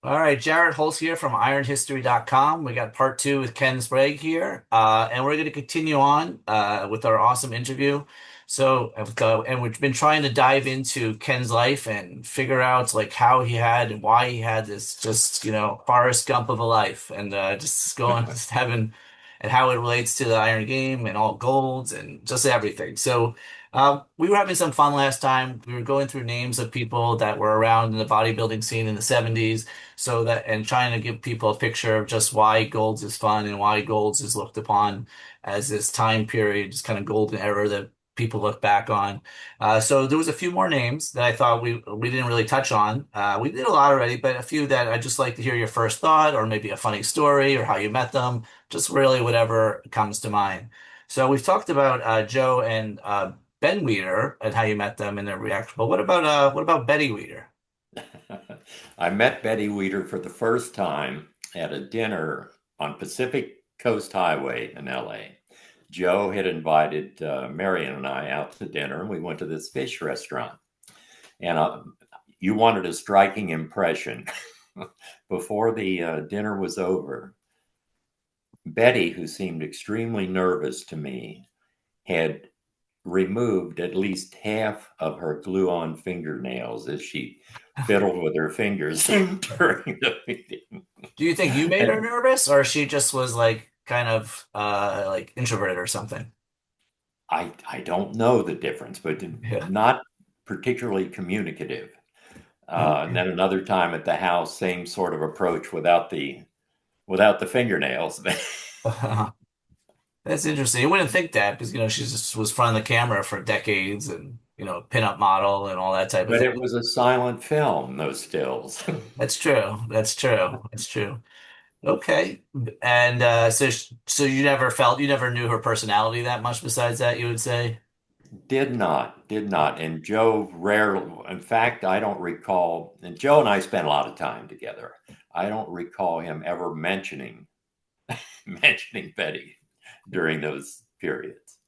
All right, Jared Holz here from IronHistory.com. We got part two with Ken Sprague here, and we're going to continue on with our awesome interview. And we've been trying to dive into Ken's life and figure out like how he had and why he had this just Forrest Gump of a life, and just going just having and how it relates to the Iron Game and all golds and just everything. We were having some fun last time. We were going through names of people that were around in the bodybuilding scene in the 70s and trying to give people a picture of just why Golds is fun and why Golds is looked upon as this time period, this kind of golden era that people look back on. So there was a few more names that I thought we didn't really touch on. We did a lot already, but a few that I'd just like to hear your first thought, or maybe a funny story, or how you met them, just really whatever comes to mind. So we've talked about Joe and Ben Weider and how you met them and their reaction. But what about Betty Weider? I met Betty Weider for the first time at a dinner on Pacific Coast Highway in LA. Joe had invited Marion and I out to dinner, and we went to this fish restaurant. And you wanted a striking impression. Before the dinner was over, Betty, who seemed extremely nervous to me, had removed at least half of her glue-on fingernails as she fiddled with her fingers during the meeting. Do you think you made her And nervous, or she just was like kind of like introverted or something? I don't know the difference, but Yeah. not particularly communicative. And Okay. then another time at the house, same sort of approach without the fingernails. That's interesting. You wouldn't think that because she just was front of the camera for decades and pinup model and all that type of But thing. it was a silent film, those stills. That's true. That's true. That's true. Okay. And so you never knew her personality that much besides that, you would say? Did not. And Joe rarely, in fact, I don't recall, and Joe and I spent a lot of time together. I don't recall him ever mentioning Betty during those periods.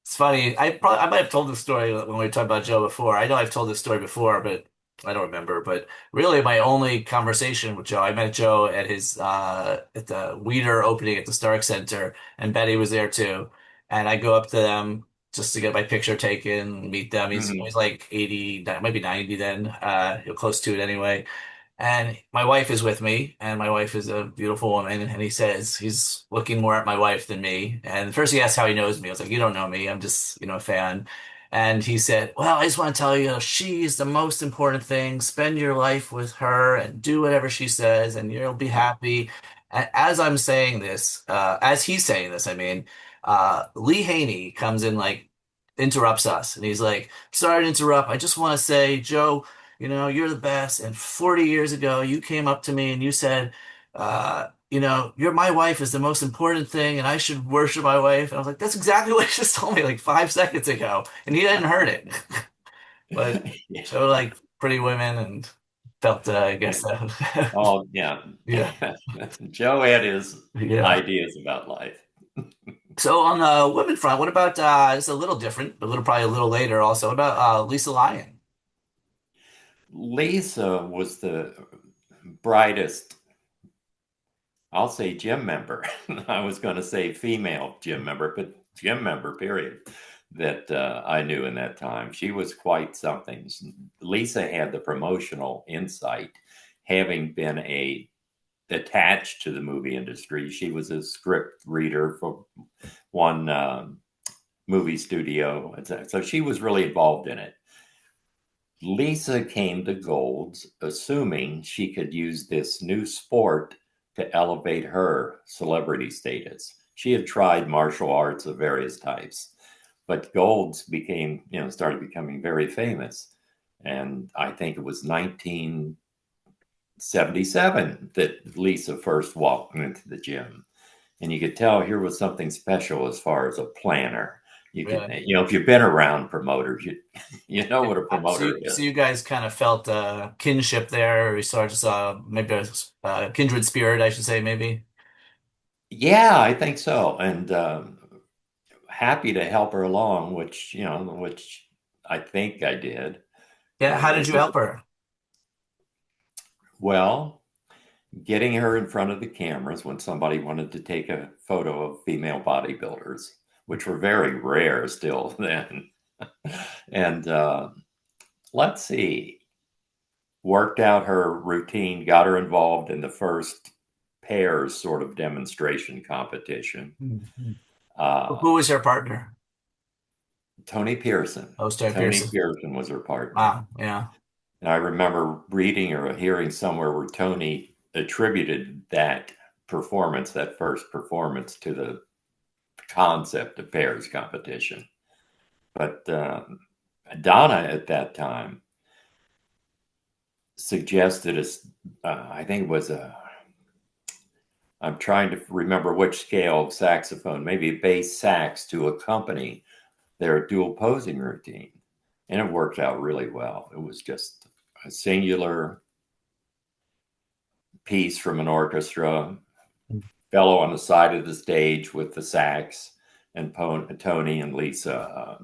It's funny. I might have told this story when we talked about Joe before. I know I've told this story before, but I don't remember. But really, my only conversation with Joe, I met Joe at his at the Weider opening at the Stark Center, and Betty was there too. And I go up to them just to get my picture taken, meet them. He's Mhm. like 80, maybe 90 then, close to it anyway. And my wife is with me, and my wife is a beautiful woman. And he says he's looking more at my wife than me. And first he asked how he knows me. I was like, you don't know me. I'm just, a fan. And he said, well, I just want to tell you, she's the most important thing. Spend your life with her and do whatever she says, and you'll be happy. And as he's saying this, I mean, Lee Haney comes in, like, interrupts us. And he's like, sorry to interrupt. I just want to say, Joe, you're the best. And 40 years ago, you came up to me and you said, my wife is the most important thing and I should worship my wife. And I was like, that's exactly what he just told me like 5 seconds ago. And he hadn't heard it. But Yeah. so like pretty women and felt, I Yeah. guess, Oh, yeah. yeah, Joe had his yeah. ideas about life. So on the women front, what about, it's a little different, but probably a little later also. What about Lisa Lyon? Lisa was the brightest, I'll say, gym member. I was going to say female gym member, but gym member, period, that I knew in that time. She was quite something. Lisa had the promotional insight, having been attached to the movie industry. She was a script reader for one movie studio. So she was really involved in it. Lisa came to Golds assuming she could use this new sport to elevate her celebrity status. She had tried martial arts of various types, but Golds started becoming very famous. And I think it was 1977 that Lisa first walked into the gym. And you could tell here was something special as far as a planner. You could, Really? if you've been around promoters, you know Yeah. what a So promoter so is. you guys kind of felt kinship there. You saw just maybe a kindred spirit, I should say, maybe. Yeah, I think so, and happy to help her along, which I think I did. Yeah. How did It you was help her? well. getting her in front of the cameras when somebody wanted to take a photo of female bodybuilders, which were very rare still then. And let's see, worked out her routine, got her involved in the first pairs sort of demonstration competition. Mhm. Uh, Who was her partner? Tony Pearson. Oh, Stan Tony Pearson. Pearson was her partner. Wow. Yeah. And I remember reading or hearing somewhere where Tony attributed that performance, that first performance, to the concept of pairs competition. But Donna at that time suggested, I think it was I'm trying to remember which scale of saxophone, maybe a bass sax to accompany their dual posing routine. And it worked out really well. It was just a singular piece from an orchestra, fellow on the side of the stage with the sax, and Tony and Lisa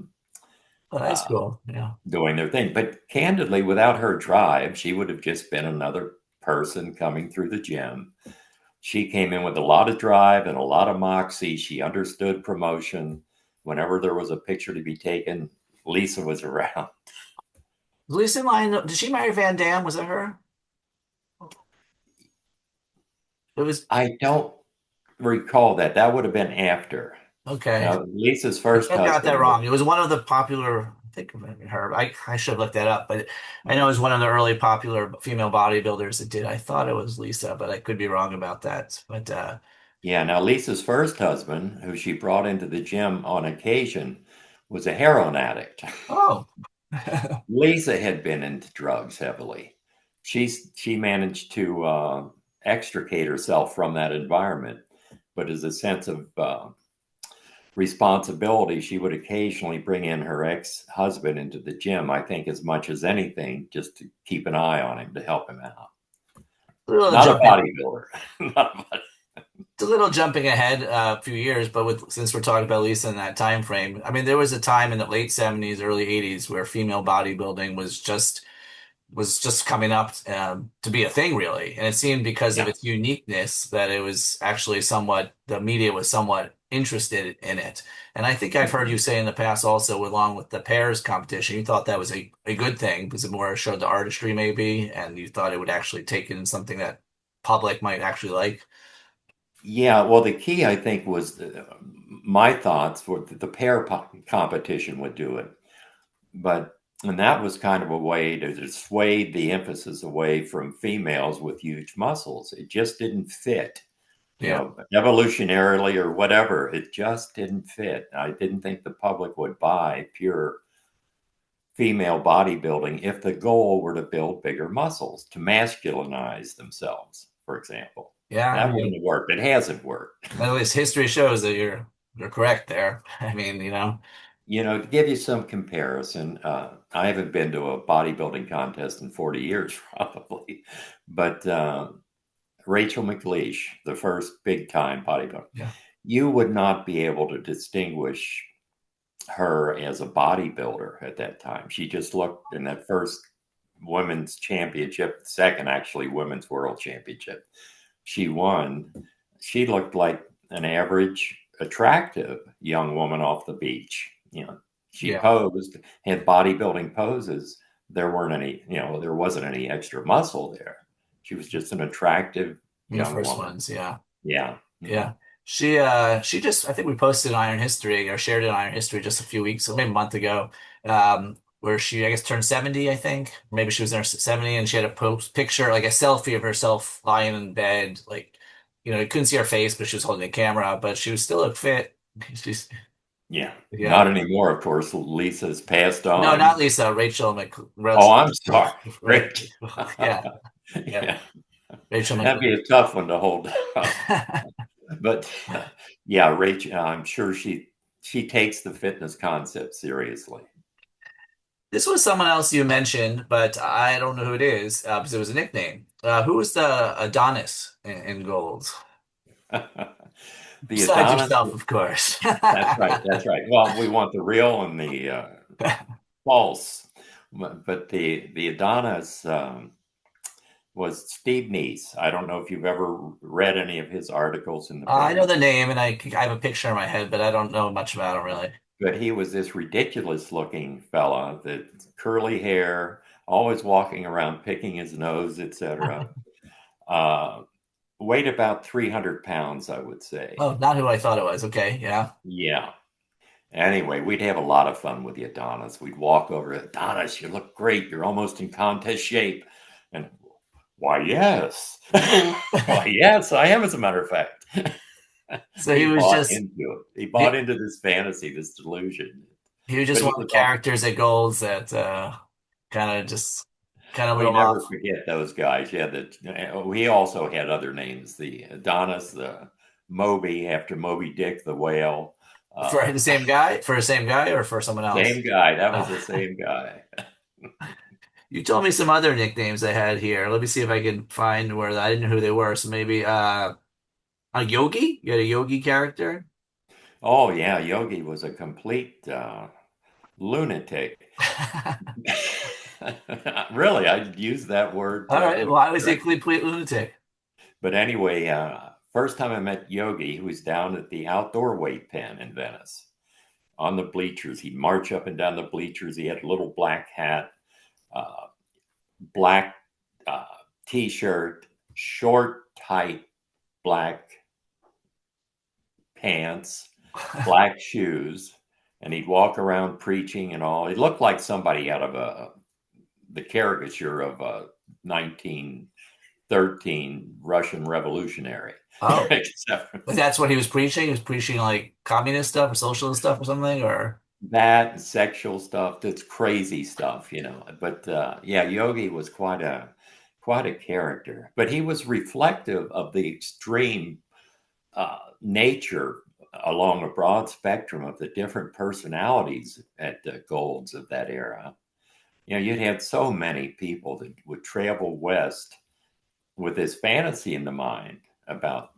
Oh, that's uh, cool. Yeah. doing their thing. But candidly, without her drive, she would have just been another person coming through the gym. She came in with a lot of drive and a lot of moxie. She understood promotion. Whenever there was a picture to be taken, Lisa was around. Lisa Lyon, did she marry Van Damme? Was that her? It was I don't recall that. That would have been after. okay. Now, Lisa's I first think I got that husband was, wrong. It was one of the popular, I think her. I should have looked that up, but I know it was one of the early popular female bodybuilders that did. I thought it was Lisa, but I could be wrong about that. But yeah, now Lisa's first husband, who she brought into the gym on occasion, was a heroin addict. oh, Lisa had been into drugs heavily. She managed to extricate herself from that environment, but as a sense of responsibility, she would occasionally bring in her ex-husband into the gym, I think as much as anything, just to keep an eye on him, to help him out. a little Not a jumping, bodybuilder. Not a it's a little jumping ahead a few years, but since we're talking about Lisa in that time frame, I mean, there was a time in the late 70s, early 80s where female bodybuilding was just coming up to be a thing, really. And it seemed because of yeah. its uniqueness that it was actually somewhat, the media was somewhat interested in it. And I think I've heard you say in the past also, along with the pairs competition, you thought that was a good thing because it more showed the artistry maybe, and you thought it would actually take in something that public might actually like. Yeah, well, the key, I think, was my thoughts were that the competition would do it. But, and that was kind of a way to dissuade the emphasis away from females with huge muscles. It just didn't fit, Yeah. evolutionarily or whatever. It just didn't fit. I didn't think the public would buy pure female bodybuilding if the goal were to build bigger muscles, to masculinize themselves, for example. Yeah. I That wouldn't mean, have worked. It hasn't worked. at least history shows that you're correct there. I mean, To give you some comparison, I haven't been to a bodybuilding contest in 40 years, probably, but Rachel Mclish, the first big time bodybuilder, yeah. you would not be able to distinguish her as a bodybuilder at that time. She just looked in that first women's championship, second actually women's world championship. She won. She looked like an average, attractive young woman off the beach. She Yeah. posed, had bodybuilding poses. There wasn't any extra muscle there. She was just an attractive The young first woman. ones. Yeah. Yeah. Yeah. She just I think we posted Iron History or shared it in Iron History just a few weeks, or maybe a month ago, where she I guess turned 70, I think. Maybe she was in her 70 and she had a post picture, like a selfie of herself lying in bed, like you couldn't see her face, but she was holding the camera, but she was still looked fit. She's Yeah. yeah. Not anymore, of course. Lisa's passed No, not on. Lisa, Oh, Rachel, I'm sorry. right. Rachel. Yeah, yeah. Yeah. Rachel That'd be a tough one to hold up. But yeah, Rachel, I'm sure she takes the fitness concept seriously. This was someone else you mentioned, but I don't know who it is because it was a nickname. Who was the Adonis in gold? The Besides Adonis, yourself, of course. that's right, that's right. Well, we want the real and the false, but the Adonis was Steve Neese. I don't know if you've ever read any of his articles in the I know period, the name, and I have a picture in my head, but I don't know much about him really. but he was this ridiculous looking fella that curly hair, always walking around picking his nose, etc. Uh, weighed about 300 pounds, I would say. Oh, not who I thought it was. Okay, yeah. Yeah. Anyway, we'd have a lot of fun with the Adonis. We'd walk over, Adonis, you look great. You're almost in contest shape. And why, yes. Why, yes, I am, as a matter of fact. So He bought into it. He bought he, into this fantasy, this delusion. he was But just he one of was the all, characters at Golds that kind of just kind of lit we him never off forget those guys. Yeah, he also had other names, the Adonis, the Moby, after Moby Dick, the whale. for the same guy, for the same guy, or for someone else. Same guy. That was Uh, the same guy. you told me some other nicknames they had here. Let me see if I can find where I didn't know who they were. So maybe a Yogi. You had a Yogi character. Oh, yeah, Yogi was a complete lunatic. Really, I use that word All right. Well, I was a correctly. complete lunatic. But anyway, first time I met Yogi, he was down at the outdoor weight pen in Venice on the bleachers. He'd march up and down the bleachers. He had a little black hat, uh, black uh, t-shirt, short, tight black pants, black shoes, and he'd walk around preaching and all. He looked like somebody out of the caricature of a 1913 Russian revolutionary. Oh, Except but that's what he was preaching. He was preaching like communist stuff or socialist stuff or something, or that sexual stuff, that's crazy stuff, you know. But yeah, Yogi was quite a character. But he was reflective of the extreme nature along a broad spectrum of the different personalities at the Golds of that era. You know, you'd have so many people that would travel west with this fantasy in the mind about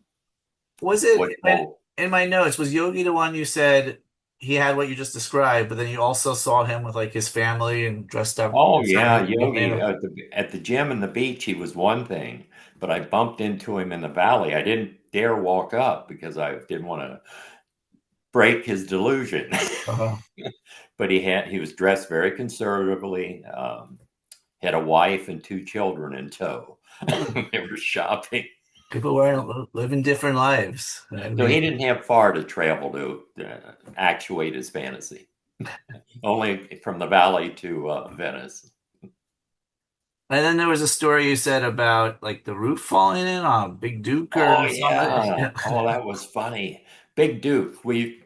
was it what gold. in my notes? Was Yogi the one you said he had what you just described, but then you also saw him with like his family and dressed up? Oh Is that what yeah, you Yogi nicknamed him? at the gym and the beach, he was one thing, but I bumped into him in the valley. I didn't dare walk up because I didn't want to break his delusion. Uh-huh. But he was dressed very conservatively. Had a wife and two children in tow. They were shopping. People were living different lives. I So mean, he didn't have far to travel to actuate his fantasy. Only from the valley to Venice. and then there was a story you said about like the roof falling in on Big Duke Oh or something. yeah. Yeah. Oh, that was funny. Big Duke.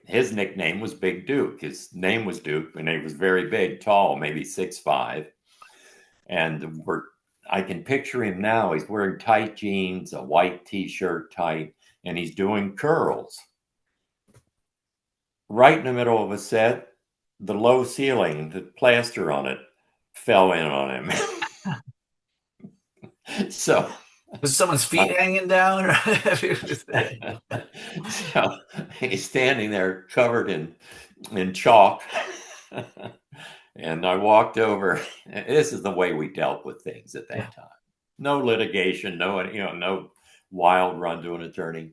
His nickname was Big Duke. His name was Duke, and he was very big, tall, maybe 6'5". And I can picture him now. He's wearing tight jeans, a white t-shirt tight, and he's doing curls. Right in the middle of a set, the low ceiling, the plaster on it, fell in on him. So, Was someone's my, feet hanging down? so he's standing there covered in chalk. And I walked over. This is the way we dealt with things at Yeah. that time. No litigation, no wild run to an attorney.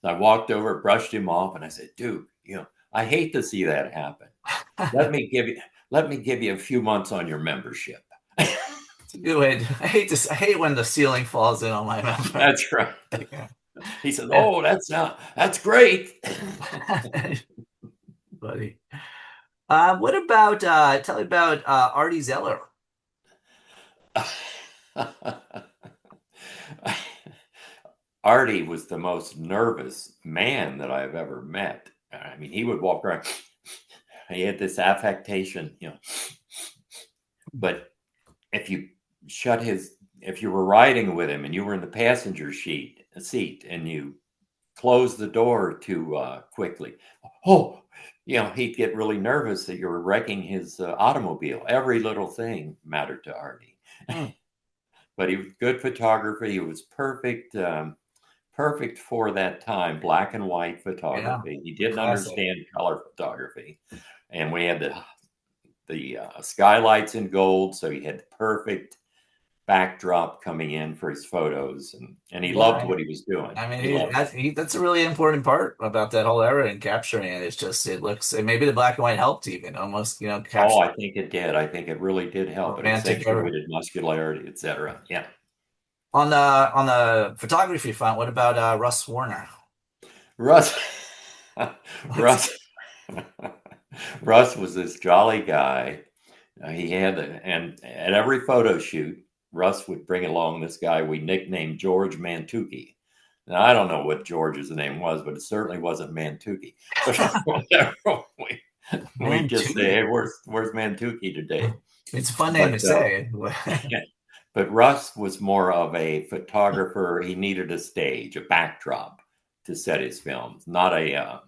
I walked over, brushed him off, and I said, "Dude, I hate to see that happen. Let me give you a few months on your membership." It's a good way. I hate when the ceiling falls in on my member. That's right. Yeah. He said, Yeah. "Oh, that's great." Buddy. What about tell me about Artie Zeller? Artie was the most nervous man that I've ever met. I mean, he would walk around. He had this affectation, but if you if you were riding with him and you were in the passenger seat and you closed the door too quickly, oh, he'd get really nervous that you were wrecking his automobile. Every little thing mattered to Artie. Hmm. But he was good photography. He was perfect. Perfect for that time, black and white Yeah, photography. He didn't classic. understand color photography, and we had the skylights in gold, so he had perfect backdrop coming in for his photos, and he loved Yeah, what he was doing. I mean, He loved it. that's a really important part about that whole era and capturing it. It's just it looks, and maybe the black and white helped even almost, Oh, capture I think it did. I think it really did the help. It romantic era. accentuated muscularity, etc. Yeah. On the photography front, what about Russ Warner? Russ, Russ, Russ was this jolly guy. And at every photo shoot, Russ would bring along this guy we nicknamed George Mantuki. Now, I don't know what George's name was, but it certainly wasn't Mantuki. But whenever we Man, just say, Tootie. "Hey, where's Mantuki today?" It's a fun name But to say. but Russ was more of a photographer. He needed a stage, a backdrop to set his films, not a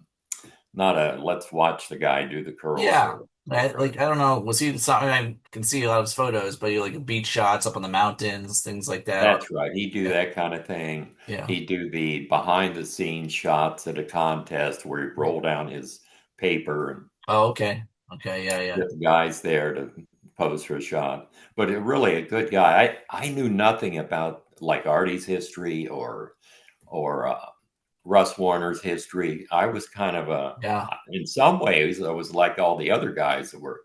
let's watch the guy do the curls Yeah. or Like I don't know, was he something I can see a lot of his photos, but you like beach shots up on the mountains, things like that. Or That's right. He'd do yeah, that kind of thing. yeah. He'd do the behind the scenes shots at a contest where he'd roll down his paper and Oh, okay. Okay, yeah, yeah. get the guys there to pose for a shot. But really a good guy. I knew nothing about like Artie's history or Russ Warner's history. I was kind of Yeah. in some ways, I was like all the other guys that were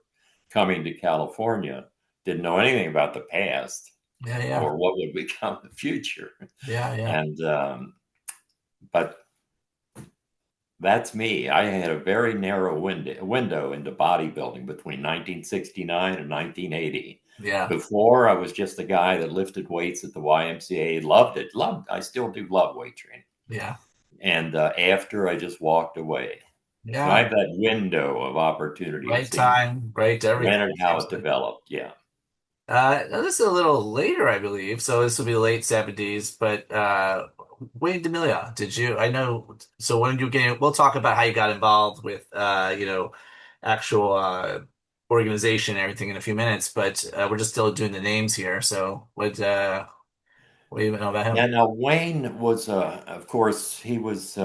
coming to California, didn't know anything about the past Yeah, yeah. or what would become the future. Yeah, yeah. And but that's me. I had a very narrow window into bodybuilding between 1969 and 1980. Yeah. Before, I was just a guy that lifted weights at the YMCA. Loved it. Loved. I still do love weight training. Yeah. And after, I just walked away. So I Yeah. have that window of opportunity of Right seeing time, right everything, when and it how seems it like. developed. Yeah. This is a little later, I believe. So this will be the late 70s. But Wayne Demilia, did you? I know. So when you get, we'll talk about how you got involved with, actual organization and everything in a few minutes. But we're just still doing the names here. So what do you know about Yeah. him? Now Wayne was, of course, he was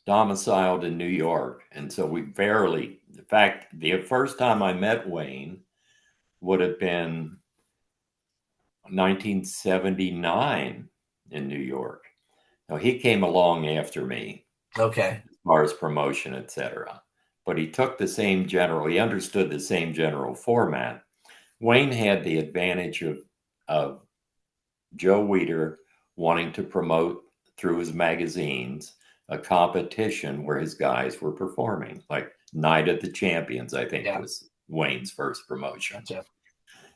domiciled in New York, and so we barely. In fact, the first time I met Wayne would have been 1979 in New York. Now he came along after me Okay. as far as promotion, etc. But he took the same general. He understood the same general format. Wayne had the advantage of Joe Weider wanting to promote through his magazines a competition where his guys were performing, like Night of the Champions, I think Yeah. was Wayne's first promotion. Gotcha.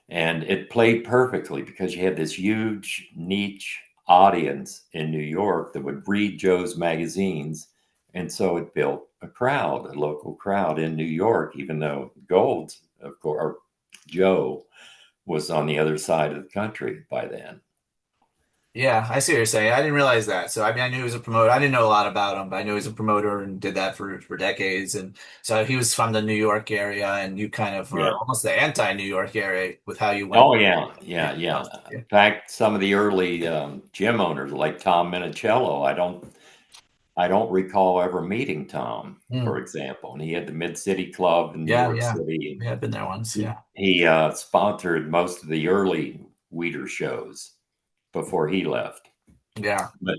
And it played perfectly because you had this huge niche audience in New York that would read Joe's magazines. And so it built a crowd, a local crowd in New York, even though Gold, of course, or Joe was on the other side of the country by then. Yeah, I see what you're saying. I didn't realize that. So I mean, I knew he was a promoter. I didn't know a lot about him, but I knew he was a promoter and did that for decades. And so he was from the New York area, and you kind of were Yeah. almost the anti-New York area with how you went. Oh, yeah. Yeah. Yeah. Yeah. In fact, some of the early gym owners like Tom Minicello, I don't recall ever meeting Tom, Hmm. for example. And he had the Mid City Club in New Yeah, York yeah. City. Yeah, I've been there once. He, Yeah. he sponsored most of the early Weider shows before he left. Yeah. But,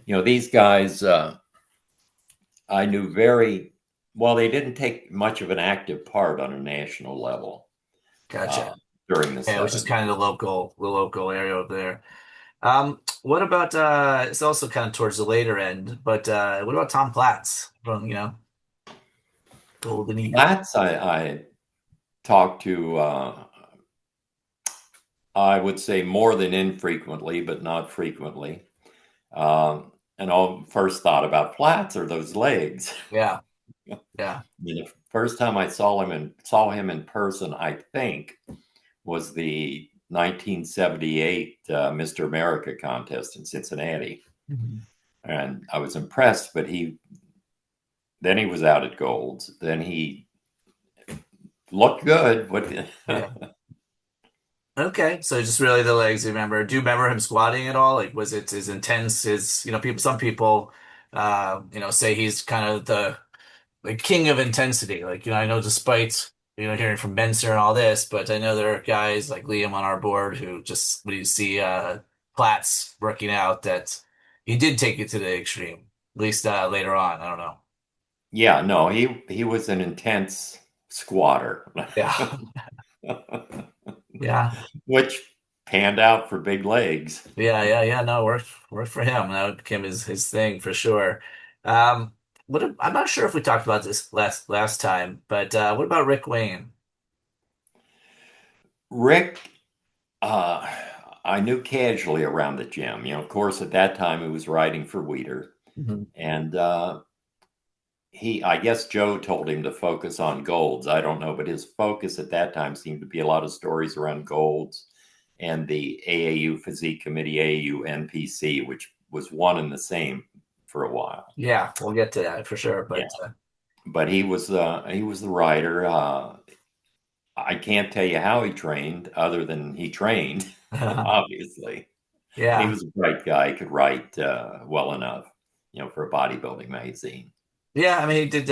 these guys, I knew very well, they didn't take much of an active part on a national level Gotcha. uh, during the Yeah, it was just 70s. kind of the local area over there. What about it's also kind of towards the later end, but what about Tom Platz from, Golden Age? Platz, I talked to, I would say more than infrequently, but not frequently. And all first thought about Platz are those legs. Yeah, yeah. The first time I saw him in person, I think, was the 1978 Mr. America contest in Cincinnati, Mhm. and I was impressed. But then he was out at Gold's. Then he looked good. What? Yeah. Okay, so just really the legs. You remember? Do you remember him squatting at all? Like, was it as intense as people? Some people, say he's kind of the king of intensity. Like, I know despite. hearing from Benzer and all this, but I know there are guys like Liam on our board who just when you see Platz working out that he did take it to the extreme, at least later on. I don't know. Yeah, no, he was an intense squatter, Yeah, yeah, which panned out for big legs. yeah. No, worked for him. That became his thing for sure. Um, I'm not sure if we talked about this last time, but what about Rick Wayne? Rick, uh, I knew casually around the gym. Of course, at that time he was writing for Weider, Mhm. and I guess Joe told him to focus on golds. I don't know, but his focus at that time seemed to be a lot of stories around golds and the AAU Physique Committee, AAU NPC, which was one and the same for a while. Yeah, we'll get to that for sure. Yeah, But but he was the writer. I can't tell you how he trained, other than he trained, obviously. And he yeah. was a bright guy. He could write well enough, for a bodybuilding magazine. Yeah, I mean, he did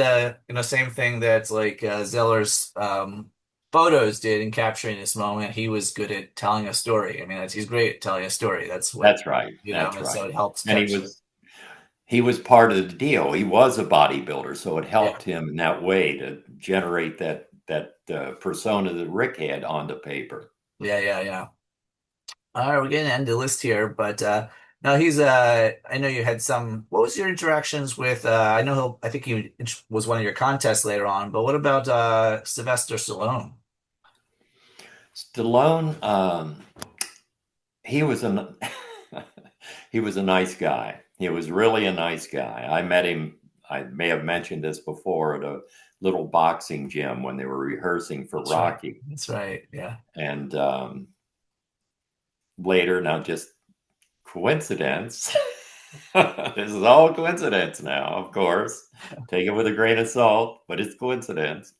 same thing that like Zeller's photos did in capturing this moment. He was good at telling a story. I mean, he's great at telling a story. That's what, That's right. That's and so right. it helps And he catch it. was he was part of the deal. He was a bodybuilder, so it Yeah, helped him in that way to generate that persona that Rick had onto paper. yeah. All right, we're getting to end the list here, but no, he's I know you had some. What was your interactions with? I know I think he was one of your contests later on, but what about Sylvester Stallone? Stallone, he was a he was a nice guy. He was really a nice guy. I met him. I may have mentioned this before at a little boxing gym when they were rehearsing for That's right. Rocky, That's right. Yeah. and later, now just coincidence. This is all coincidence now, of course. Take it with a grain of salt, but it's coincidence.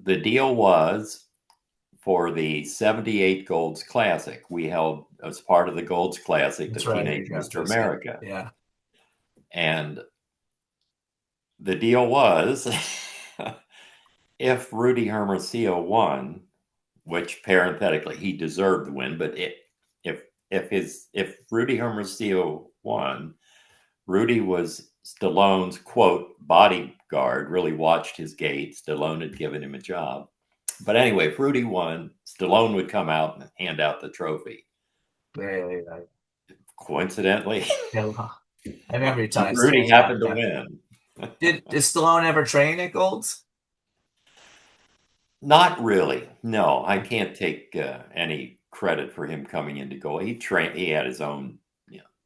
The deal was for the 78 Golds Classic. We held as part of the Golds Classic the That's right. You Teenage got Mr. Physique. America. Yeah. And the deal was if Rudy Hermosillo won, which parenthetically he deserved to win, but if Rudy Hermosillo won, Rudy was Stallone's quote bodyguard, really watched his gait. Stallone had given him a job. But anyway, if Rudy won, Stallone would come out and hand out the trophy. Yeah. Coincidentally, Yeah, well, I remember you telling Rudy stories about happened to that. win. Did Stallone ever train at Gold's? Not really. No, I can't take any credit for him coming into goal. He trained. He had his own,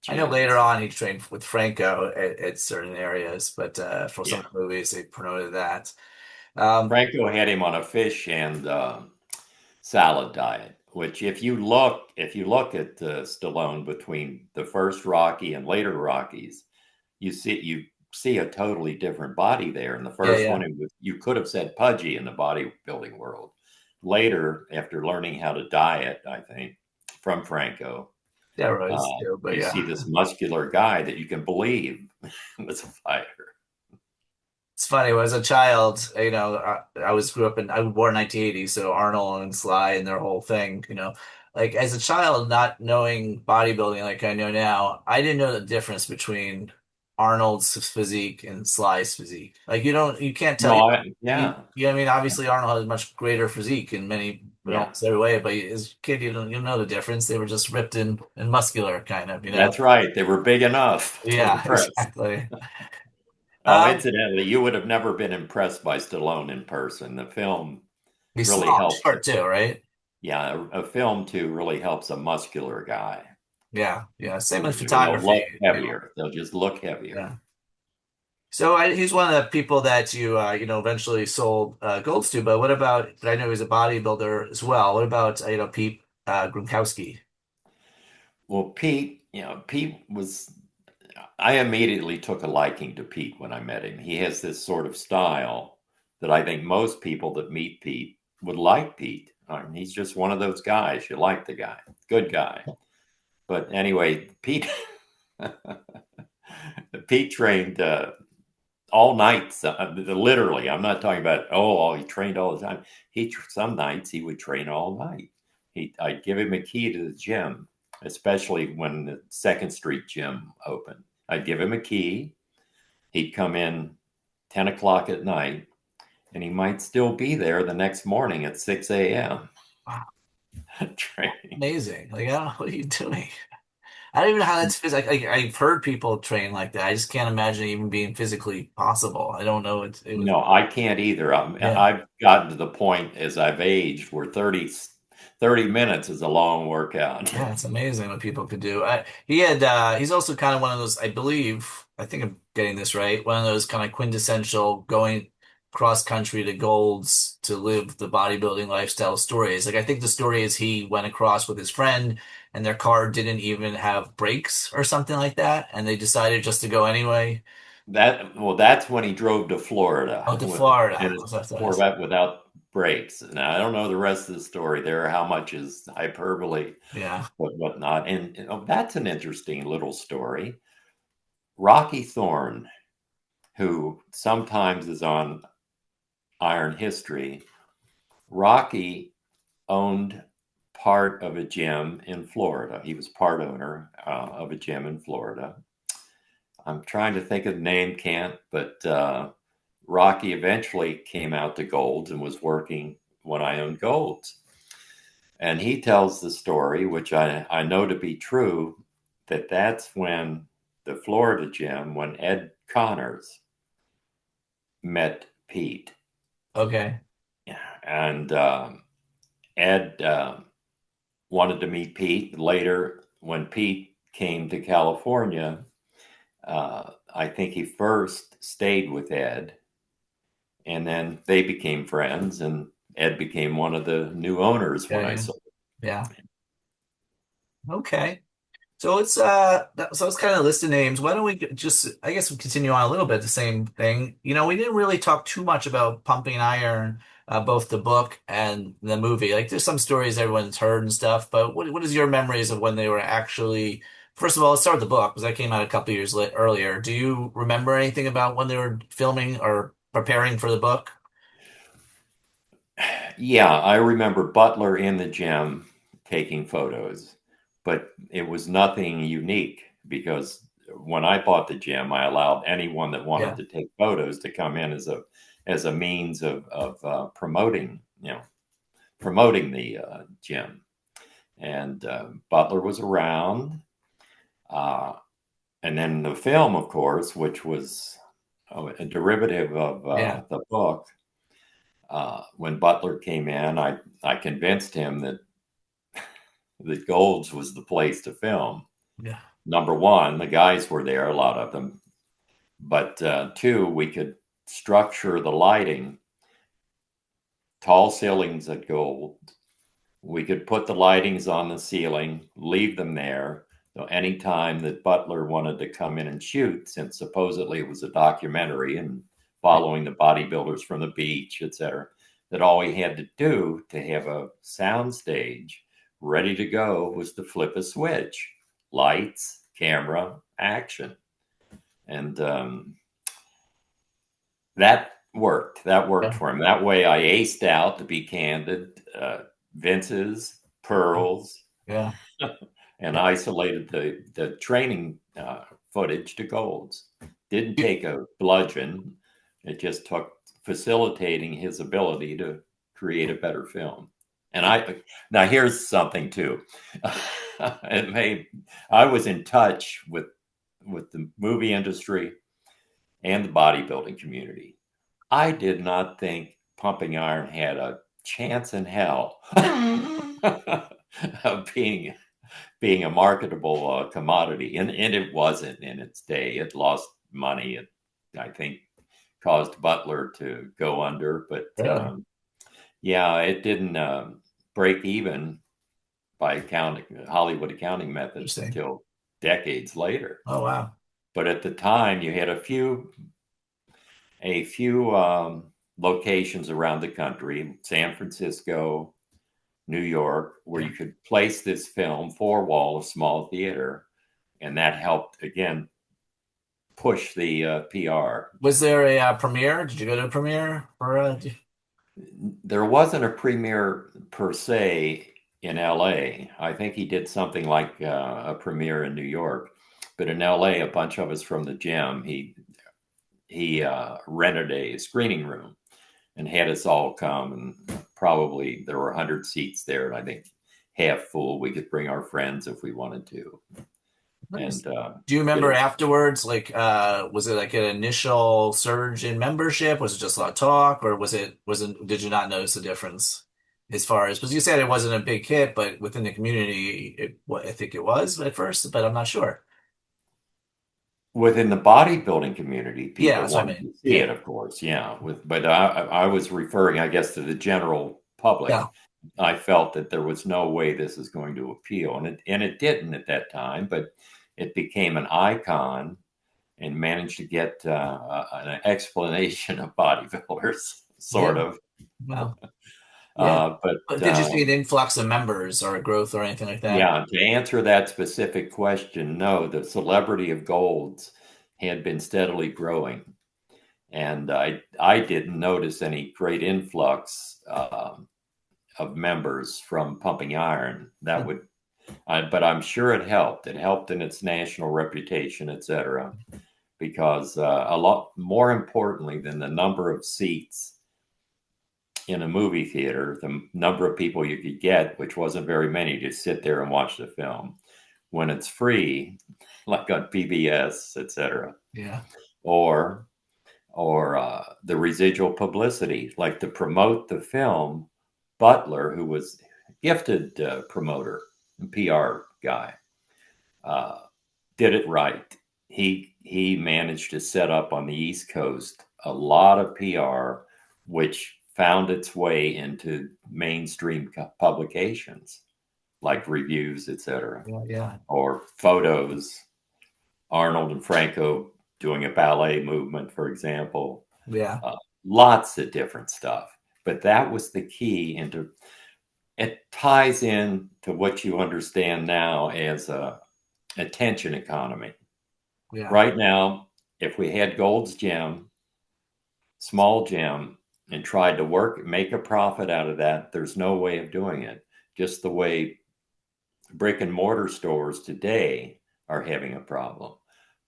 I know later gyms. on he trained with Franco at certain areas, but for some Yeah, of the movies they promoted that. Um, Franco had him on a fish and salad diet. Which, if you look at Stallone between the first Rocky and later Rockies, you see a totally different body there. In the first yeah. one, you could have said pudgy in the bodybuilding world. Later, after learning how to diet, I think from Franco, Steroids too, but you see yeah. this muscular guy that you can believe was a fighter. It's funny, when as a child, I was born 1980, so Arnold and Sly and their whole thing, like as a child, not knowing bodybuilding like I know now, I didn't know the difference between Arnold's physique and Sly's physique. Like you can't tell No, you, yeah, I mean, obviously Arnold has much greater physique in yeah, almost every way, but as a kid, you don't know the difference. They were just ripped and muscular, kind of. that's right. They were big enough to Yeah, impress. exactly. Oh, Um, incidentally, you would have never been impressed by Stallone in person. The film he's really small, helps. short too, right? Yeah, a film too really helps a muscular guy. Yeah. Same with They'll photography. look heavier. They'll just look heavier. Yeah. So he's one of the people that you eventually sold golds to. But what about? But I know he's a bodybuilder as well. What about Pete Grymkowski? Well, Pete was. I immediately took a liking to Pete when I met him. He has this sort of style that I think most people that meet Pete would like Pete. I mean, he's just one of those guys. You like the guy, good guy. But anyway, Pete Pete trained all nights, literally. I'm not talking about, oh, he trained all the time. Some nights he would train all night. I'd give him a key to the gym, especially when the Second Street gym opened. I'd give him a key. He'd come in 10 o'clock at night, and he might still be there the next morning at 6 a.m. Wow, training. amazing. Like, I don't know, what are you doing? I don't even know how that's physically. I've heard people train like that. I just can't imagine it even being physically possible. I don't know. It was, No, I can't either. yeah. I've gotten to the point as I've aged where 30 minutes is a long workout. Yeah, it's amazing what people could do. He's also kind of one of those, I believe, I think I'm getting this right, one of those kind of quintessential going cross country to Golds to live the bodybuilding lifestyle stories. Like, I think the story is he went across with his friend and their car didn't even have brakes or something like that, and they decided just to go anyway. That's when he drove to Florida Oh, to Florida. in his Oh, that's what it is. Corvette without brakes. Now I don't know the rest of the story there, how much is hyperbole, Yeah. but whatnot. And that's an interesting little story. Rocky Thorne, who sometimes is on Iron History, Rocky owned part of a gym in Florida. He was part owner of a gym in Florida. I'm trying to think of the name, can't, but Rocky eventually came out to Golds and was working when I owned Golds. And he tells the story, which I know to be true, that's when the Florida gym, when Ed Connors met Pete. Okay. And Ed wanted to meet Pete. Later, when Pete came to California, I think he first stayed with Ed, and then they became friends, and Ed became one of the new owners when Yeah, I yeah. saw. Yeah. Okay. So it's kind of list of names. Why don't we just, I guess we continue on a little bit the same thing. We didn't really talk too much about Pumping Iron, both the book and the movie. Like, there's some stories everyone's heard and stuff, but what is your memories of when they were actually, first of all, let's start with the book, because that came out a couple years earlier. Do you remember anything about when they were filming or preparing for the book? Yeah, I remember Butler in the gym taking photos, but it was nothing unique because when I bought the gym, I allowed anyone that wanted Yeah. to take photos to come in as a means of promoting the gym. And Butler was around, uh, and then the film, of course, which was a derivative of Yeah. the book. When Butler came in, I convinced him that Gold's was the place to film. Yeah. Number one, the guys were there, a lot of them. But two, we could structure the lighting, tall ceilings at Gold. We could put the lightings on the ceiling, leave them there. So anytime that Butler wanted to come in and shoot, since supposedly it was a documentary and following the bodybuilders from the beach, etc., that all he had to do to have a sound stage ready to go was to flip a switch, lights, camera, action. And that worked. That worked Yeah. for him. That way I aced out, to be candid, Vince's, Pearl's, Yeah. and isolated the training footage to Gold's. Didn't take a bludgeon. It just took facilitating his ability to create a better film. And now here's something too. I was in touch with the movie industry and the bodybuilding community. I did not think Pumping Iron had a chance in hell of being a marketable commodity, and it wasn't in its day. It lost money. It, I think, caused Butler to go under, but Really yeah, it didn't break even by Hollywood accounting methods interesting. until decades later. Oh, wow. But at the time, you had a few locations around the country, San Francisco, New York, where Yeah. you could place this film, four wall, a small theater, and that helped again push the PR. Was there a premiere? Did you go to a premiere? Or There wasn't a premiere per se in LA. I think he did something like a premiere in New York, but in LA, a bunch of us from the gym, he rented a screening room and had us all come, and probably there were 100 seats there, and I think half full. We could bring our friends if we wanted to, nice. and Do you did remember it. afterwards, like, was it like an initial surge in membership? Was it just a lot of talk, or did you not notice the difference as far as, because you said it wasn't a big hit, but within the community, I think it was at first, but I'm not sure. Within the bodybuilding community, Yeah, people that's what I wanted mean. to see Yeah. it, of course, yeah. But I was referring, I guess, to the general public. Yeah. I felt that there was no way this is going to appeal, and it didn't at that time. But it became an icon and managed to get an explanation of bodybuilders, sort Yeah. of. Wow. Yeah. But But did you see an influx of members or a growth or anything like that? yeah, to answer that specific question, no, the celebrity of golds had been steadily growing. And I didn't notice any great influx of members from pumping iron. That would, but I'm sure it helped. It helped in its national reputation, etc. Because a lot more importantly than the number of seats in a movie theater, the number of people you could get, which wasn't very many, to sit there and watch the film. When it's free, like on PBS, etc., Yeah. or the residual publicity, like to promote the film. Butler, who was a gifted promoter and PR guy, uh, did it right. He managed to set up on the East Coast a lot of PR, which found its way into mainstream publications like reviews, etc., Yeah. Yeah. or photos. Arnold and Franco doing a ballet movement, for example. Yeah. Uh, Lots of different stuff. But that was the key into it. Ties in to what you understand now as a attention economy. Yeah. Right now, if we had Gold's Gym, small gym, and tried to make a profit out of that, there's no way of doing it. Just the way brick and mortar stores today are having a problem.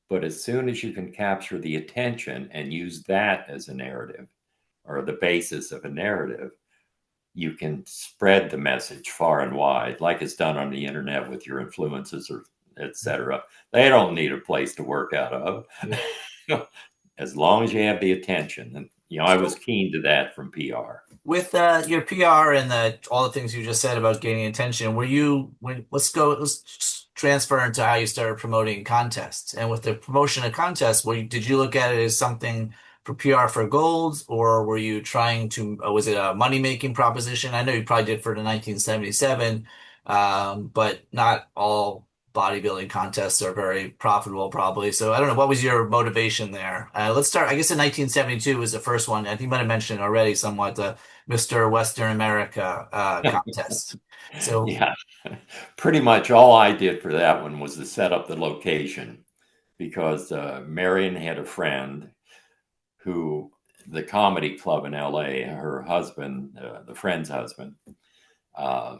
But as soon as you can capture the attention and use that as a narrative or the basis of a narrative, you can spread the message far and wide, like it's done on the internet with your influences or etc. They don't need a place to work out of, Yeah. as long as you have the attention. And I was So keen to that from PR. with your PR and all the things you just said about gaining attention, let's just transfer into how you started promoting contests. And with the promotion of contests, did you look at it as something for PR for golds, or were you trying to, was it a money-making proposition? I know you probably did for the 1977, but not all bodybuilding contests are very profitable, probably. So I don't know, what was your motivation there? Let's start, I guess in 1972 was the first one. I think you might have mentioned it already somewhat. Mr. Western America contest. So, Yeah, pretty much all I did for that one was to set up the location because Marion had a friend who, the comedy club in LA, her husband, the friend's husband, uh,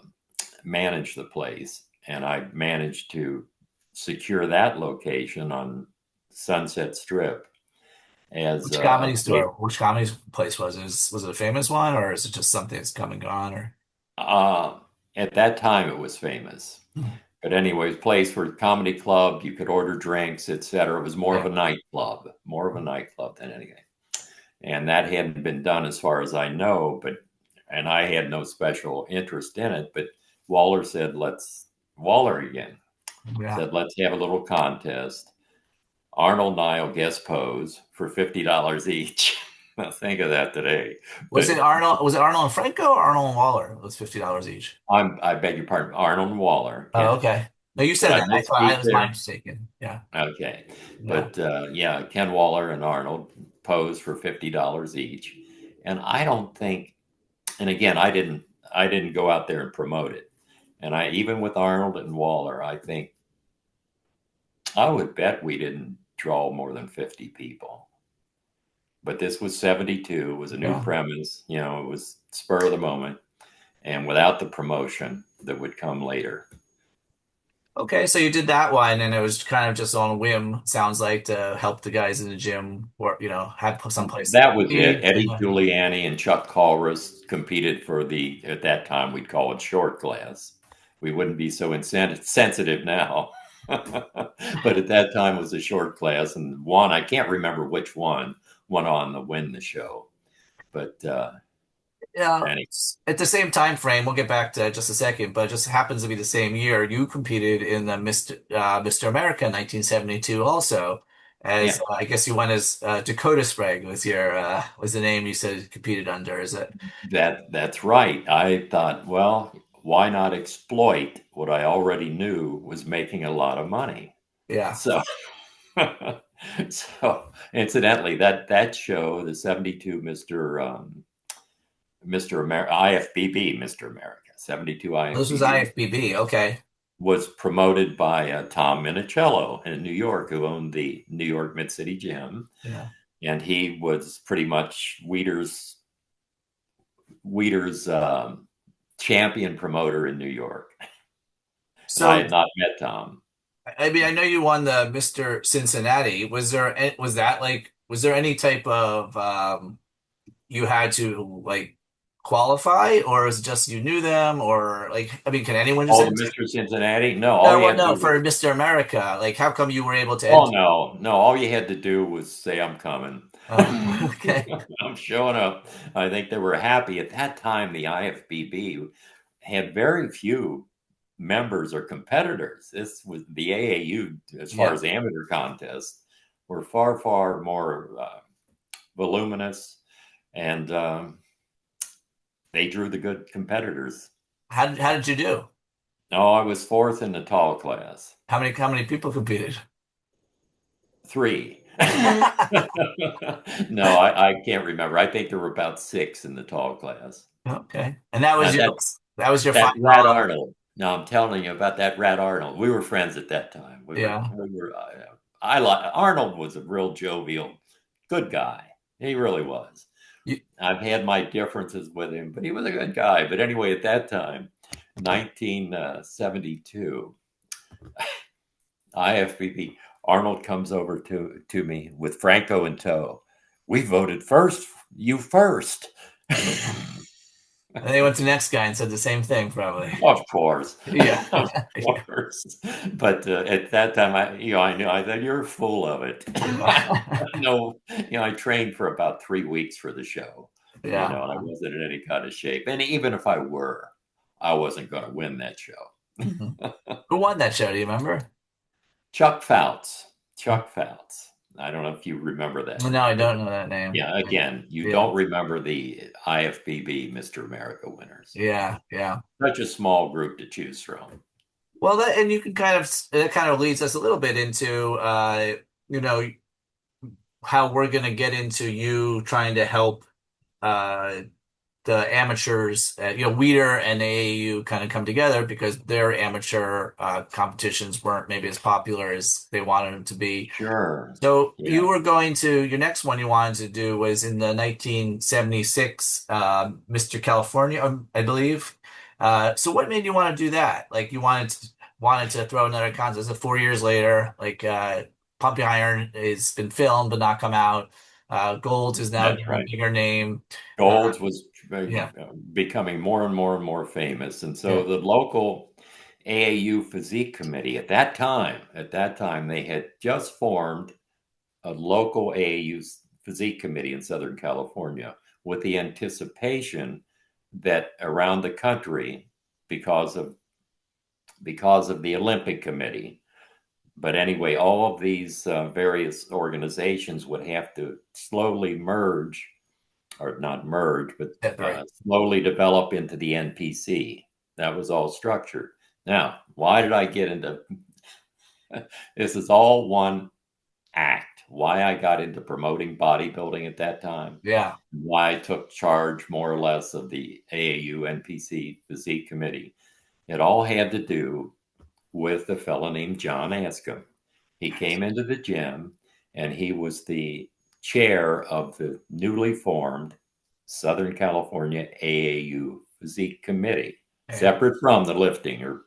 managed the place. And I managed to secure that location on Sunset Strip as a place. which comedy place was it? Was it a famous one, or is it just something that's come and gone? Or Uh, at that time, it was famous. But anyways, place for comedy club, you could order drinks, etc. It was yeah, more of a nightclub than anything. And that hadn't been done as far as I know, and I had no special interest in it. But Waller said, Waller again yeah. said, let's have a little contest. Arnold and I will guest pose for $50 each. Think of that today. Was But it Arnold? Was it Arnold and Franco or Arnold and Waller? It was $50 each. I beg your pardon, Arnold and Waller. Oh, okay. No, you Did said I that. I thought I misspeak was my there? mistaken. Yeah, Okay. yeah. But yeah, Ken Waller and Arnold posed for $50 each. And I don't think, and again, I didn't go out there and promote it. And even with Arnold and Waller, I think I would bet we didn't draw more than 50 people. But this was 72. It was a new Yeah. premise. You know, it was spur of the moment and without the promotion that would come later. Okay, so you did that one, and it was kind of just on a whim, sounds like, to help the guys in the gym or, have some place to That was it. compete. Eddie Giuliani and Chuck Colress competed for at that time, we'd call it short class. We wouldn't be so sensitive now. But at that time it was a short class, and I can't remember which one, went on to win the show. But Yeah, anyway, at the same time frame, we'll get back to that in just a second, but it just happens to be the same year you competed in the Mr. America 1972 also, as yeah, I guess you went as Dakota Sprague was your was the name you said you competed under, is it? that's right. I thought, well, why not exploit what I already knew was making a lot of money? Yeah. So so incidentally, that show, the 72 Mr. America, IFBB, Mr. America, 72 This was IFBB, IFBB, okay. was promoted by Tom Minicello in New York, who owned the New York Mid-City Gym. Yeah. And he was pretty much Weider's champion promoter in New York. And I So had not met Tom. I mean, I know you won the Mr. Cincinnati. Was there any type of you had to like qualify, or is it just you knew them, or like I mean, can anyone just Oh, the enter? Mr. Cincinnati? No, all No, you well, had to no, do was, for Mr. America. Like, how come you were able to oh enter? no, no, all you had to do was say, I'm coming. Oh, okay. I'm showing up. I think they were happy. At that time, the IFBB had very few members or competitors. This was the AAU, as far Yeah. as amateur contests, were far, far more voluminous, and they drew the good competitors. How did you do? No, I was fourth in the tall class. How many people competed? Three. No, I can't remember. I think there were about six in the tall class. Okay. And that was Uh, your that that was your that final Rat Arnold. No, I'm telling you about that Rat Arnold. We were friends at that time. yeah. We were. I like Arnold was a real jovial, good guy. He really was. You, I've had my differences with him, but he was a good guy. But anyway, at that time, 1972, IFBB, Arnold comes over to me with Franco in tow. We voted first. You first. and they went to the next guy and said the same thing, probably. Of course, Yeah. of course. But at that time, I knew. I thought you're full of it. I Yeah. know, I trained for about 3 weeks for the show. Yeah. And I wasn't in any kind of shape. And even if I were, I wasn't going to win that show. Mhm. Who won that show? Do you remember? Chuck Fouts. Chuck Fouts. I don't know if you remember that No, I name, but don't know that name. yeah, again, you Yeah. don't remember the IFBB Mr. America winners. Yeah. Yeah. Such a small group to choose from. Well, and you can that kind of leads us a little bit into you know, how we're going to get into you trying to help uh the amateurs, Weider and AAU kind of come together because their amateur competitions weren't maybe as popular as they wanted them to be. Sure. So Yeah. your next one you wanted to do was in the 1976 Mr. California, I believe. So what made you want to do that? Like you wanted to throw another contest. 4 years later, like Pumping Iron has been filmed but not come out. Gold is now That's getting a right. bigger name. Uh, Golds was yeah, becoming more and more and more famous. And so yeah, the local AAU Physique Committee at that time, they had just formed a local AAU Physique Committee in Southern California with the anticipation that around the country, because of the Olympic Committee, but anyway, all of these various organizations would have to slowly merge, or not merge, but that's right. slowly develop into the NPC. That was all structured. Now, why did I get into this? Is all one act. Why I got into promoting bodybuilding at that time, Yeah. why I took charge more or less of the AAU NPC Physique Committee. It all had to do with a fellow named John Askem. He came into the gym and he was the chair of the newly formed Southern California AAU Physique Committee, Yeah. separate from the lifting or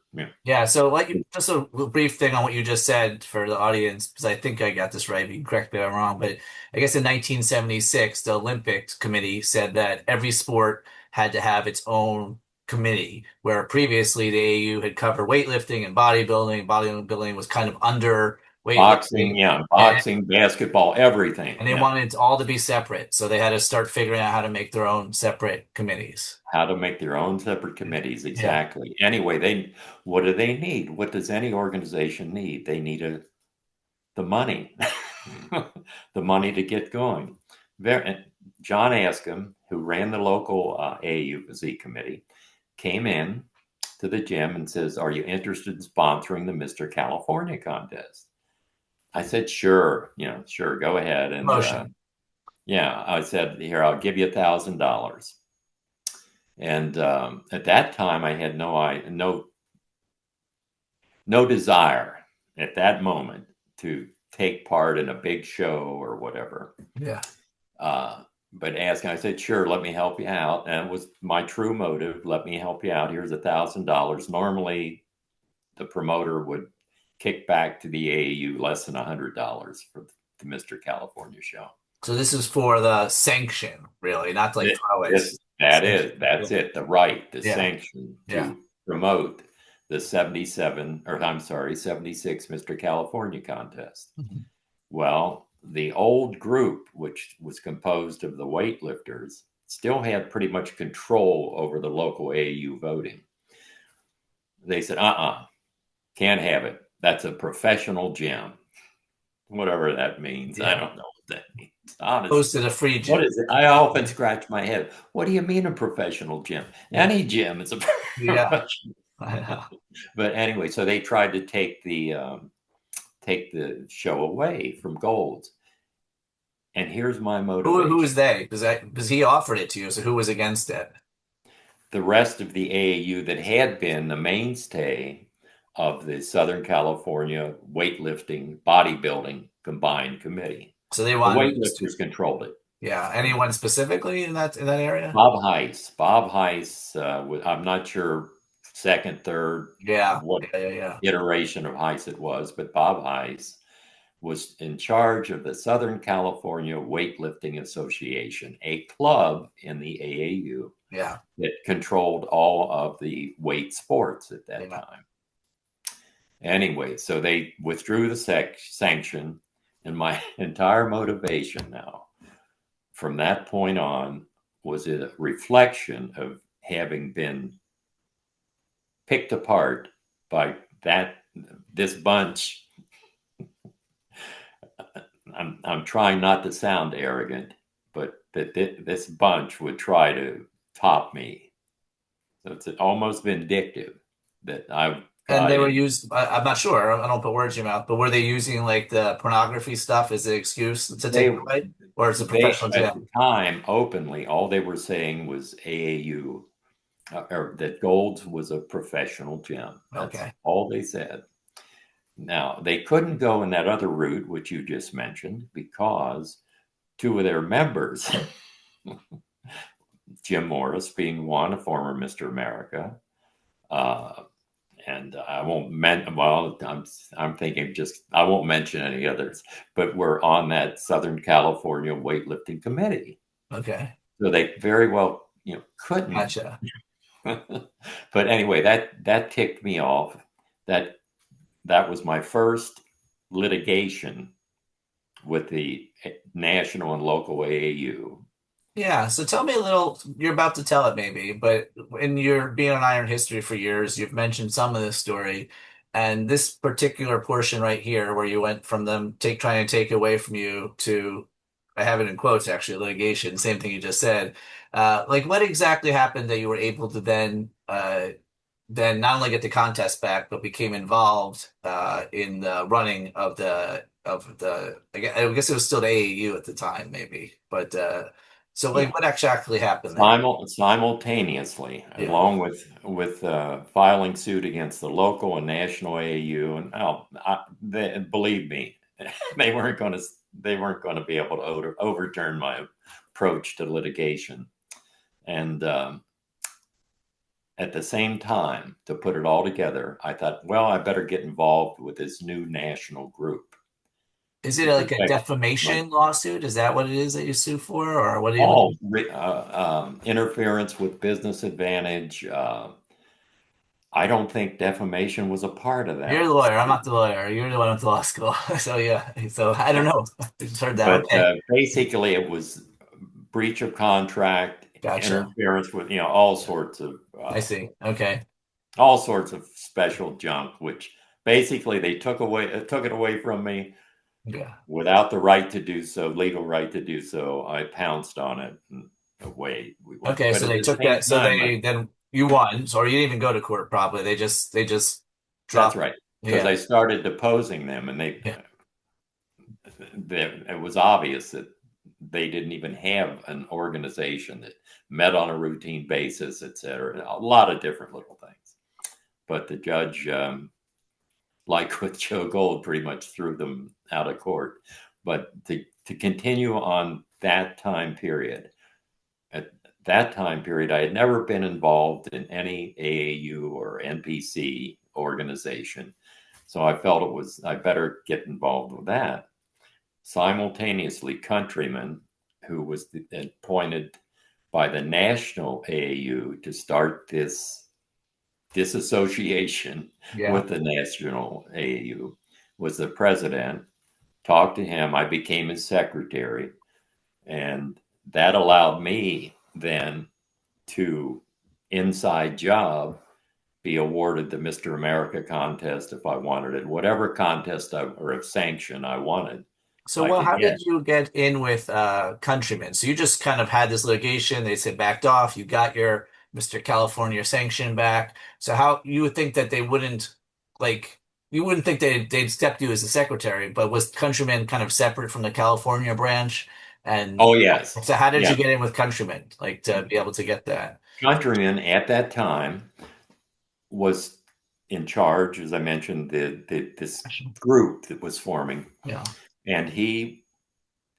Yeah, so just a brief thing on what you just said for the audience, because I think I got this right. You can correct me if I'm wrong, but I guess in 1976, the Olympics Committee said that every sport had to have its own committee, where previously the AAU had covered weightlifting and bodybuilding. Bodybuilding was kind of under boxing, weightlifting, and boxing, basketball, everything, and they wanted it all to be separate. So they had to start figuring out how to make their own separate committees. how to make their own separate committees. Yeah. Exactly. Anyway, what do they need? What does any organization need? They need the money, the money to get going. John Askem, who ran the local AAU Physique Committee, came in to the gym and says, "Are you interested in sponsoring the Mr. California contest?" I said, "Sure, sure, go ahead." And Motion. yeah, I said, "Here, I'll give you $1,000." And at that time, I had no desire at that moment to take part in a big show or whatever. Yeah. But I said, "Sure, let me help you out." And it was my true motive. Let me help you out. Here's $1,000. Normally, the promoter would kick back to the AAU less than $100 for the Mr. California show. So this is for the sanction, really, not like throw it. That's it. The Yeah. sanction Yeah. to promote the 76 Mr. California contest. Mhm. Well, the old group, which was composed of the weightlifters, still had pretty much control over the local AAU voting. They said, can't have it. That's a professional gym. Whatever that means. I Yeah. don't know what that means. Honestly. Posted a free What gym. is it? I often scratch my head. What do you mean a professional gym? Yeah. Any gym is a Yeah. professional. I know. But anyway, so they tried to take the show away from Gold's. And here's my Who motivation. is they? Because he offered it to you, so who was against it? The rest of the AAU that had been the mainstay of the Southern California weightlifting, bodybuilding combined committee. So they The wanted weightlifters controlled it. yeah. Anyone specifically in that area? Bob Heiss, I'm not sure second, third, Yeah. what Yeah. iteration of Heiss it was, but Bob Heiss was in charge of the Southern California Weightlifting Association, a club in the AAU Yeah. that controlled all of the weight sports at that Yeah. time. Anyway, so they withdrew the sanction, and my entire motivation now from that point on was a reflection of having been picked apart by this bunch. I'm trying not to sound arrogant, but that this bunch would try to top me. So it's almost vindictive that I've And they got were in. used. I'm not sure. I don't put words in your mouth, but were they using like the pornography stuff as an excuse to take They the fight, or it's a they professional at the gym? time openly all they were saying was AAU, or that Gold's was a professional gym. That's Okay. all they said. Now, they couldn't go in that other route, which you just mentioned, because two of their members, Jim Morris being one, a former Mr. America, uh, and I won't I'm thinking I won't mention any others, but we're on that Southern California weightlifting committee. Okay. So they very well, couldn't. Gotcha. But anyway, that ticked me off. That was my first litigation with the national and local AAU. Yeah, so tell me a little, you're about to tell it maybe, but in your being on Iron History for years, you've mentioned some of this story. And this particular portion right here, where you went from them trying to take away from you to, I have it in quotes actually, litigation, same thing you just said. Like what exactly happened that you were able to then not only get the contest back, but became involved in the running of the I guess it was still the AAU at the time, maybe. But so like Yeah, what exactly happened there? simultaneously, Yeah. along with filing suit against the local and national AAU, and believe me, they weren't going to they weren't going to be able to overturn my approach to litigation. And at the same time, to put it all together, I thought, well, I better get involved with this new national group Is it to like a protect my defamation lawsuit? Is that what it is that you sue for, or what do all you? interference with business advantage. I don't think defamation was a part of You're that. the lawyer. I'm not the lawyer. You're the one with the law school. So yeah. So I don't know. I just heard that. But Okay. basically, it was breach of contract, Gotcha. interference with I see. Okay. all sorts of special junk, which basically they took it away from me Yeah. without the right to do so, legal right to do so. I pounced on it, and away we went. Okay. But So at they the took same that. So time, they then you won. So or you didn't even go to court. Probably they just that's dropped. right, because Yeah. I started deposing them, and Yeah. it was obvious that they didn't even have an organization that met on a routine basis, et cetera. A lot of different little things. But the judge, like with Joe Gold, pretty much threw them out of court. But to continue on that time period, at that time period, I had never been involved in any AAU or NPC organization. So I felt I better get involved with that. Simultaneously, Countryman, who was appointed by the national AAU to start this disassociation Yeah. with the national AAU, was the president. Talked to him. I became his secretary. And that allowed me then to, inside job, be awarded the Mr. America contest if I wanted it. Whatever contest or a sanction I wanted, So, I well, could how get. did you get in with Countrymen? So you just kind of had this litigation. They said backed off. You got your Mr. California sanction back. So how you would think that they wouldn't like you wouldn't think they'd step you as a secretary, but was Countrymen kind of separate from the California branch? And Oh, yes. so how did you Yes. get in with Countrymen, like to be able to get that? Countryman at that time was in charge, as I mentioned, this group that was forming, Yeah, and he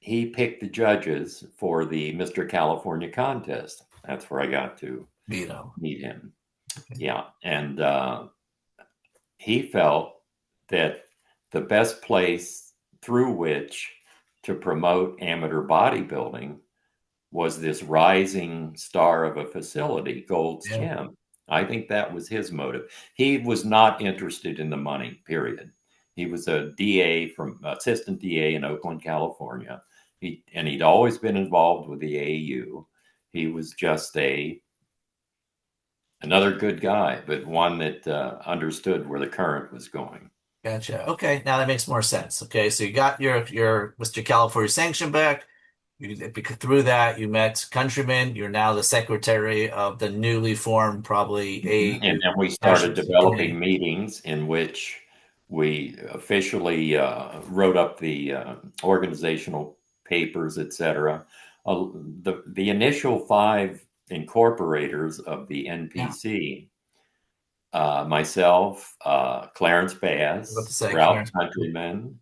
picked the judges for the Mr. California contest. That's where I got to Vito. meet him. Okay. Yeah, and he felt that the best place through which to promote amateur bodybuilding was this rising star of a facility, Gold's Yeah. Gym. I think that was his motive. He was not interested in the money, period. He was a DA from assistant DA in Oakland, California. He'd always been involved with the AAU. He was just another good guy, but one that understood where the current was going. Gotcha. Okay, now that makes more sense. Okay, so you got your Mr. California sanction back. Through that, you met Countryman. You're now the secretary of the newly formed, probably And AAU then we National started developing Committee. meetings in which we officially wrote up the organizational papers, etc. The initial five incorporators of the Yeah, NPC, myself, Clarence I was about to Bass, say Ralph Clarence. Countryman,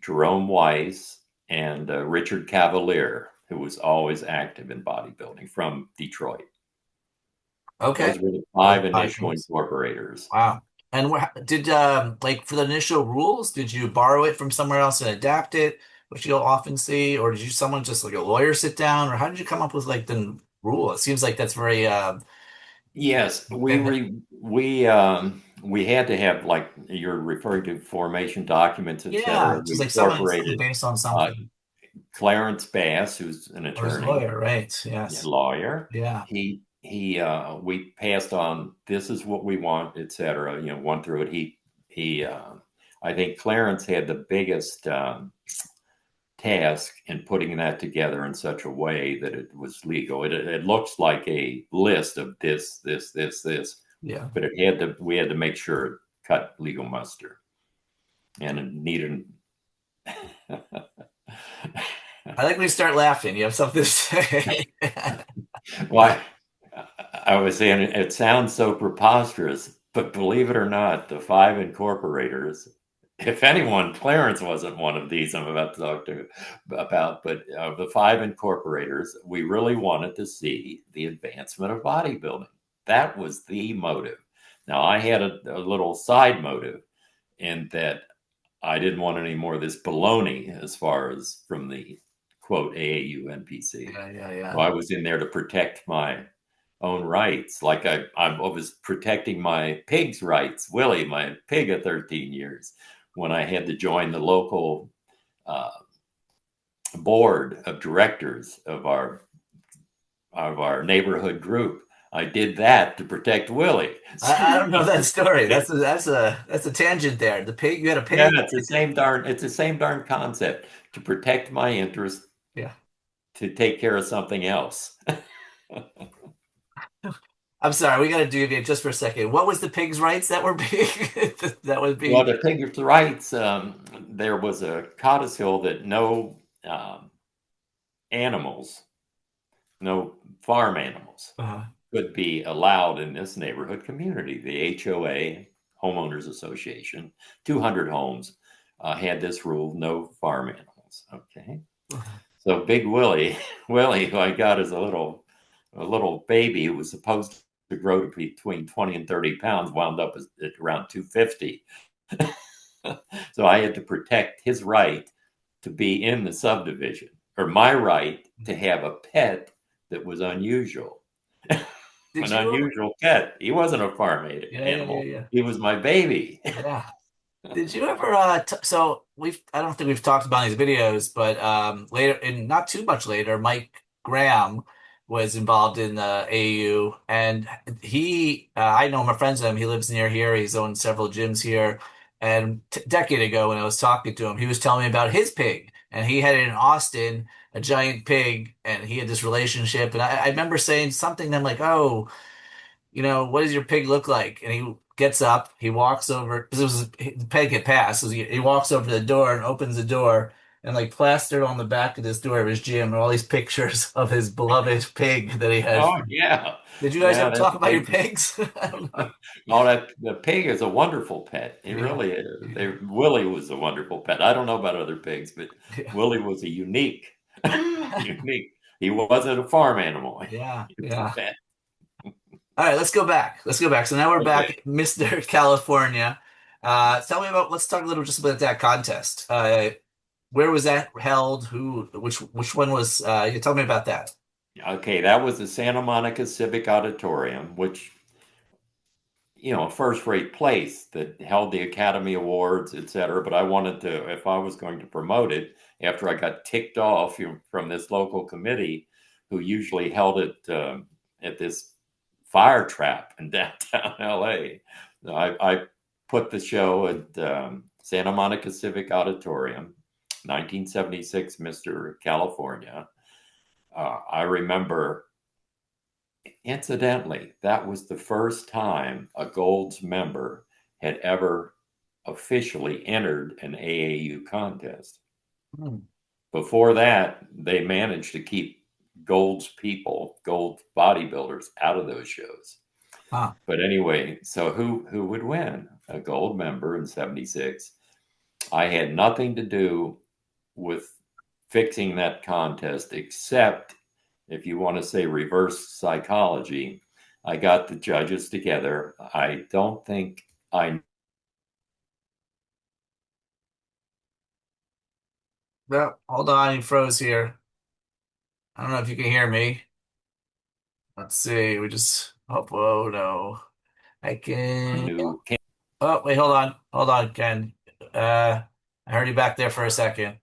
Jerome Weiss, and Richard Cavalier, who was always active in bodybuilding from Detroit. Okay, Those were the those five five initial things. incorporators. Wow. And did like for the initial rules, did you borrow it from somewhere else and adapt it, which you'll often see, or did you someone just like a lawyer sit down, or how did you come up with like the rule? It seems like that's very Yes, and we had to have, like you're referring to, formation documents, yeah, etc. just We like something incorporated based on uh, something. Clarence Bass, who's an Or his attorney, lawyer, right? a Yes. lawyer. Yeah. We passed on, this is what we want, etc. Went through it. He I think Clarence had the biggest task in putting that together in such a way that it was legal. It looks like a list of this, Yeah. but we had to make sure it cut legal muster, and it needed. I think we start laughing. You have something to say. Why? I was saying it sounds so preposterous, but believe it or not, the five incorporators if anyone, Clarence wasn't one of these I'm about to talk to about, but of the five incorporators, we really wanted to see the advancement of bodybuilding. That was the motive. Now, I had a little side motive in that I didn't want any more of this baloney as far as from the quote AAU NPC. Yeah, yeah, So yeah. I was in there to protect my own rights. Like I was protecting my pig's rights, Willie, my pig of 13 years, when I had to join the local uh, board of directors of our neighborhood group. I did that to protect Willie. I don't know that story. That's a tangent there. The pig, you had a Yeah, pig? it's the same darn concept to protect my interest, Yeah. to take care of something else. I'm sorry, we got to deviate just for a second. What was the pig's rights that were being that was Well, being? to pig's rights, there was a codicil that no animals, no farm animals, Uh, could be allowed in this neighborhood community. The HOA, Homeowners Association, 200 homes, had this rule: no farm animals. Okay, so Big Willie, Willie, who I got as a little baby who was supposed to grow to between 20 and 30 pounds, wound up at around 250. So I had to protect his right to be in the subdivision, or my right to have a pet that was unusual. did An you? unusual pet. He wasn't a farm Yeah, yeah, yeah, animal. yeah. He was my baby. Yeah. Did you ever so we've I don't think we've talked about these videos, but later and not too much later, Mike Graham was involved in the AU and he I know my friends of him, he lives near here, he's owned several gyms here. And a decade ago when I was talking to him, he was telling me about his pig. And he had it in Austin, a giant pig, and he had this relationship. And I remember saying something, I'm like, oh, what does your pig look like? And he gets up, he walks over, because the pig had passed. So he walks over to the door and opens the door, and like plastered on the back of this door of his gym are all these pictures of his beloved pig that he had. Oh yeah, Did you guys yeah. ever That talk about your pig. pigs? I don't know. Oh, that the pig is a wonderful pet. He Yeah, really is. yeah, Willie was a wonderful pet. I don't know about other pigs, but yeah, Willie was a unique, unique. He wasn't a farm animal. yeah, He was a yeah. pet. All right, let's go back. Let's go back. So now we're Okay. back, Mr. California. Tell me about. Let's talk a little just about that contest. Where was that held? Which one was? You tell me about that. Okay, that was the Santa Monica Civic Auditorium, which, a first-rate place that held the Academy Awards, et cetera. But I wanted to, if I was going to promote it, after I got ticked off from this local committee, who usually held it at this fire trap in downtown LA, I put the show at Santa Monica Civic Auditorium, 1976, Mr. California. I remember, incidentally, that was the first time a Gold's member had ever officially entered an AAU contest. Hmm. Before that, they managed to keep Gold's people, Gold bodybuilders, out of those shows. Huh. But anyway, so who would win? A Gold member in 76. I had nothing to do with fixing that contest, except, if you want to say reverse psychology, I got the judges together. I don't think I Well, hold on, you froze here. I don't know if you can hear me. Let's see. We just. Oh, whoa, no. I can. knew. Oh, wait, hold on, Ken. I heard you back there for a second.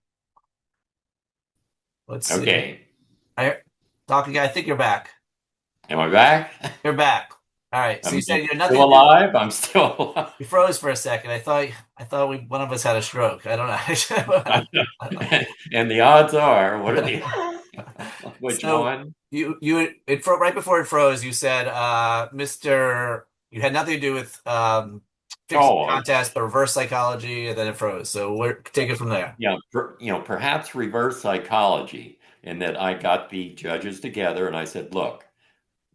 Let's see. Okay, I talking. I think you're back. am I back? You're back. All right. So you I'm said you had nothing still to do. alive. I'm still alive. You froze for a second. I thought one of us had a stroke. I don't know. And the odds are, what are the which So one? right before it froze, you said, Mr. You had nothing to do with fixing the Oh, contest, but reverse psychology, and then it froze. So take it from there. yeah, perhaps reverse psychology, in that I got the judges together and I said, look,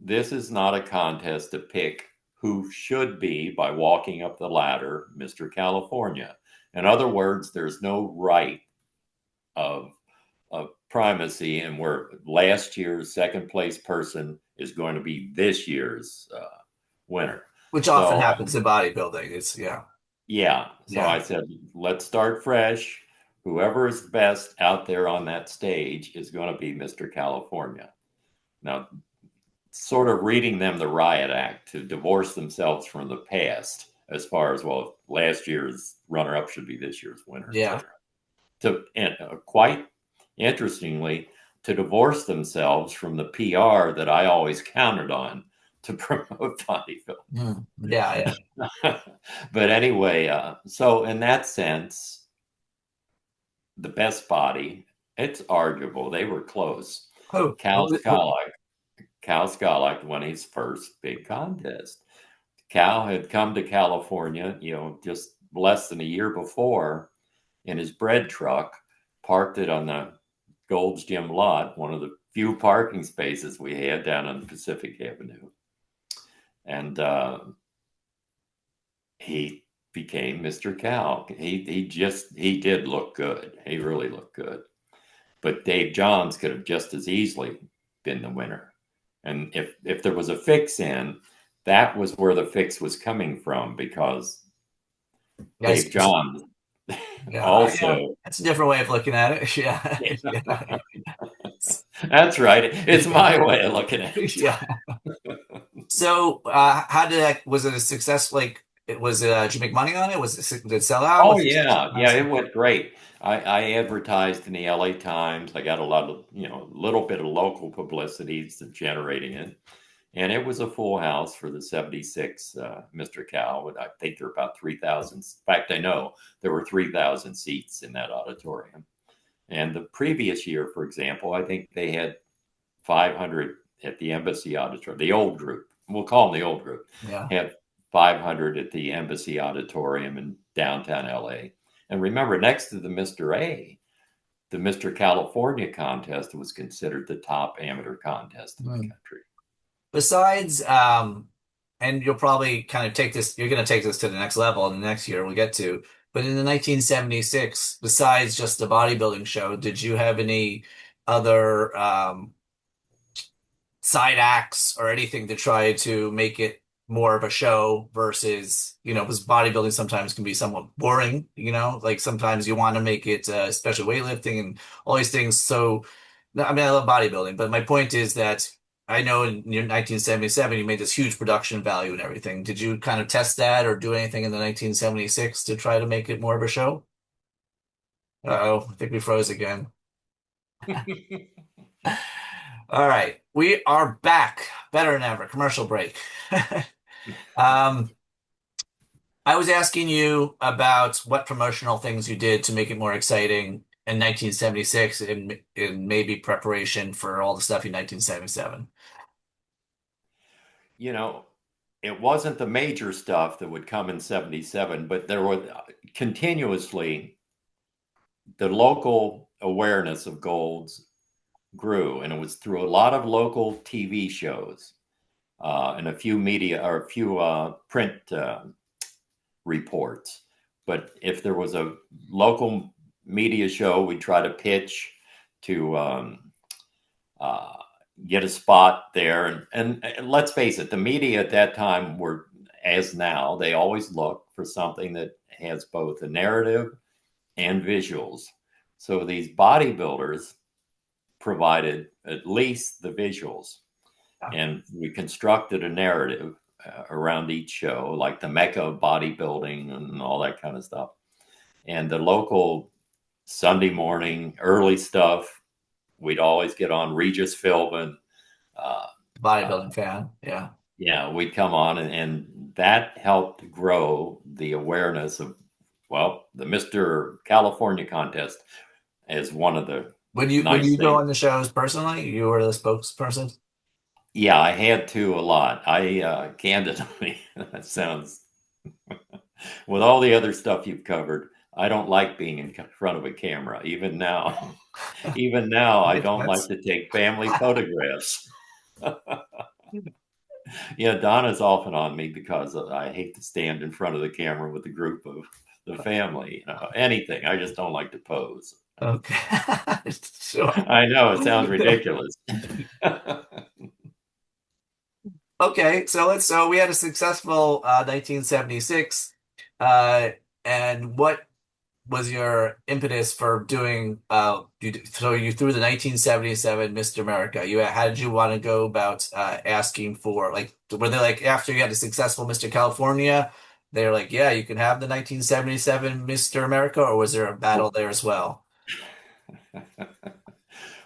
this is not a contest to pick who should be, by walking up the ladder, Mr. California. In other words, there's no right of primacy, and where last year's second place person is going to be this year's winner. Which often So happens in bodybuilding. It's yeah. yeah, so Yeah. I said, let's start fresh. Whoever is best out there on that stage is going to be Mr. California. Now, sort of reading them the riot act to divorce themselves from the past, as far as, well, last year's runner-up should be this year's winner, Yeah. etc. And quite interestingly, to divorce themselves from the PR that I always counted on to promote bodybuilding. Yeah. But anyway, so in that sense, the best body, it's arguable. They were close. Oh, Cal Skolak won his first big contest. Cal had come to California, just less than a year before in his bread truck, parked it on the Gold's Gym lot, one of the few parking spaces we had down on Pacific Avenue. And he became Mr. Cal. He did look good. He really looked good. But Dave Johns could have just as easily been the winner. And if there was a fix in, that was where the fix was coming from, because yes. Dave Johns Yeah. also. That's a different way of looking at it. Yeah. Yeah. That's right. It's my way of looking at it. Yeah. So, how did that, was it a success? Like, did you make money on it? Did it sell out? Oh Was it yeah, yeah, successful? it went great. I advertised in the LA Times. I got a lot of, little bit of local publicity generating it. And it was a full house for the 76 Mr. Cal. I think there were about 3,000. In fact, I know there were 3,000 seats in that auditorium. And the previous year, for example, I think they had 500 at the Embassy Auditorium. The old group, we'll call them the old group, Yeah. had 500 at the Embassy Auditorium in downtown LA. And remember, next to the Mr. A, the Mr. California contest was considered the top amateur contest in the Hmm. country. Besides, and you'll probably kind of you're going to take this to the next level in the next year we'll get to. But in the 1976, besides just the bodybuilding show, did you have any other side acts or anything to try to make it more of a show versus, because bodybuilding sometimes can be somewhat boring, like sometimes you want to make it, especially weightlifting and all these things. So, no, I mean, I love bodybuilding, but my point is that I know in your 1977, you made this huge production value and everything. Did you kind of test that or do anything in the 1976 to try to make it more of a show? Uh-oh, I think we froze again. All right, we are back. Better than ever. Commercial break. Um, I was asking you about what promotional things you did to make it more exciting in 1976 in maybe preparation for all the stuff in 1977. you know, it wasn't the major stuff that would come in 77, but there was continuously the local awareness of golds grew, and it was through a lot of local TV shows and a few media or a few print reports. But if there was a local media show, we'd try to pitch to uh, get a spot there. And let's face it, the media at that time were, as now, they always look for something that has both a narrative and visuals. So these bodybuilders provided at least the visuals. And we constructed a narrative around each show, like the mecca of bodybuilding and all that kind of stuff. And the local Sunday morning early stuff, we'd always get on Regis Philbin. Uh, Bodybuilding fan, yeah. yeah, we'd come on, and that helped grow the awareness of, well, the Mr. California contest as one of the When you nice go things. on the shows personally, you were the spokesperson. Yeah, I had to a lot. I candidly, that sounds, with all the other stuff you've covered, I don't like being in front of a camera. Even now, even now, I don't like That's to take family photographs. Yeah, Donna's often on me because I hate to stand in front of the camera with a group of the family, anything. I just don't like to pose. Okay. Sure. I know it sounds ridiculous. Okay, so we had a successful 1976. Uh, and what was your impetus for doing so you threw the 1977 Mr. America. How did you want to go about asking for, like, were they like, after you had a successful Mr. California, they're like, yeah, you can have the 1977 Mr. America, or was there a battle there as well?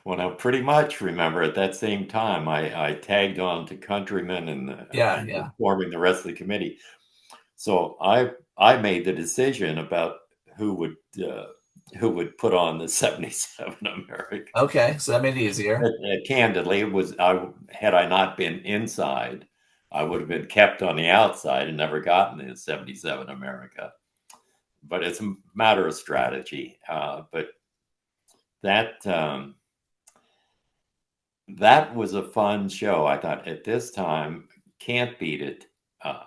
Well, I pretty much remember at that same time, I tagged on to Countryman Yeah, and was yeah. forming the rest of the committee. So I made the decision about who would uh, who would put on the 77 America. Okay, so that made it easier. Candidly, it was I had I not been inside, I would have been kept on the outside and never gotten the 77 America. But it's a matter of strategy. But that that was a fun show. I thought at this time, can't beat it. Uh,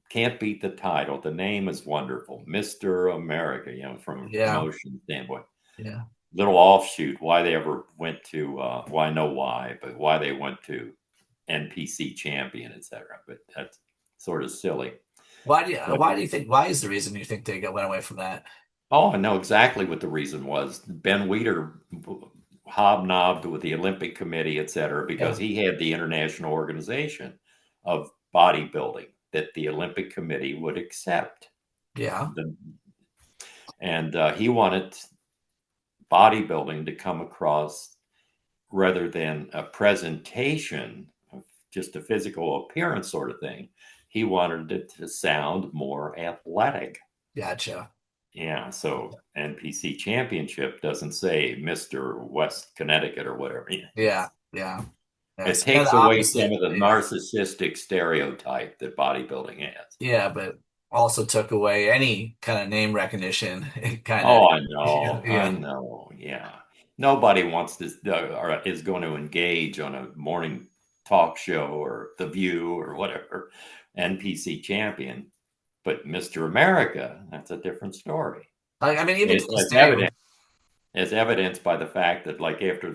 can't beat the title. The name is wonderful, Mr. America. From a Yeah, promotion standpoint, yeah. little offshoot. Why they ever went to? Well, I know why, but why they went to NPC champion, etc. But that's sort of silly. But Why is the reason you think they went away from that? oh, I know exactly what the reason was. Ben Weider hobnobbed with the Olympic Committee, et cetera, because Yeah, he had the international organization of bodybuilding that the Olympic Committee would accept. yeah, The, and he wanted bodybuilding to come across rather than a presentation of just a physical appearance sort of thing. He wanted it to sound more athletic. gotcha. Yeah, so NPC Championship doesn't say Mr. West Connecticut or whatever. Yeah, yeah. Yeah, It so kind of takes the away some opposite. of the Yeah. narcissistic stereotype that bodybuilding has. Yeah, but also took away any kind of name recognition. It kind of, Oh, I know, I yeah, know. Yeah, nobody wants this or is going to engage on a morning talk show or The View or whatever. NPC champion, but Mr. America, that's a different story. I mean, even to It, this day, as evidenced by the fact that, like, after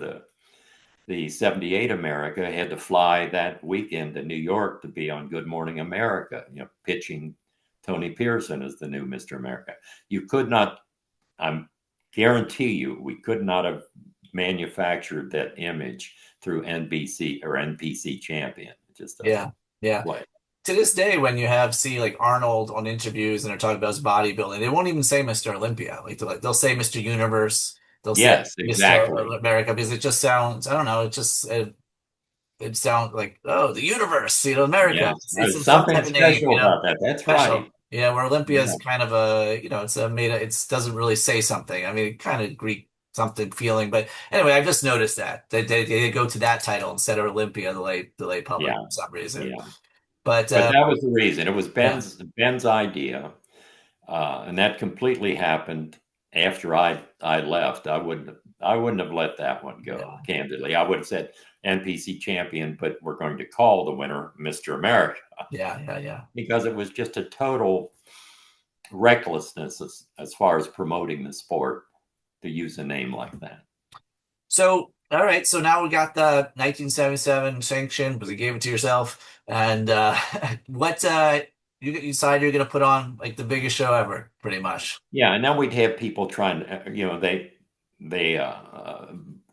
the 78 America had to fly that weekend to New York to be on Good Morning America, pitching Tony Pearson as the new Mr. America. You could not, I guarantee you, we could not have manufactured that image through NBC or NPC champion. It just doesn't yeah, yeah. play. To this day, when you see like Arnold on interviews and they're talking about his bodybuilding, they won't even say Mr. Olympia. They'll say Mr. Universe. They'll say Yes, Mr. exactly. America because it just sounds, I don't know, it sounds like, oh, the universe, America. Yes, It's there's some something type of name, special about that. That's right. special. Yeah, where Olympia Yeah, is kind of it's a it doesn't really say something. I mean, kind of Greek something feeling, but anyway, I've just noticed that they go to that title instead of Olympia, the lay public yeah, for some reason. yeah. But But that was the reason. It was yeah, Ben's idea, and that completely happened after I left. I wouldn't have let that one go. yeah, Candidly, I would have said NPC champion, but we're going to call the winner Mr. America yeah, yeah, yeah. because it was just a total recklessness as far as promoting the sport to use a name like that. So, all right. So now we got the 1977 sanction because you gave it to yourself. And what you decide you're going to put on like the biggest show ever, pretty much. Yeah, and then we'd have people trying to,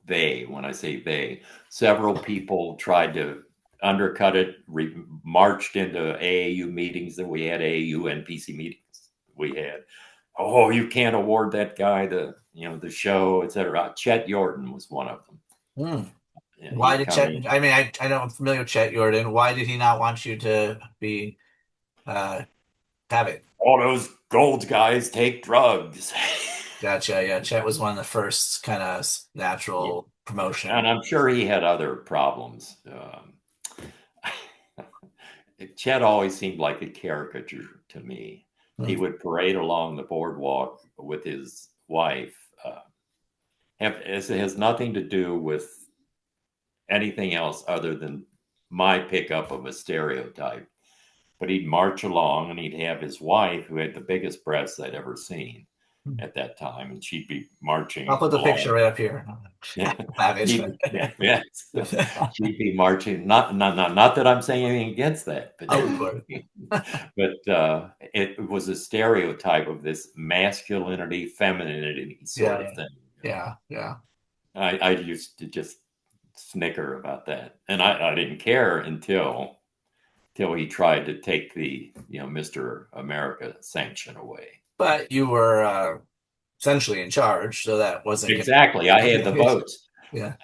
they, when I say they, several people tried to undercut it, marched into AAU meetings that we had, AAU NPC meetings we had. Oh, you can't award that guy the show, etc. Chet Yorton was one of them. Hmm. Yeah, Why he'd did come Chet? in. I mean, I know I'm familiar with Chet Yorton. Why did he not want you to be uh have it? All those gold guys take drugs. Gotcha. Yeah, Chet was one of the first kind of Yeah, natural and promotion. I'm sure he had other problems. Chet always seemed like a caricature to me. Hmm. He would parade along the boardwalk with his wife. It has nothing to do with anything else other than my pickup of a stereotype. but he'd march along and he'd have his wife, who had the biggest breasts I'd ever seen at that time, and she'd be I'll marching put the along. picture right up here. Yeah, Have it. yes. She'd be marching. Not that I'm saying anything against that, but Oh, of course. it was a stereotype of this masculinity, femininity sort of Yeah, thing. yeah, yeah. I used to just snicker about that, and I didn't care until he tried to take the Mr. America sanction away. But you were essentially in charge, so that wasn't Exactly, I had the gonna. votes. Yeah,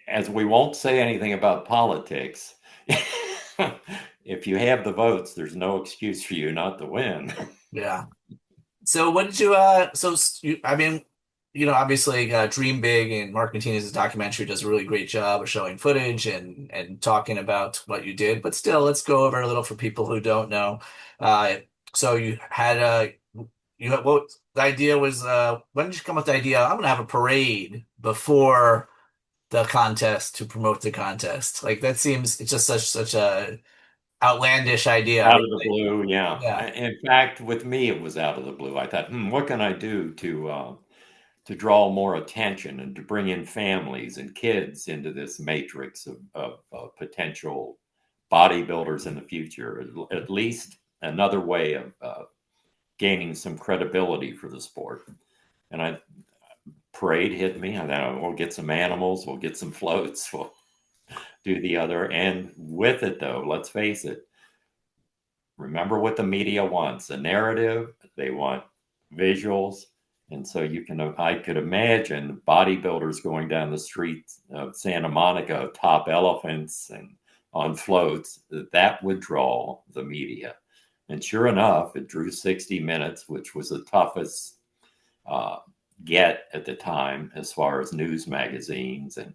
As we won't say anything about politics, if you have the votes, there's no excuse for you not to win. yeah. So what did you I mean, obviously Dream Big and Mark Martinez's documentary does a really great job of showing footage and talking about what you did, but still let's go over a little for people who don't know. Uh so you had what the idea was when did you come up with the idea I'm gonna have a parade before the contest to promote the contest? Like that seems it's just such a outlandish idea, Out of the really. blue, yeah. Yeah. In fact, with me, it was out of the blue. I thought, what can I do to draw more attention and to bring in families and kids into this matrix of potential bodybuilders in the future? At least another way of gaining some credibility for the sport. And parade hit me. I thought, we'll get some animals, we'll get some floats, we'll do the other. And with it, though, let's face it, remember what the media wants: a narrative. They want visuals. And so I could imagine bodybuilders going down the streets of Santa Monica, top elephants and on floats. That would draw the media. And sure enough, it drew 60 Minutes, which was the toughest uh, get at the time as far as news magazines and,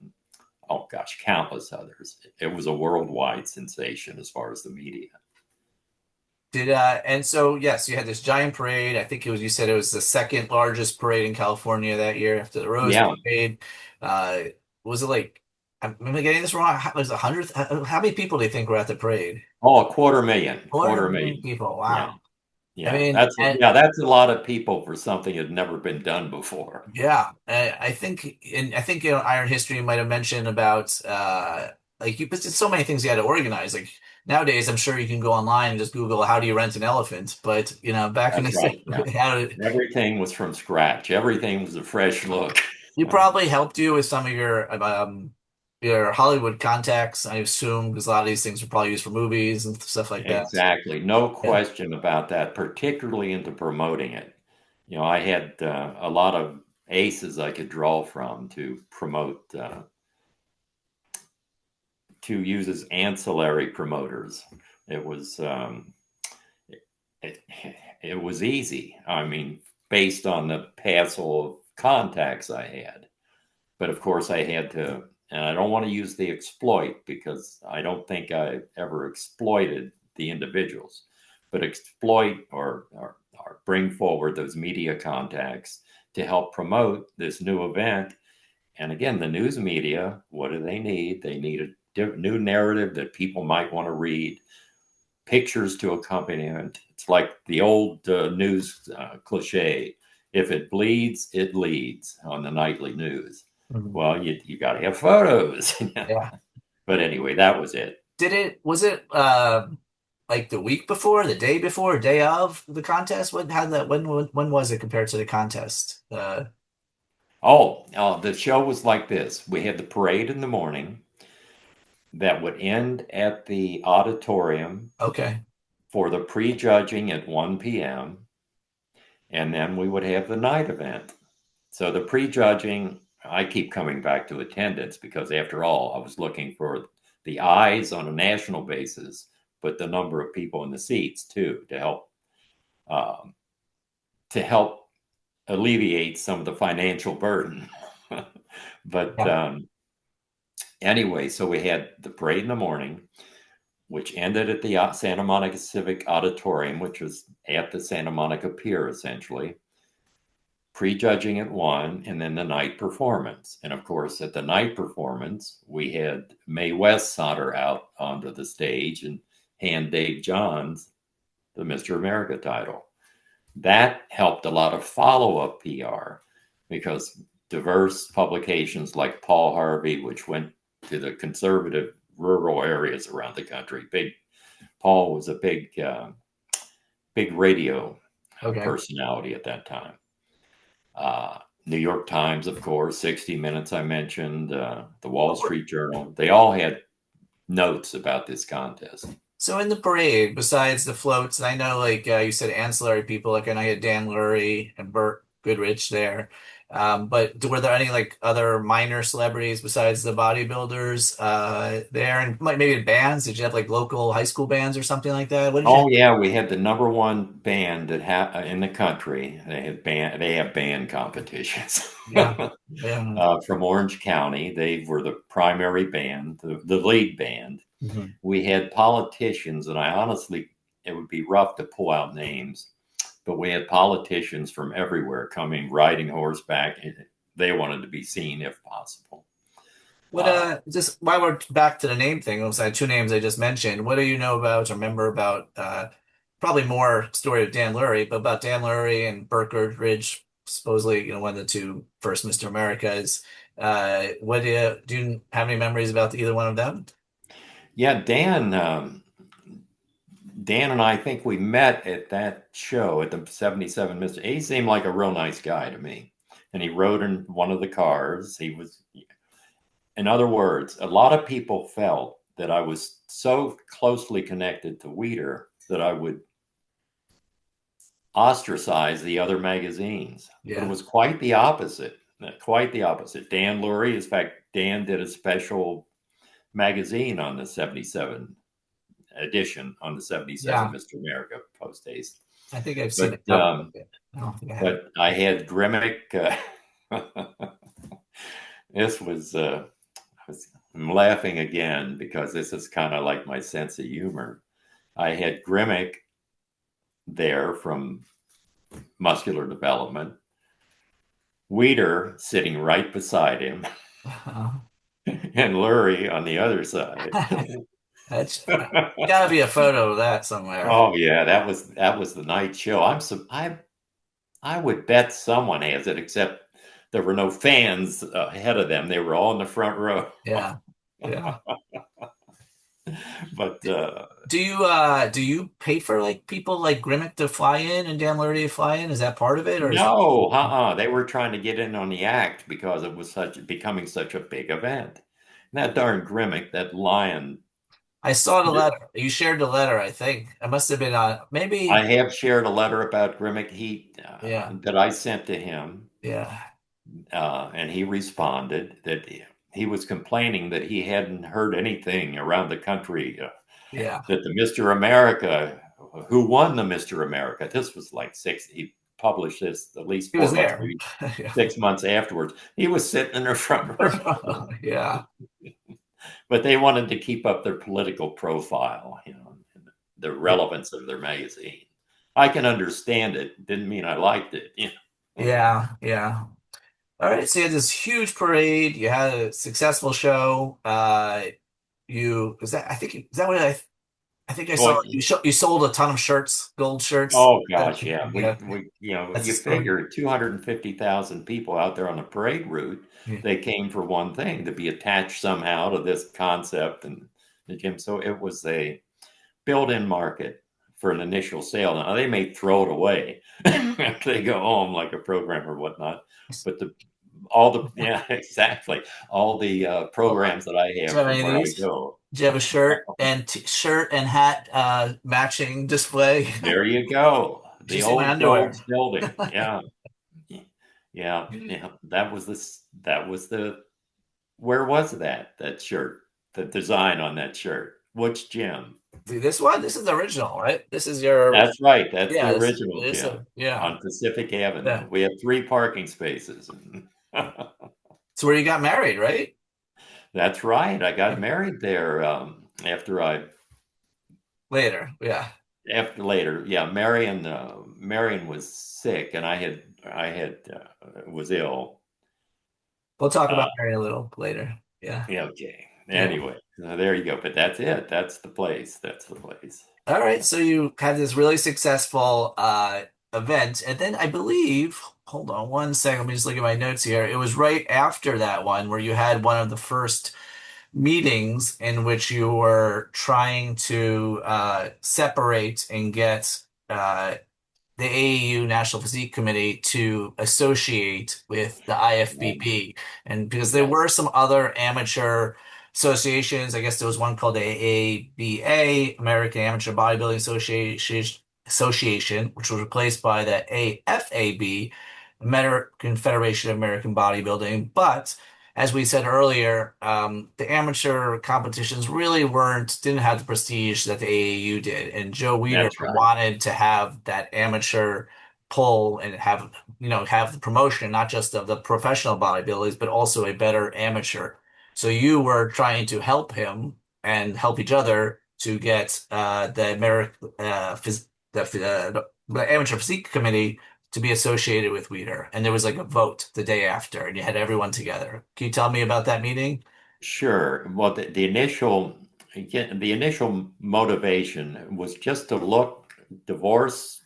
oh gosh, countless others. It was a worldwide sensation as far as the media. Did and so yes, you had this giant parade. I think you said it was the second largest parade in California that year after the Rose Yeah. Parade. Uh, was it like am I getting this wrong? Was it 100? How many people do you think were at the parade? Oh, a quarter million, Quarter quarter million million. people. Yeah. Wow. I Yeah. mean, That's a lot of people for something that had never been done before. yeah, I think Iron History might have mentioned about like but there's so many things you had to organize. Like nowadays, I'm sure you can go online and just Google how do you rent an elephant. But back in the That's right. day, Yeah. how did, Everything was from scratch. Everything was a fresh look. you probably helped you with some of your Hollywood contacts, I assume, because a lot of these things were probably used for movies and stuff like that. Exactly. No Yeah. question about that, particularly into promoting it. I had a lot of aces I could draw from to promote, to use as ancillary promoters. It was it, it was easy. I mean, based on the passel of contacts I had. But of course, I had to, and I don't want to use the exploit because I don't think I ever exploited the individuals, but exploit or bring forward those media contacts to help promote this new event. And again, the news media, what do they need? They need a new narrative that people might want to read, pictures to accompany it. It's like the old news cliche: if it bleeds, it leads on the nightly news. Mhm. Well, you got to have photos. Yeah. But anyway, that was it. Was it like the week before, the day before, day of the contest? When was it compared to the contest? The show was like this: we had the parade in the morning that would end at the auditorium Okay. for the prejudging at 1 p.m. And then we would have the night event. So the prejudging, I keep coming back to attendance because after all, I was looking for the eyes on a national basis, but the number of people in the seats too, um, to help alleviate some of the financial burden. But Yeah. anyway, so we had the parade in the morning, which ended at the Santa Monica Civic Auditorium, which was at the Santa Monica Pier, essentially. Prejudging at 1, and then the night performance. And of course, at the night performance, we had Mae West saunter out onto the stage and hand Dave Johns the Mr. America title. That helped a lot of follow-up PR because diverse publications like Paul Harvey, which went to the conservative rural areas around the country. Paul was a big radio Okay. personality at that time. New York Times, of course, 60 Minutes, I mentioned, the Wall Street Journal. They all had notes about this contest. So in the parade, besides the floats, and I know like you said ancillary people, like I know you had Dan Lurie and Burt Goodrich there. But were there any like other minor celebrities besides the bodybuilders there? And maybe bands? Did you have like local high school bands or something like that? What did you Oh yeah, we had the number one band in the country. They have band competitions. Yeah. Yeah. From Orange County, they were the primary band, the lead band. Mhm. We had politicians, and I honestly, it would be rough to pull out names, but we had politicians from everywhere coming, riding horseback. They wanted to be seen if possible. What just while we're back to the name thing, those two names I just mentioned, what do you know about or remember about probably more story of Dan Lurie, but about Dan Lurie and Burt Ridge, supposedly, one of the two first Mr. Americas. What do you have any memories about either one of them? Yeah, Dan and I think we met at that show at the 77 Mr. He seemed like a real nice guy to me. And he rode in one of the cars. In other words, a lot of people felt that I was so closely connected to Weider that I would ostracize the other magazines. But it Yeah. was quite the opposite. Quite the opposite. Dan Lurie, in fact, Dan did a special magazine on the 77 edition on the 77 Yeah. Mr. America post haste. I think I've seen But a cover of it. I don't think I have. I had Grimmick. This was I'm laughing again because this is kind of like my sense of humor. I had Grimmick there from Muscular Development, Weider sitting right beside him, and Lurie on the other side. That's gotta be a photo of that somewhere. Oh yeah, that was the night show. I would bet someone has it, except there were no fans ahead of them. They were all in the front row. Yeah. Yeah. But Do you pay for like people like Grimmick to fly in and Dan Lurie to fly in? Is that part of it, or is no, they were trying to get in on the act because it was becoming such a big event. And that darn Grimmick, that Lyon. I saw the letter. You shared the letter, I think. I must have been on I maybe. have shared a letter about Grimmick Yeah. that I sent to him, Yeah. and he responded that he was complaining that he hadn't heard anything around the country Yeah. that the Mr. America, who won the Mr. America, this was like he published this at least He was 4 months, there. maybe Yeah. 6 months afterwards. He was sitting in the front row. Yeah. But they wanted to keep up their political profile, the relevance of their magazine. I can understand it. Didn't mean I liked it. Yeah. Yeah. All right. So you had this huge parade. You had a successful show. You is that I think is that what I think I saw Well, you sold a ton of shirts, gold shirts. oh gosh, yeah. Yeah. We That's the you story. figure 250,000 people out there on the parade route, Yeah. they came for one thing, to be attached somehow to this concept and the gym. So it was a built-in market for an initial sale. Now they may throw it away after they go home like a program or whatnot, but yeah, exactly, all the Well, programs that I do you have have any from of where I these? go. Do you have a shirt and hat matching display? There you go. Should The see my old George underwear. building. Yeah. Yeah. That was the where was that shirt? The design on that shirt. Which gym? See this one? This is the original, right? This is your That's right. That's the yeah. original This gym yeah on Pacific Avenue. yeah. We have 3 parking spaces. It's where you got married, right? That's right. I got Yeah. married there Later, yeah. after later. Yeah, Marion was sick, and I had was ill. We'll talk Uh, about married a little later. Yeah. yeah, okay. Yeah. Anyway, there you go. But that's it. That's the place. That's the place. All right, so you had this really successful event, and then I believe, hold on one second, let me just look at my notes here. It was right after that one where you had one of the first meetings in which you were trying to separate and get the AAU National Physique Committee to associate with the Um, IFBB. And because there yes, were some other amateur associations, I guess there was one called the AABA, American Amateur Bodybuilding Association, which was replaced by the AFAB, American Federation of American Bodybuilding. But as we said earlier, the amateur competitions really didn't have the prestige that the AAU did. And Joe Weider that's right. wanted to have that amateur pull and have the promotion, not just of the professional bodybuilders, but also a better amateur. So you were trying to help him and help each other to get the Amateur Physique Committee to be associated with Weider. And there was like a vote the day after, and you had everyone together. Can you tell me about that meeting? Sure. Well, the initial, again, the initial motivation was just to divorce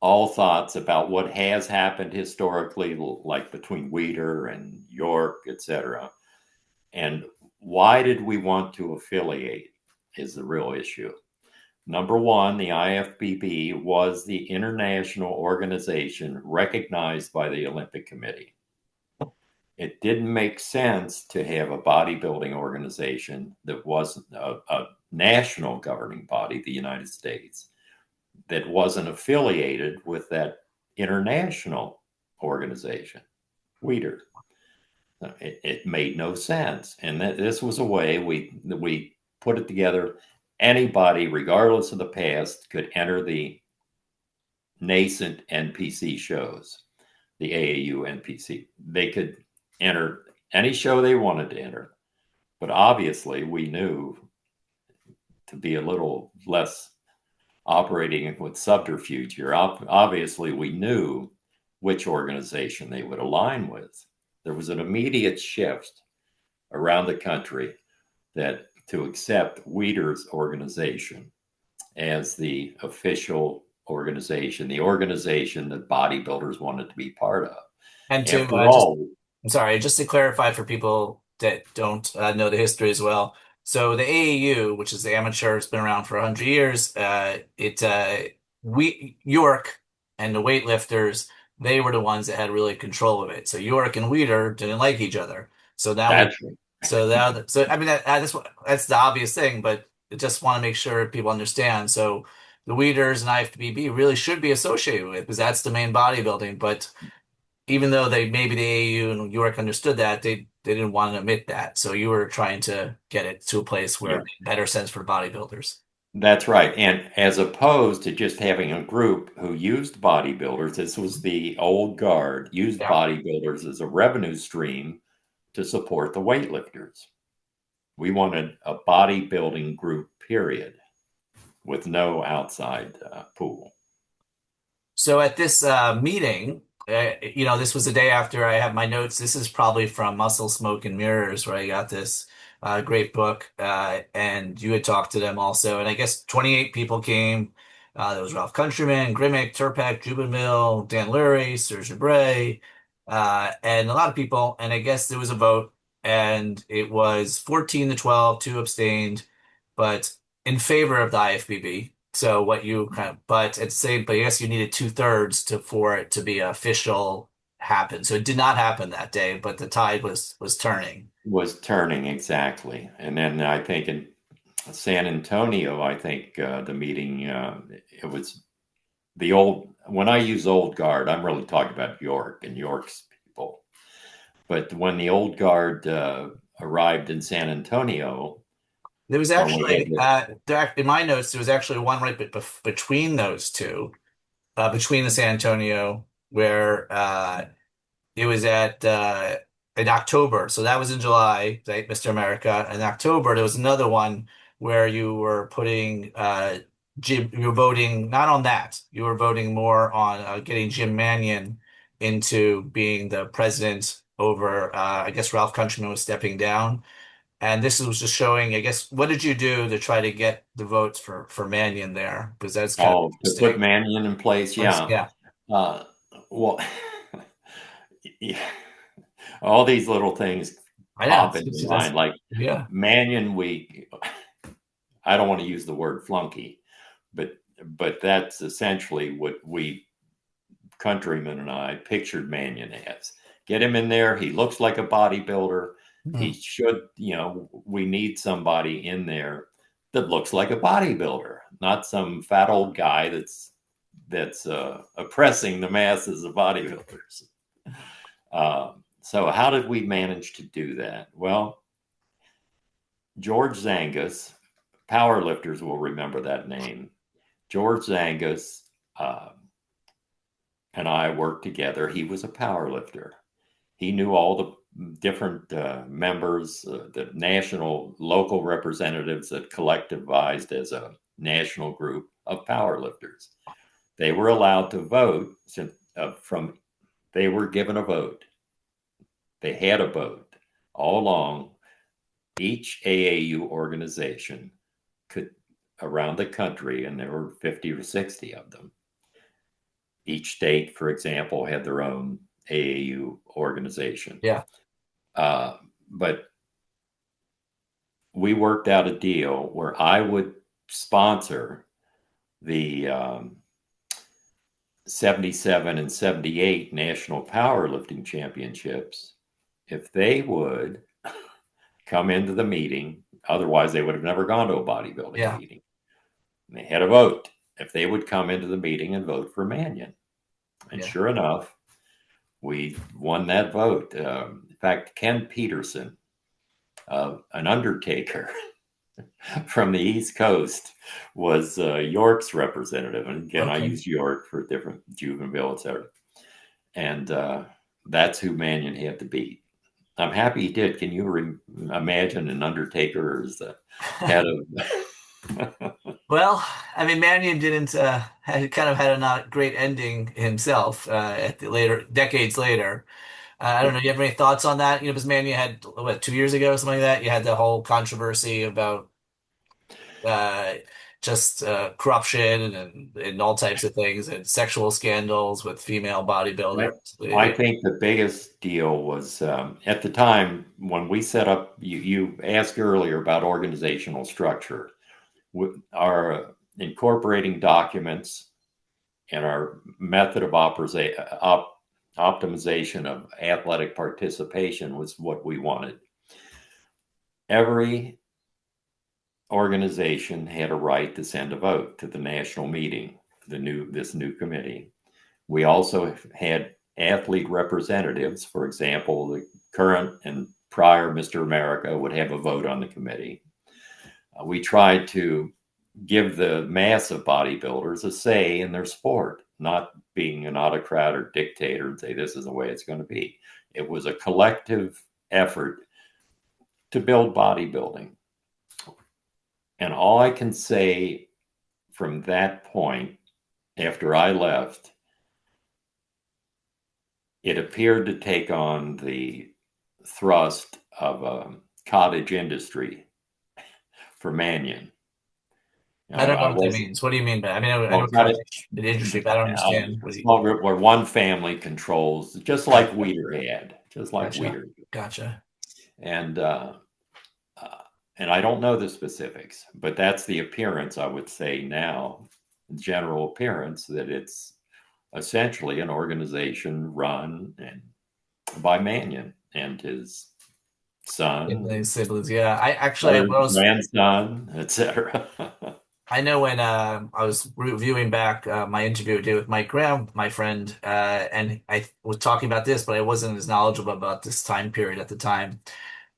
all thoughts about what has happened historically, like between Weider and York, etc. And why did we want to affiliate is the real issue. Number one, the IFBB was the international organization recognized by the Olympic Committee. It didn't make sense to have a bodybuilding organization that wasn't a national governing body, the United States, that wasn't affiliated with that international organization, Weider. It made no sense. And this was a way we put it together. Anybody, regardless of the past, could enter the nascent NPC shows, the AAU NPC. They could enter any show they wanted to enter. But obviously, we knew to be a little less operating with subterfuge here. Obviously, we knew which organization they would align with. There was an immediate shift around the country that to accept Weider's organization as the official organization, the organization that bodybuilders wanted to be part of. And to After just all, I'm sorry, just to clarify for people that don't know the history as well. So the AAU, which is the amateur, it's been around for 100 years. We York and the weightlifters, they were the ones that had really control of it. So York and Weider didn't like each other. So now we, that's so I mean that's the obvious thing, but I just want to make sure people understand. So the Weiders and IFBB really should be associated with because that's the main bodybuilding, but even though they maybe the AAU and New York understood that, they didn't want to admit that. So you were trying to get it to a place where it yeah, made better sense for bodybuilders. that's right. And as opposed to just having a group who used bodybuilders, this was the old guard, used Yeah. bodybuilders as a revenue stream to support the weightlifters. We wanted a bodybuilding group, period, with no outside pool. So at this meeting, this was the day after I have my notes. This is probably from Muscle, Smoke, and Mirrors, where I got this great book. And you had talked to them also. And I guess 28 people came. There was Ralph Countryman, Grimmick, Turpak, Jubinville, Dan Lurie, Serge Bray, and a lot of people. And I guess there was a vote, and it was 14 to 12, two abstained, but in favor of the IFBB. So what you kind of, but at the same, but I guess you needed two-thirds for it to be official happen. So it did not happen that day, but the tide was turning. Was turning exactly. And then I think in San Antonio, I think the meeting, it was the old, when I use old guard, I'm really talking about York and York's people. But when the old guard arrived in San Antonio, There was when we had actually, the, in my notes, there was actually one right between those two, between the San Antonio, where it was at in October. So that was in July, right, Mr. America. In October, there was another one where you were putting Jim, you were voting not on that. You were voting more on getting Jim Manion into being the president over I guess Ralph Countryman was stepping down. And this was just showing, I guess, what did you do to try to get the votes for Manion there? Because that's kind of Oh, to put interesting. Manion in place, yeah. Yeah, Uh, well, yeah, all these little things I know. pop in my That's mind. Like yeah, Manion, I don't want to use the word flunky, but that's essentially what we Countryman and I pictured Manion as. Get him in there. He looks like a bodybuilder. He Mhm. should, we need somebody in there that looks like a bodybuilder, not some fat old guy that's oppressing the masses of bodybuilders. So how did we manage to do that? Well, George Zangus, powerlifters will remember that name. George Zangus uh, and I worked together. He was a powerlifter. He knew all the different members, the national, local representatives that collectivized as a national group of powerlifters. They were allowed to vote they were given a vote. They had a vote all along. Each AAU organization could around the country, and there were 50 or 60 of them. Each state, for example, had their own AAU organization. yeah. But we worked out a deal where I would sponsor the 77 and 78 national powerlifting championships if they would come into the meeting. Otherwise, they would have never gone to a bodybuilding Yeah. meeting. And they had a vote if they would come into the meeting and vote for Manion. And Yeah. sure enough, we won that vote. In fact, Ken Peterson, an undertaker from the East Coast, was York's representative. And again, I Okay. use York for different juvenile, etc. And that's who Manion had to beat. I'm happy he did. Can you imagine an undertaker as the head of? Well, I mean, Manion didn't had kind of had a not great ending himself at the later decades later. I don't know. You have any thoughts on that? Because Manion had what 2 years ago or something like that. You had the whole controversy about uh, just corruption and all types of things and sexual scandals with female I, bodybuilders. I think the biggest deal was at the time when we set up. You asked earlier about organizational structure. Our incorporating documents and our method of optimization of athletic participation was what we wanted. Every organization had a right to send a vote to the national meeting, this new committee. We also had athlete representatives. For example, the current and prior Mr. America would have a vote on the committee. We tried to give the mass of bodybuilders a say in their sport, not being an autocrat or dictator and say this is the way it's going to be. It was a collective effort to build bodybuilding. And all I can say from that point, after I left, it appeared to take on the thrust of a cottage industry for Manion. I don't know I what that was means. What do you mean by? I mean, I well, know cottage industry, but I don't understand what you. where one family controls, just like Weider had, just like Gotcha. Weider, Gotcha. and uh, and I don't know the specifics, but that's the appearance I would say now, general appearance that it's essentially an organization run and by Manion and his son, Siblings, yeah. I actually, other grandson, etc. I know when I was reviewing back my interview I did with Mike Graham, my friend, and I was talking about this, but I wasn't as knowledgeable about this time period at the time.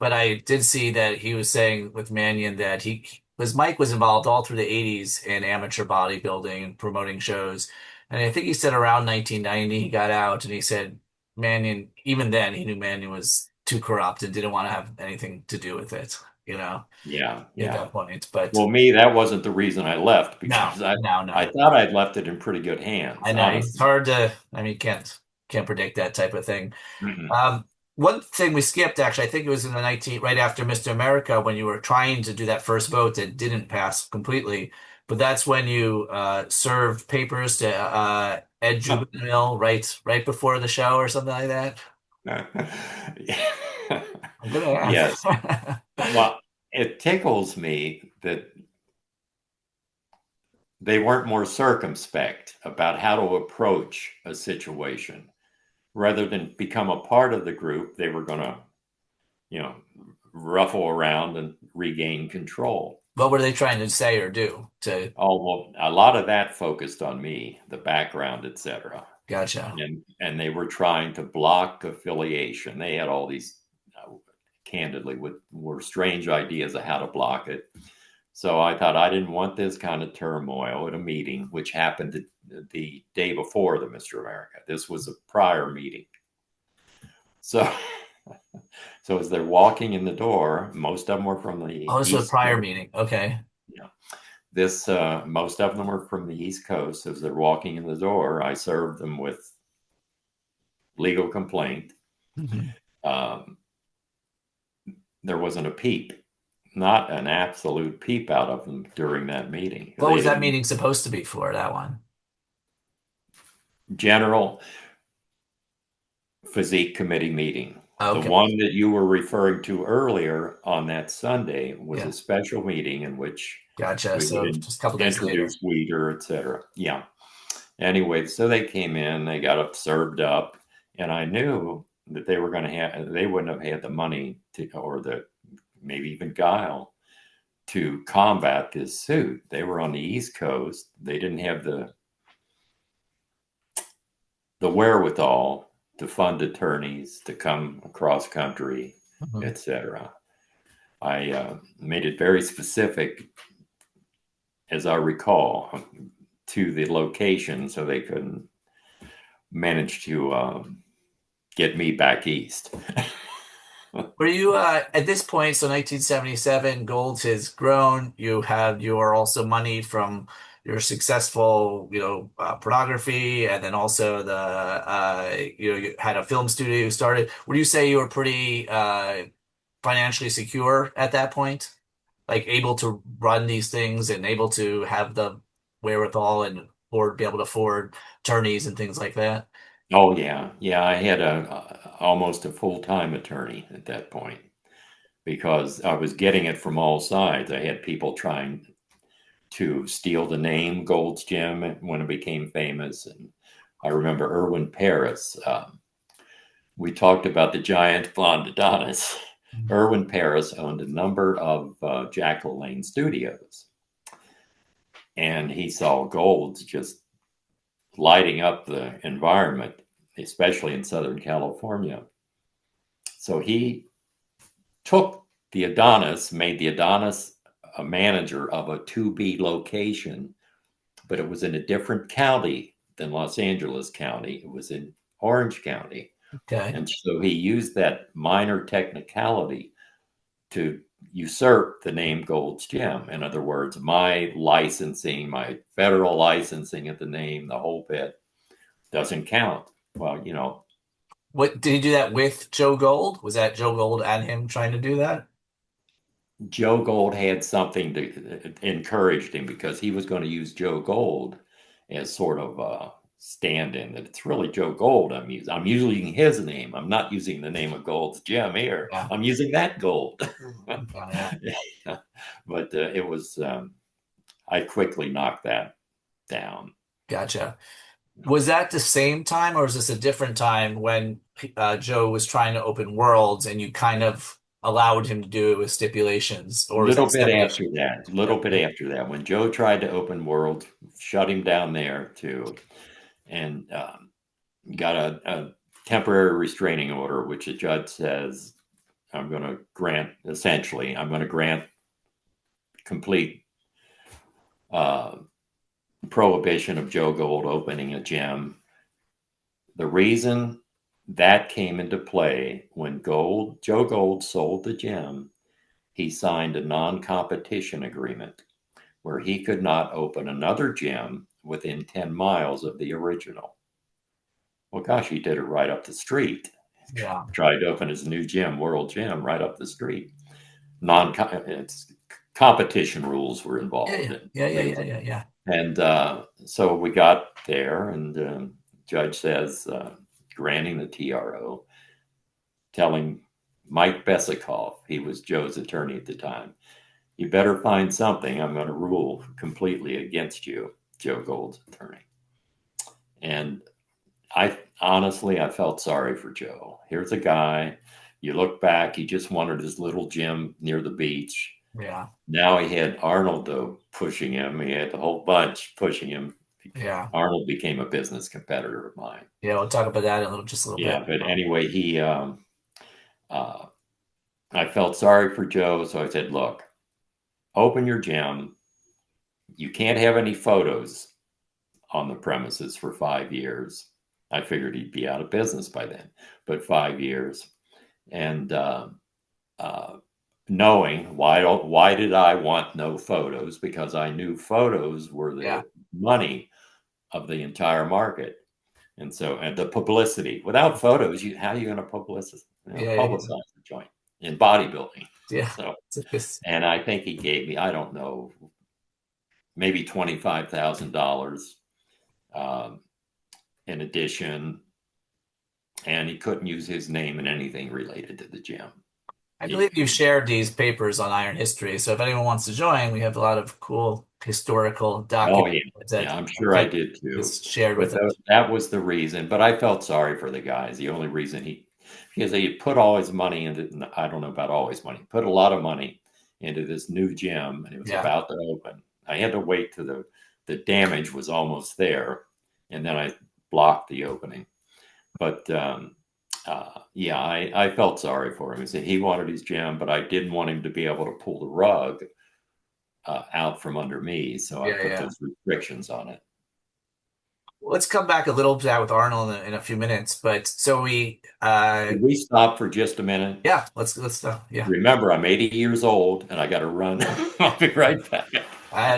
But I did see that he was saying with Manion that because Mike was involved all through the 80s in amateur bodybuilding and promoting shows. And I think he said around 1990 he got out and he said Manion, even then he knew Manion was too corrupt and didn't want to have anything to do with it, Yeah, at yeah. that point. But Well, me, that wasn't the reason I left no, because no, I no. thought I'd left it in pretty good hands, I know it's honestly. hard to, I mean, can't predict that type of thing. Mm-mm. Um, one thing we skipped, actually, I think it was in the 19, right after Mr. America, when you were trying to do that first vote that didn't pass completely. But that's when you served papers to Ed Juvenile right before the show or something like that. I'm gonna Yes. ask. Well, it tickles me that they weren't more circumspect about how to approach a situation. Rather than become a part of the group, they were going to, you know, ruffle around and regain control. What were they trying to say or do to? Oh, well, a lot of that focused on me, the background, etc. Gotcha. And they were trying to block affiliation. They had all these, candidly, were strange ideas of how to block it. So I thought I didn't want this kind of turmoil at a meeting, which happened the day before the Mr. America. This was a prior meeting. So, so as they're walking in the door, most of them were from the Oh, this was a East prior Coast. meeting. Okay. Yeah. This, most of them were from the East Coast. As they're walking in the door, I served them with legal complaint. Mhm. Um, there wasn't a peep, not an absolute peep out of them during that meeting. What They was that didn't. meeting supposed to be for, that one? General Physique Committee meeting. The Okay. one that you were referring to earlier on that Sunday was Yeah. a special meeting in which Gotcha. we So would just a couple days later. introduce Weider, etc. Yeah. Anyway, so they came in, they got up, served up, and I knew that they were going to have, they wouldn't have had the money to, or the maybe even guile to combat this suit. They were on the East Coast. They didn't have the wherewithal to fund attorneys to come across country, Mhm. etc. I made it very specific, as I recall, to the location so they couldn't manage to get me back east. Were you at this point, so 1977, gold has grown. You are also money from your successful, pornography, and then also you had a film studio you started. Would you say you were pretty financially secure at that point? Like able to run these things and able to have the wherewithal and or be able to afford attorneys and things like that? Oh yeah, yeah. I had almost a full-time attorney at that point because I was getting it from all sides. I had people trying to steal the name Gold's Gym when it became famous, and I remember Irwin Paris. We talked about the giant blonde Adonis. Irwin Paris owned a number of Jack LaLanne studios, and he saw Gold's just lighting up the environment, especially in Southern California. So he took the Adonis, made the Adonis a manager of a 2B location, but it was in a different county than Los Angeles County. It was in Orange County. Okay. And so he used that minor technicality to usurp the name Gold's Gym. In other words, my licensing, my federal licensing of the name, the whole bit doesn't count. Well, What did he do that with Joe Gold? Was that Joe Gold and him trying to do that? Joe Gold had something to encouraged him because he was going to use Joe Gold as sort of a stand-in. That it's really Joe Gold I'm using. I'm using his name. I'm not using the name of Gold's Gym here. Yeah. I'm using that Gold. Yeah. But it was. I quickly knocked that down. Gotcha. Was that the same time, or is this a different time when Joe was trying to open worlds and you kind of allowed him to do it with stipulations, or was Little that bit separate? after that. Little bit Okay. after that, when Joe tried to open World, shut him down there too, and got a temporary restraining order, which the judge says I'm going to grant. Essentially, I'm going to grant complete uh, prohibition of Joe Gold opening a gym. The reason that came into play when Joe Gold sold the gym, he signed a non-competition agreement where he could not open another gym within 10 miles of the original. Well, gosh, he did it right up the street. Yeah. tried to open his new gym, World Gym, right up the street. It's competition rules were Yeah. involved Yeah. in Yeah. Yeah. Yeah. reason. Yeah. Yeah. And so we got there, and judge says, granting the TRO, telling Mike Besikoff, he was Joe's attorney at the time, you better find something. I'm going to rule completely against you, Joe Gold's attorney. And I felt sorry for Joe. Here's a guy, you look back, he just wanted his little gym near the beach. Yeah. Now he had Arnold, though, pushing him. He had the whole bunch pushing him. Yeah. Arnold became a business competitor of mine. Yeah. We'll talk about that in just a little bit. Yeah, but anyway, uh, I felt sorry for Joe, so I said, look, open your gym. You can't have any photos on the premises for 5 years. I figured he'd be out of business by then, but 5 years. And knowing why did I want no photos? Because I knew photos were Yeah. the money of the entire market. And so, and the publicity, without photos, how are you going to publicize Yeah. Yeah. publicize the joint in bodybuilding? Yeah. So, It's- and I think he gave me, I don't know, maybe $25,000 in addition, and he couldn't use his name in anything related to the gym. I believe you shared these papers on Iron History. So if anyone wants to join, we have a lot of cool historical Oh documents yeah, that yeah, I'm sure I Ken did too. has shared But with us. that was the reason. But I felt sorry for the guys. The only reason because he put all his money into, I don't know about all his money, put a lot of money into this new gym, and it was Yeah. about to open. I had to wait till the damage was almost there, and then I blocked the opening. But yeah, I felt sorry for him. He wanted his gym, but I didn't want him to be able to pull the rug out from under me, so I Yeah. put Yeah. those restrictions on it. Let's come back a little bit with Arnold in a few minutes. But so Could we stop for just a minute? yeah, yeah. Remember, I'm 80 years old and I got to run. I'll be right back.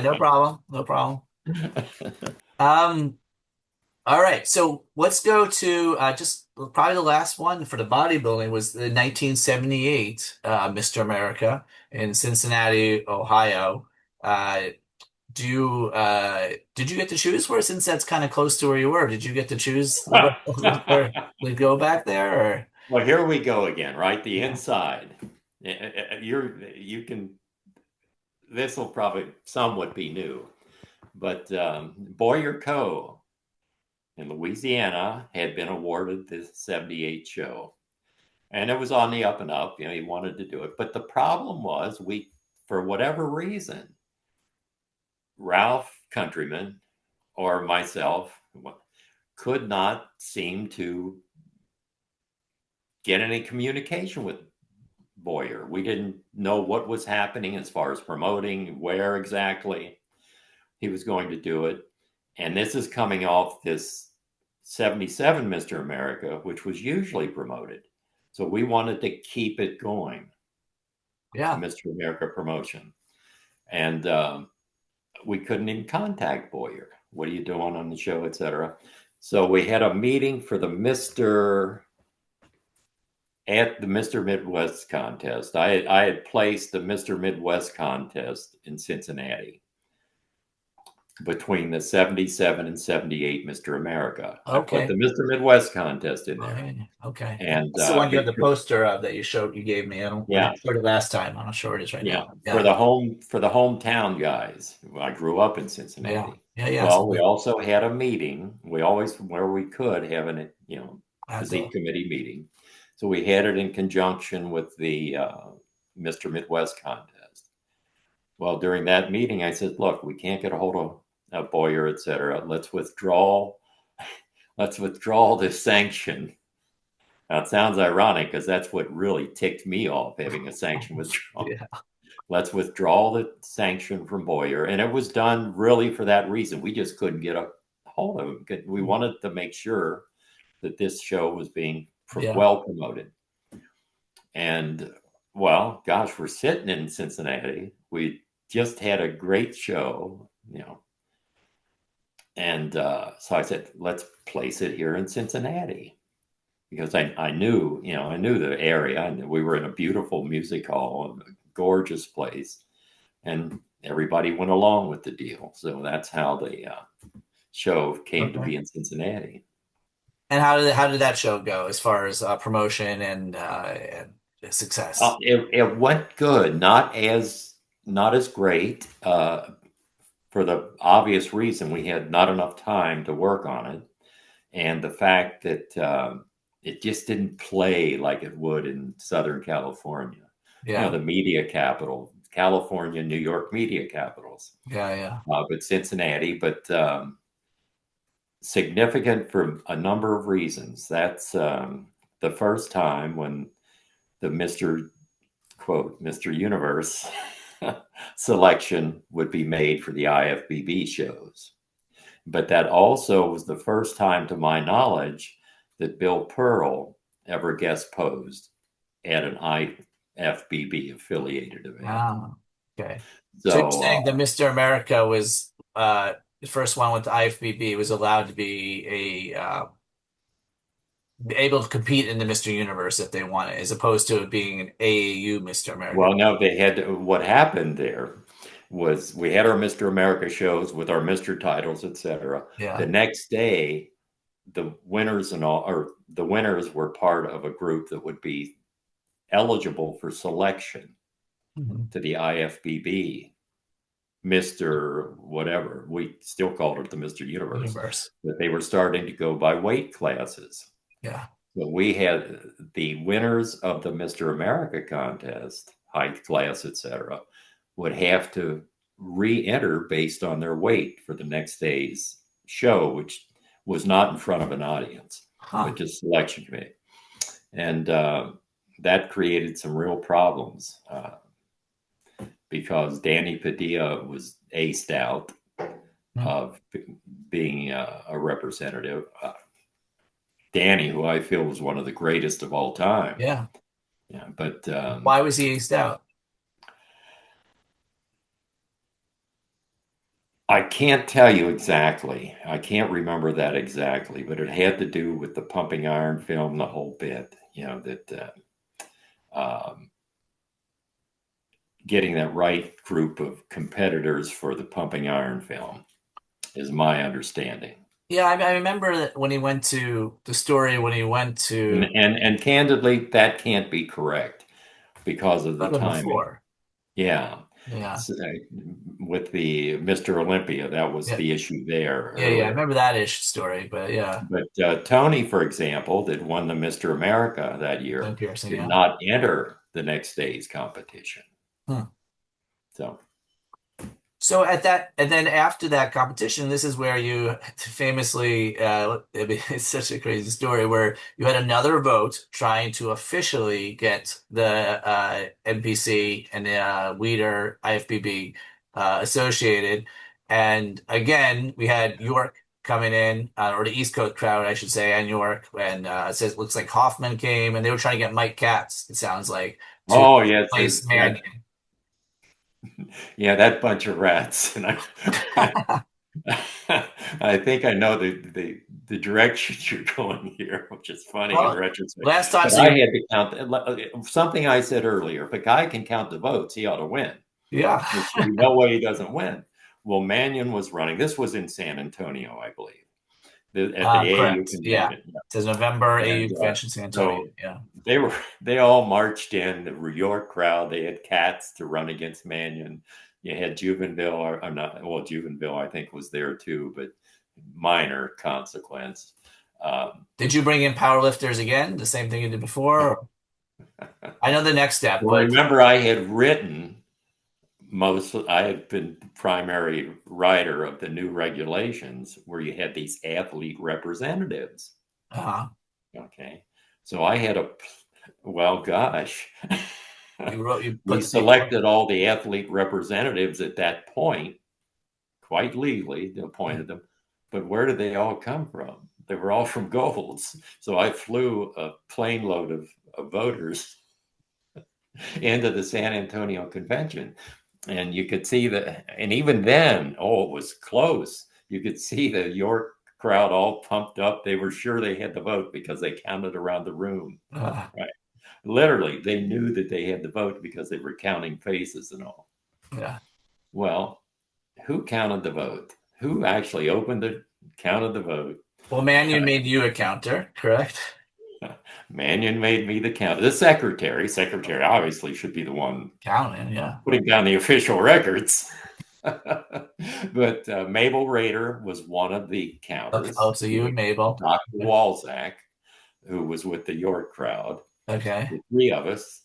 No problem. No problem. Um, all right. So let's go to just probably the last one for the bodybuilding was the 1978 Mr. America in Cincinnati, Ohio. Uh, did you get to choose for it since that's kind of close to where you were? Did you get to choose where we go back there or Well, here we go again, right? The yeah. inside. You can, this will probably somewhat be new, but Boyer Co. in Louisiana had been awarded the 78 show. And it was on the up and up. He wanted to do it. But the problem was, for whatever reason, Ralph Countryman or myself could not seem to get any communication with Boyer. We didn't know what was happening as far as promoting, where exactly he was going to do it. And this is coming off this 77 Mr. America, which was usually promoted. So we wanted to keep it going, the Yeah. Mr. America promotion. And we couldn't even contact Boyer. What are you doing on the show, etc. So we had a meeting for the Mr. Midwest contest. I had placed the Mr. Midwest contest in Cincinnati between the 77 and 78 Mr. America. I put the Okay. Mr. Midwest contest in there. Okay. Okay. And That's the one you have the poster of that you gave me. I yeah, showed it last time. I'm not sure where it is right yeah, now. for Yeah. the hometown guys. I grew up in Yeah. Cincinnati. Yeah. Yeah. Well, we also had a meeting. We always, where we could, have an That's physique all. committee meeting. So we had it in conjunction with the Mr. Midwest contest. Well, during that meeting, I said, "Look, we can't get a hold of Boyer, etc. Let's withdraw. Let's withdraw this sanction." Now it sounds ironic because that's what really ticked me off, having a sanction withdrawn. Yeah. Let's withdraw the sanction from Boyer. And it was done really for that reason. We just couldn't get a hold of him. We wanted to make sure that this show was being Yeah. well promoted. And well, gosh, we're sitting in Cincinnati. We just had a great show, And so I said, let's place it here in Cincinnati. because I knew, I knew the area, and we were in a beautiful music hall, a gorgeous place, and everybody went along with the deal. So that's how the show came to Okay. be in Cincinnati. And how did that show go as far as promotion and success? It went good, not as great, for the obvious reason we had not enough time to work on it, and the fact that it just didn't play like it would in Southern California. Yeah. The media capital, California, New York media capitals, Yeah, yeah. but Cincinnati, but significant for a number of reasons. That's the first time when the Mr. Universe selection would be made for the IFBB shows. But that also was the first time, to my knowledge, that Bill Pearl ever guest posed at an IFBB affiliated event. Ah, okay. So you're So, saying that Mr. America was the first one with the IFBB was allowed to be able to compete in the Mr. Universe if they wanted, as opposed to it being an AAU Mr. America. well, no, they had what happened there was we had our Mr. America shows with our Mr. titles, etc. The Yeah. next day, the winners and all, or the winners were part of a group that would be eligible for selection Mhm. to the IFBB, Mr. Whatever. We still called it the Mr. Universe, Universe. but they were starting to go by weight classes. Yeah. So we had the winners of the Mr. America contest, height class, etc., would have to re-enter based on their weight for the next day's show, which was not in front of an audience, Huh. but just selection committee. And that created some real problems because Danny Padilla was aced out Hmm. of being a representative. Danny, who I feel was one of the greatest of all time. Yeah. Yeah, but Why was he aced out? I can't tell you exactly. I can't remember that exactly, but it had to do with the pumping iron film, the whole bit. That getting that right group of competitors for the pumping iron film is my understanding. Yeah, I remember that when he went to the story when he went And, to and and candidly, that can't be correct because of the even timing. before. Yeah. Yeah. So, with the Mr. Olympia, that was Yeah. the issue there Yeah, yeah. I earlier. remember that ish story, but yeah. But Tony, for example, that won the Mr. America that year, Tony Pearson, did yeah. not enter the next day's competition. Hmm. So, So and then after that competition, this is where you famously, I mean, it's such a crazy story where you had another vote trying to officially get the NPC and the Weider IFBB associated. And again, we had York coming in, or the East Coast crowd, I should say, and York. And it says, looks like Hoffman came and they were trying to get Mike Katz, it sounds like, to oh yes, place that Manion. yeah, that bunch of rats, and I think I know the direction you're going here, which is funny in Well, retrospect. last time, But so I you, had to count something I said earlier. If a guy can count the votes, he ought to win. yeah. There should be no way he doesn't win. Well, Manion was running. This was in San Antonio, I believe, at the AU Correct. Yeah. convention. It says November AU And Convention, San Antonio. so Yeah. they all marched in the York crowd. They had Katz to run against Manion. You had Juvenile, or I'm not, well, Juvenile I think was there too, but minor consequence. Did you bring in powerlifters again? The same thing you did before? I know the next step, Well, but remember, I had written I had been the primary writer of the new regulations where you had these athlete representatives. uh, Okay. So I had well, gosh, you we put the paper. selected all the athlete representatives at that point, quite legally, appointed them. But where did they all come from? They were all from Golds. So I flew a plane load of voters into the San Antonio convention. And you could see that, and even then, oh, it was close. You could see the York crowd all pumped up. They were sure they had the vote because they counted around the room. Uh, Right. Literally, they knew that they had the vote because they were counting faces and all. yeah. Well, who counted the vote? Who actually opened the counted the vote? Well, Manion made you a counter, correct? Manion made me the count. The secretary. Secretary obviously should be the one Counting, yeah. putting down the official records. But Mabel Rader was one of the Okay. counters. Oh, so you and Mabel. Dr. Walzak, who was with the York crowd. Okay. The three of us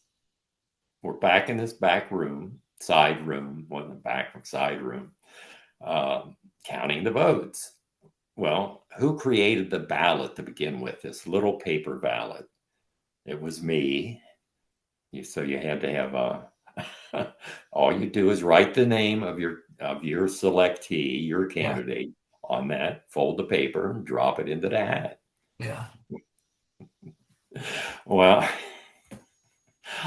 were back in this back room, side room, wasn't a back side room, counting the votes. Well, who created the ballot to begin with? This little paper ballot. It was me. So you had to have a. All you do is write the name of your selectee, your Yeah. candidate, on that. Fold the paper and drop it into the hat. Yeah. Well,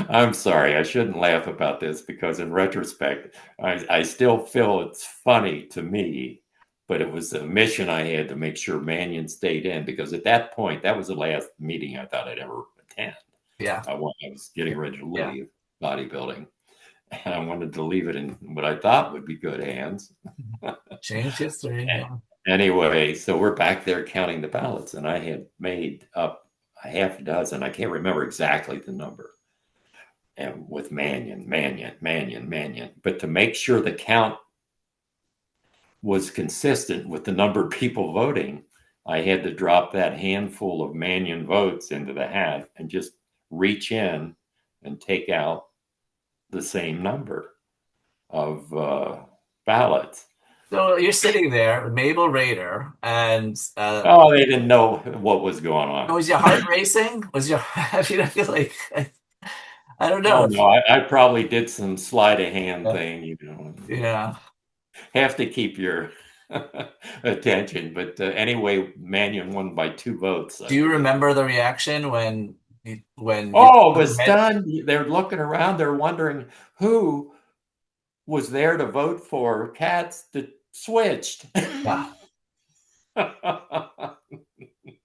I'm sorry. I shouldn't laugh about this because, in retrospect, I still feel it's funny to me. But it was a mission I had to make sure Manion stayed in, because at that point, that was the last meeting I thought I'd ever attend. Yeah. I was getting ready to Yeah. leave bodybuilding. And I wanted to leave it in what I thought would be good hands. Change history. Yeah. Anyway, so we're back there counting the ballots, and I had made up a half dozen. I can't remember exactly the number. And with Manion. But to make sure the count was consistent with the number of people voting, I had to drop that handful of Manion votes into the hat and just reach in and take out the same number of ballots. So you're sitting there with Mabel Rader, and Oh, they didn't know what was going on. was your heart racing? Was your I mean, I feel like I don't know. Oh no, I probably did some sleight of hand thing, Yeah. have to keep your attention. But anyway, Manion won by 2 votes, Do I you believe. remember the reaction when you Oh, it was done. They're looking around. They're wondering who was there to vote for Katz that switched. Yeah.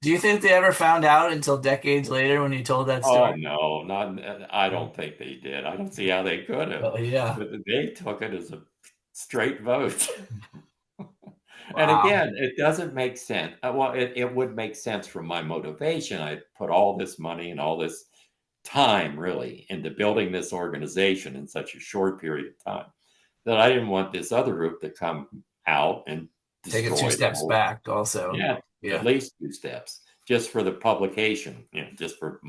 Do you think they ever found out until decades later when you told that Oh story? no, not. I don't think they did. I don't see how they could have. Oh, yeah. But they took it as a straight vote. And Wow. again, it doesn't make sense. Well, it would make sense from my motivation. I put all this money and all this time really into building this organization in such a short period of time that I didn't want this other group to come out and Take it two destroy the steps whole. back also. Yeah, at Yeah. least 2 steps just for the publication, just for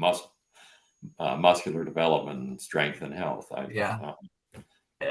muscular development and strength and health. Yeah.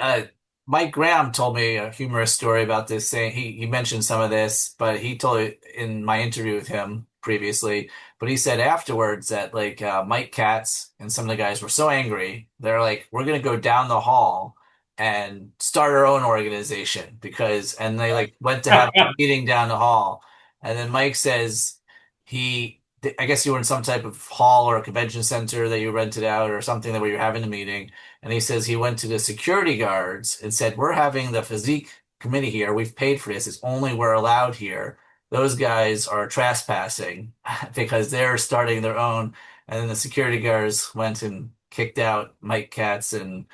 uh, Mike Graham told me a humorous story about this, saying he mentioned some of this, but he told it in my interview with him previously. But he said afterwards that like Mike Katz and some of the guys were so angry, they're like, "We're gonna go down the hall and start our own organization," because and they like went to have a meeting down the hall, and then Mike says he. I guess you were in some type of hall or a convention center that you rented out or something that where you're having a meeting, and he says he went to the security guards and said, "We're having the physique committee here. We've paid for this. It's only we're allowed here. Those guys are trespassing because they're starting their own." And then the security guards went and kicked out Mike Katz and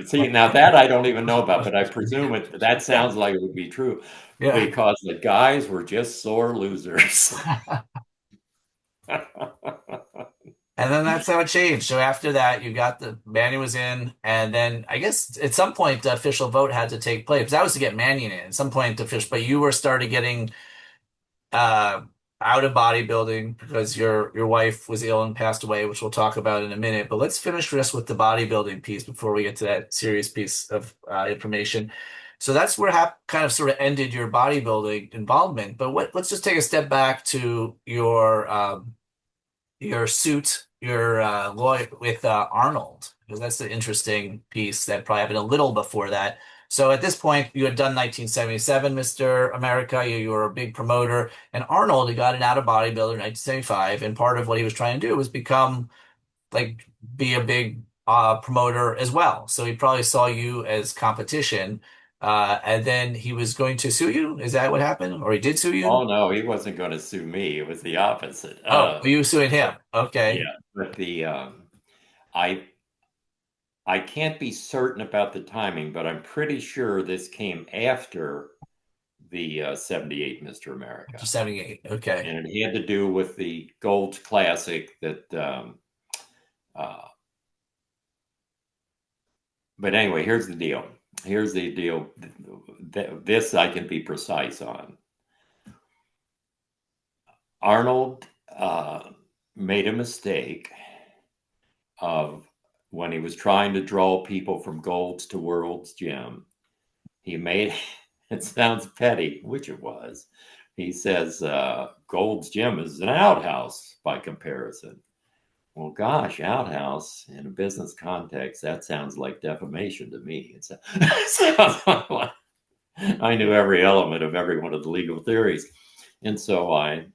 See, now that I don't even know about, but I presume that yeah, sounds like it would be true yeah. because the guys were just sore losers. And then that's how it changed. So after that, you got the Manion was in, and then I guess at some point the official vote had to take place. Because that was to get Manion in. At some point, the official, but you were started getting uh out of bodybuilding because your wife was ill and passed away, which we'll talk about in a minute. But let's finish this with the bodybuilding piece before we get to that serious piece of information. So that's where kind of sort of ended your bodybuilding involvement. But let's just take a step back to your suit, your lawyer with Arnold, because that's the interesting piece that probably happened a little before that. So at this point, you had done 1977, Mr. America. You were a big promoter, and Arnold, he got an out of bodybuilder in 1975, and part of what he was trying to do was become like be a big promoter as well. So he probably saw you as competition. And then he was going to sue you. Is that what happened? Or he did sue you? Oh no, he wasn't going to sue me. It was the opposite. Oh, you were suing him. Okay. Yeah, but I I can't be certain about the timing, but I'm pretty sure this came after the 78 Mr. After America. 78. Okay. And it had to do with the Gold Classic that, uh, but anyway, here's the deal. Here's the deal. This I can be precise on. Arnold made a mistake of when he was trying to draw people from Gold's to World's Gym. He made it sounds petty, which it was. He says Gold's Gym is an outhouse by comparison. Well, gosh, outhouse in a business context, that sounds like defamation to me. It sounds like I knew every element of every one of the legal theories. And so I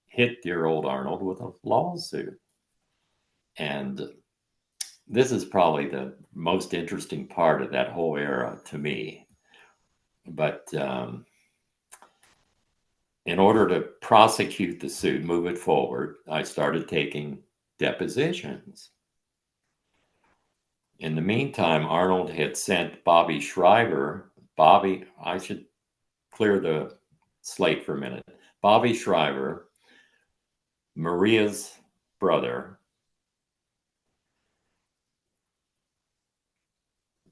hit dear old Arnold with a lawsuit. And this is probably the most interesting part of that whole era to me. But in order to prosecute the suit, move it forward, I started taking depositions. In the meantime, Arnold had sent Bobby Schreiber. Bobby, I should clear the slate for a minute. Bobby Schreiber, Maria's brother,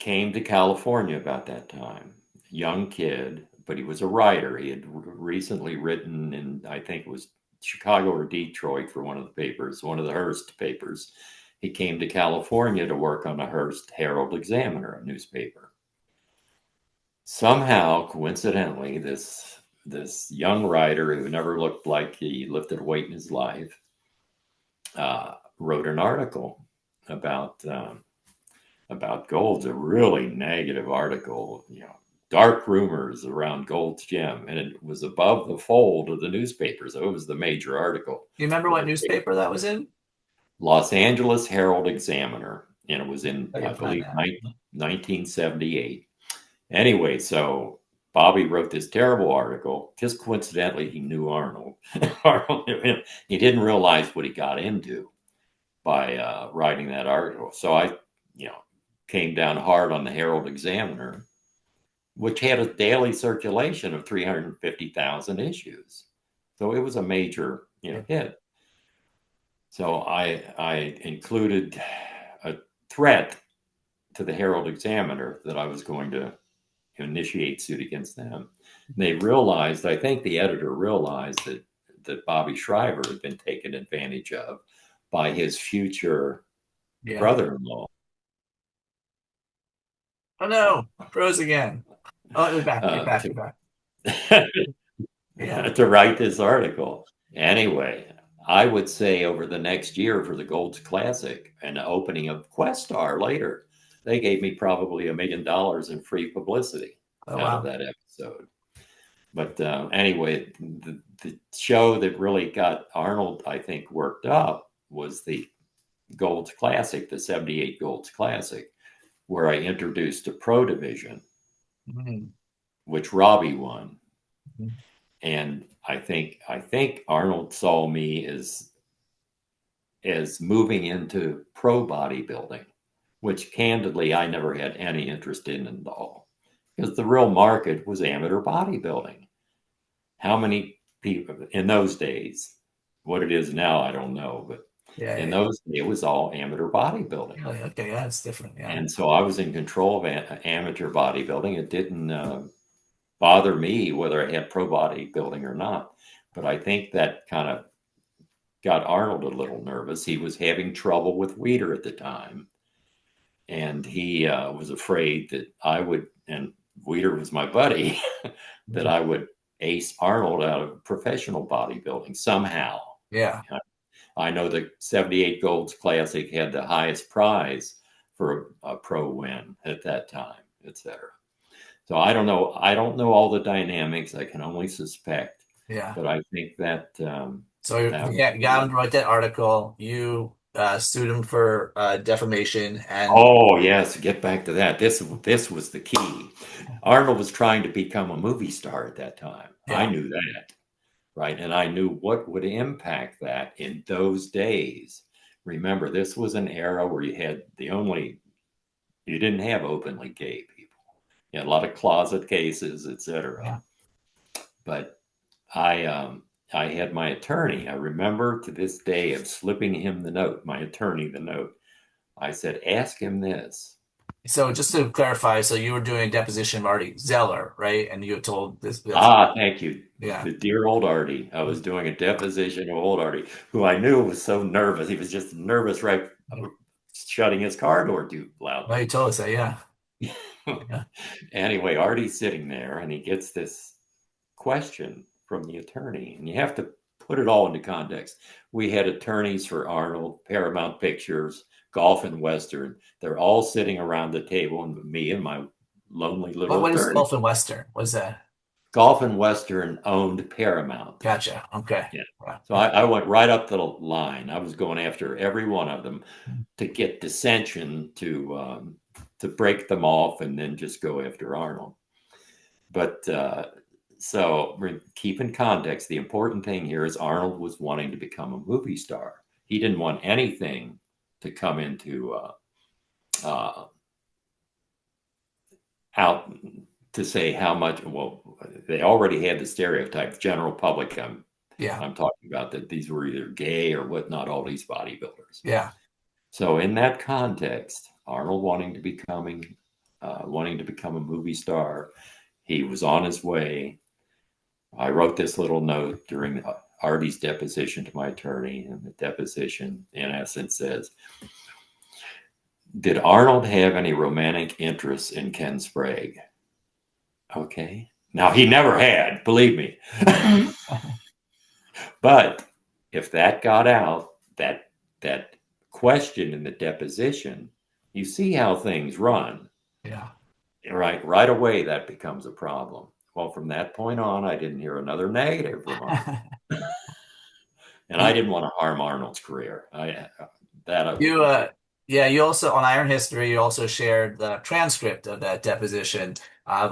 came to California about that time. Young kid, but he was a writer. He had recently written in, I think it was Chicago or Detroit for one of the papers, one of the Hearst papers. He came to California to work on the Hearst Herald Examiner, a newspaper. Somehow, coincidentally, this young writer who never looked like he lifted a weight in his life wrote an article about Gold's, a really negative article, dark rumors around Gold's Gym, and it was above the fold of the newspaper, so it was the major article. Do you remember what newspaper that was in? Los Angeles Herald Examiner, and it was in, I believe, 1978. Anyway, so Bobby wrote this terrible article. Just coincidentally, he knew Arnold. He didn't realize what he got into by writing that article. So I, came down hard on the Herald Examiner, which had a daily circulation of 350,000 issues. So it was a major, hit. So I included a threat to the Herald Examiner that I was going to initiate suit against them. They realized, I think the editor realized that Bobby Schreiber had been taken advantage of by his future brother-in-law. Oh no, froze again. Oh, you're back. You're back. You're back. To write this article. Anyway, I would say over the next year for the Gold's Classic and the opening of Questar later, they gave me probably $1 million in free publicity out of that episode. But anyway, the show that really got Arnold, I think, worked up was the Gold's Classic, the 78 Gold's Classic, where I introduced a pro division, which Robbie won. And I think Arnold saw me as moving into pro bodybuilding, which candidly I never had any interest in at all, because the real market was amateur bodybuilding. How many people in those days? What it is now, I don't know, but in those days, it was all amateur bodybuilding. Okay, that's different. Yeah. And so I was in control of amateur bodybuilding. It didn't bother me whether I had pro bodybuilding or not. But I think that kind of got Arnold a little nervous. He was having trouble with Weider at the time. And he was afraid that I would, and Weider was my buddy, that I would ace Arnold out of professional bodybuilding somehow. Yeah. I know the 78 Gold's Classic had the highest prize for a pro win at that time, etc. So I don't know. I don't know all the dynamics. I can only suspect. Yeah. But I think that. So you got him to write that article. You sued him for defamation, and Oh yes, get back to that. This was the key. Arnold was trying to become a movie star at that time. I yeah, knew that, right? And I knew what would impact that in those days. Remember, this was an era where you didn't have openly gay people. You had a lot of closet cases, etc. yeah. But I had my attorney. I remember to this day of slipping him the note, my attorney the note. I said, ask him this. So just to clarify, so you were doing a deposition of Artie Zeller, right? And you had told this, Ah, thank you. yeah, The dear old Artie. I was doing a deposition of old Artie, who I knew was so nervous. He was just nervous, right? Shutting his car door too well, loudly. you told us that, yeah, yeah, Anyway, Artie's sitting there and he gets this question from the attorney, and you have to put it all into context. We had attorneys for Arnold, Paramount Pictures, Golf and Western. They're all sitting around the table, and me and my lonely little what is attorney. Gulf and Western? What's that? Golf and Western owned Paramount. Gotcha. Okay. Yeah. Wow. So I went right up the line. I was going after every one of them to get dissension to break them off and then just go after Arnold. But so keep in context, the important thing here is Arnold was wanting to become a movie star. He didn't want anything to come into uh, out to say how much. Well, they already had the stereotype, general public. Yeah, I'm talking about that these were either gay or whatnot. All these bodybuilders. yeah, So in that context, Arnold wanting to become a movie star, he was on his way. I wrote this little note during Artie's deposition to my attorney, and the deposition, in essence, says, "Did Arnold have any romantic interest in Ken Sprague?" Okay. Now he never had, believe me. But if that got out, that question in the deposition, you see how things run. yeah. Right away, that becomes a problem. Well, from that point on, I didn't hear another negative remark. And I You, didn't want to harm Arnold's career. I you, wouldn't do. yeah, you also on Iron History, you also shared the transcript of that deposition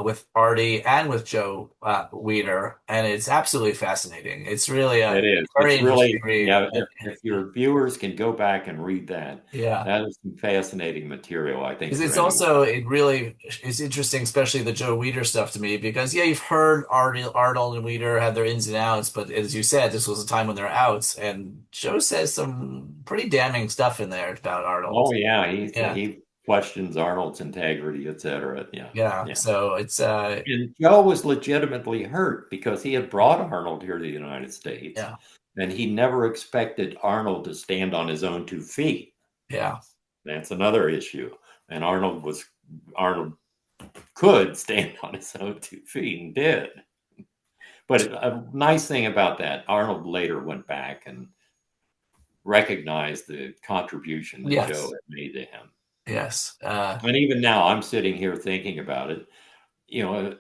with Artie and with Joe Weider, and it's absolutely fascinating. It's really It a is. very It's interesting really, read. yeah. If your viewers can go back and read that, Yeah. that is some fascinating material, I think, Because for it's anyone. also it really is interesting, especially the Joe Weider stuff to me, because yeah, you've heard Arnold and Weider have their ins and outs, but as you said, this was a time when they're outs, and Joe says some pretty damning stuff in there about Arnold. Oh yeah, Yeah, he questions Arnold's integrity, etc. Yeah, yeah. yeah. So it's And Joe was legitimately hurt because he had brought Arnold here to the United States, yeah, and he never expected Arnold to stand on his own 2 feet. yeah, That's another issue. And Arnold could stand on his own 2 feet and did. But a nice thing about that, Arnold later went back and recognized the contribution that Joe yes, had made to him. yes, And even now, I'm sitting here thinking about it. You know,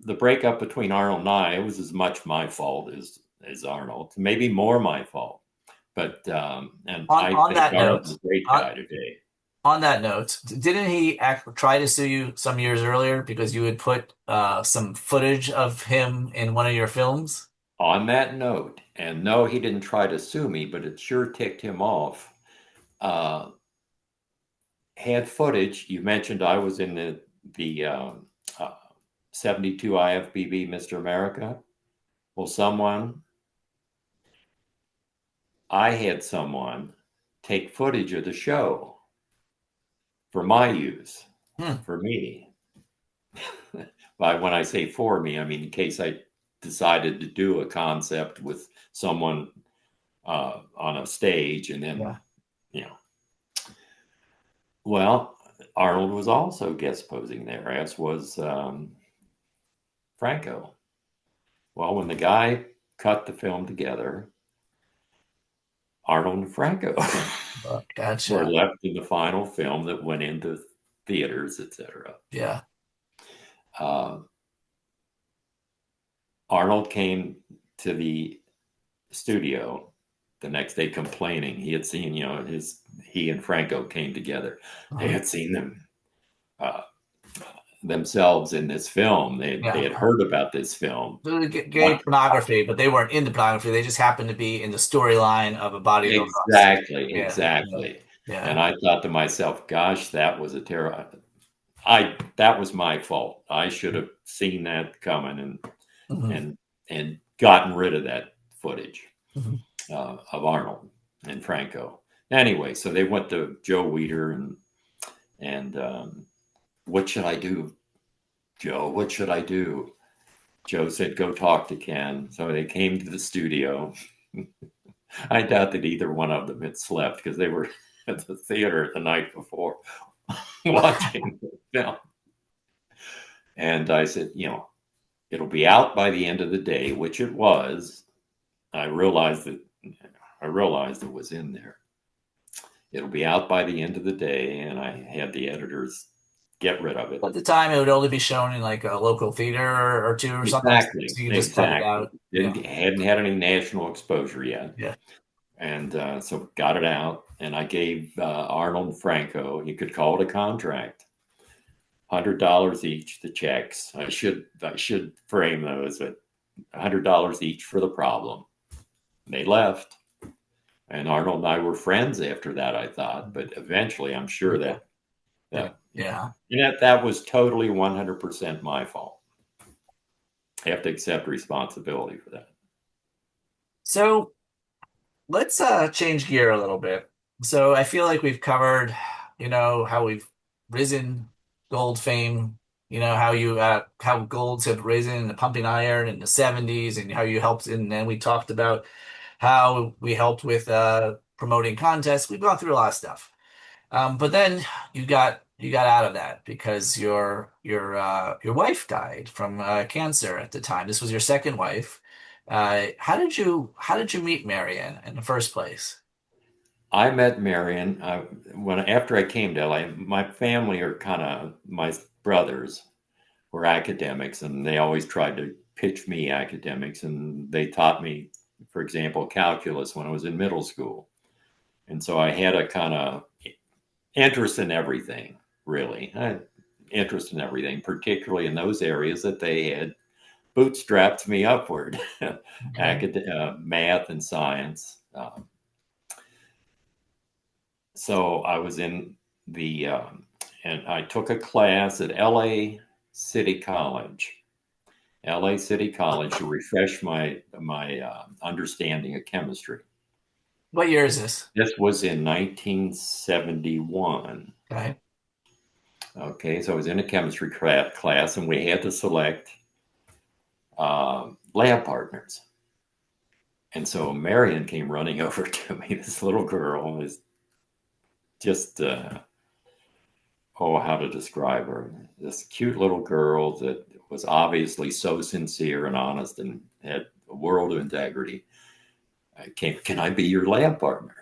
the breakup between Arnold and I, it was as much my fault as Arnold, maybe more my fault. But and I on think that Arnold's note, a great on guy today. on that note, didn't he try to sue you some years earlier because you had put some footage of him in one of your films? On that note, and no, he didn't try to sue me, but it sure ticked him off. Uh, had footage. You mentioned I was in the uh, 72 IFBB Mr. America. Well, I had someone take footage of the show for my use, Hmm. for me. When I say for me, I mean in case I decided to do a concept with someone on a stage, and then, Yeah. you know, well, Arnold was also guest posing there, as was Franco. Well, when the guy cut the film together, Arnold and Franco were Gotcha. left in the final film that went into theaters, etc. Yeah. Uh, Arnold came to the studio the next day complaining. He had seen, he and Franco came together. They Uh-huh. had seen them uh, themselves in this film. They Yeah. had heard about this film. So gay pornography, but they weren't into pornography. They just happened to be in the storyline of a bodybuilder on stage. Exactly, Yeah. Yeah. exactly. Yeah. And I thought to myself, gosh, that was a terrible. That was my fault. I should have seen that coming Mhm. and and gotten rid of that footage Mhm. of Arnold and Franco. Anyway, so they went to Joe Weider and what should I do, Joe? What should I do? Joe said, go talk to Ken. So they came to the studio. I doubt that either one of them had slept because they were at the theater the night before watching the film. And I said, it'll be out by the end of the day, which it was. I realized that I realized it was in there. It'll be out by the end of the day, and I had the editors get rid of it. At the time, it would only be shown in like a local theater or two or something, Exactly, so you just cut it exactly. out. Yeah. Hadn't had any national exposure yet, Yeah. and so got it out. And I gave Arnold Franco. You could call it a contract. $100 each. The checks. I should frame those at $100 each for the problem. They left. And Arnold and I were friends after that, I thought, but eventually I'm sure Yeah. that Yeah. that Yeah. that was totally 100% my fault. I have to accept responsibility for that. So let's change gear a little bit. So I feel like we've covered, how we've risen gold fame, how you how golds have risen in the pumping iron in the 70s and how you helped, and then we talked about how we helped with promoting contests. We've gone through a lot of stuff. But then you got out of that because your wife died from cancer at the time. This was your second wife. How did you meet Marion in the first place? I met Marion when after I came to LA. My family are kind of my brothers were academics, and they always tried to pitch me academics, and they taught me, for example, calculus when I was in middle school, and so I had a kind of interest in everything, really. Interest in everything, particularly in those areas that they had bootstrapped me upward, Okay. math and science. So I was in and I took a class at City College, LA City College, to refresh my understanding of chemistry. What year is this? This was in 1971. Okay. Okay, so I was in a chemistry class, and we had to select lab partners. And so Marion came running over to me. This little girl was just, how to describe her? This cute little girl that was obviously so sincere and honest and had a world of integrity. Can I be your lab partner?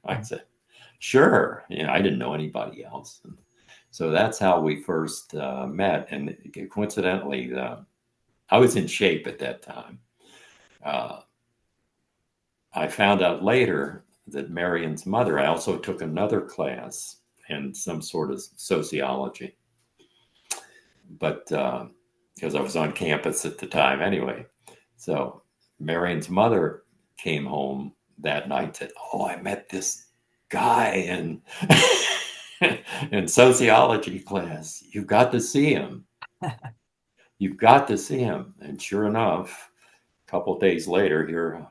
I said, sure. I didn't know anybody else. So that's how we first met. And coincidentally, I was in shape at that time. I found out later that Marion's mother, I also took another class in some sort of sociology, but because I was on campus at the time anyway. So Marion's mother came home that night and said, oh, I met this guy in, in sociology class. You've got to see him. You've got to see him. And sure enough, a couple of days later, here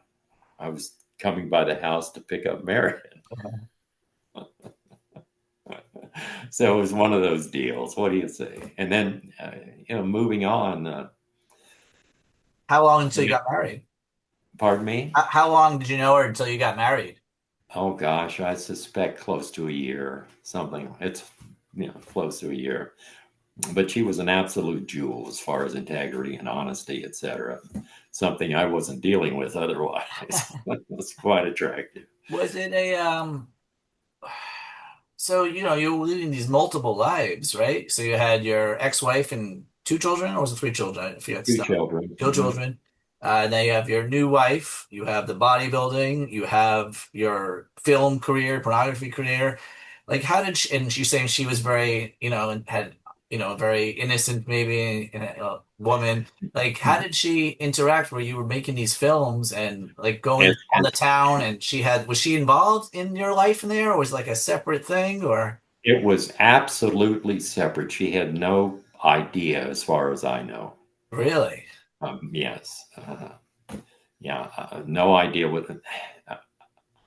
I was coming by the house to pick up Marion. So it was one of those deals. What do you say? And then, moving on. How long until you got married? Pardon me? How long did you know her until you got married? Oh gosh, I suspect close to a year. Something. It's close to a year. But she was an absolute jewel as far as integrity and honesty, etc. Something I wasn't dealing with otherwise. It was quite attractive. Was it a so you were leading these multiple lives, right? So you had your ex-wife and two children, or was it three children if you had Two stuff? children. Two Mhm. children. Now you have your new wife, you have the bodybuilding, you have your film career, pornography career. Like, how did she, and she's saying she was very, and had, very innocent, maybe, woman. Like, how did she interact where you were making these films and like going And, on and the town and was she involved in your life in there or was it like a separate thing or it was absolutely separate. She had no idea, as far as I know. really? Yes. Yeah. No idea what.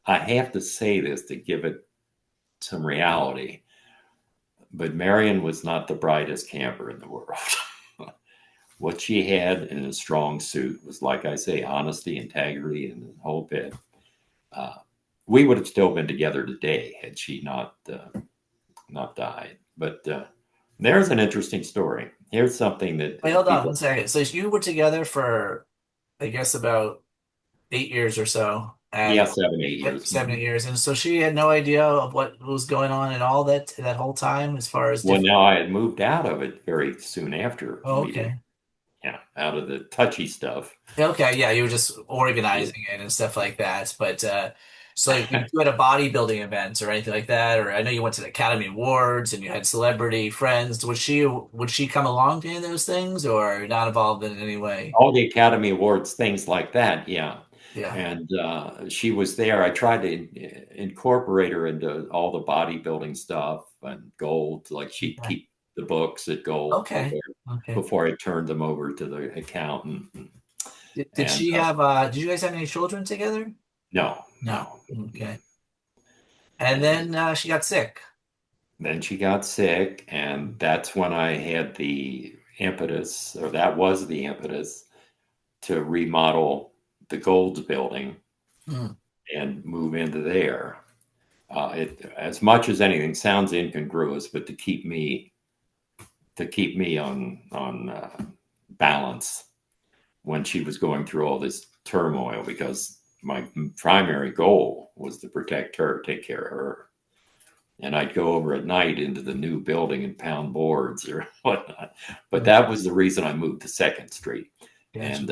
I have to say this to give it some reality, but Marion was not the brightest camper in the world. What she had in a strong suit was, like I say, honesty, integrity, and the whole bit. Uh, we would have still been together today had she not died. But there's an interesting story. Here's something Wait, that hold on one people, second. So you were together for, I guess, about 8 years or so, yeah, and 7, 8 years. seven, 8 years, and so she had no idea of what was going on at all that whole time, as far as Well, different. now I had moved out of it very soon after Oh, meeting, okay. yeah, out of the touchy stuff. Yeah, okay, yeah, you were just Yeah. organizing it and stuff like that. But so like, you had a bodybuilding event or anything like that, or I know you went to the Academy Awards and you had celebrity friends. Would she come along to any of those things or not involved in any way? All the Academy Awards, things like that, yeah. Yeah. And she was there. I tried to incorporate her into all the bodybuilding stuff and gold. Like she'd Okay. keep the books at gold Okay. Okay. before I turned them over to the accountant. Did And she have did you guys have any children together? no, No. no. Okay. And And then she got sick. then she got sick, and that's when I had the impetus, or that was the impetus, to remodel the Golds building Hmm. and move into there. It, as much as anything, sounds incongruous, but to keep me on balance when she was going through all this turmoil, because my primary goal was to protect her, take care of her. And I'd go over at night into the new building and pound boards or whatnot. But that was the reason I moved to Second Street. Gotcha. And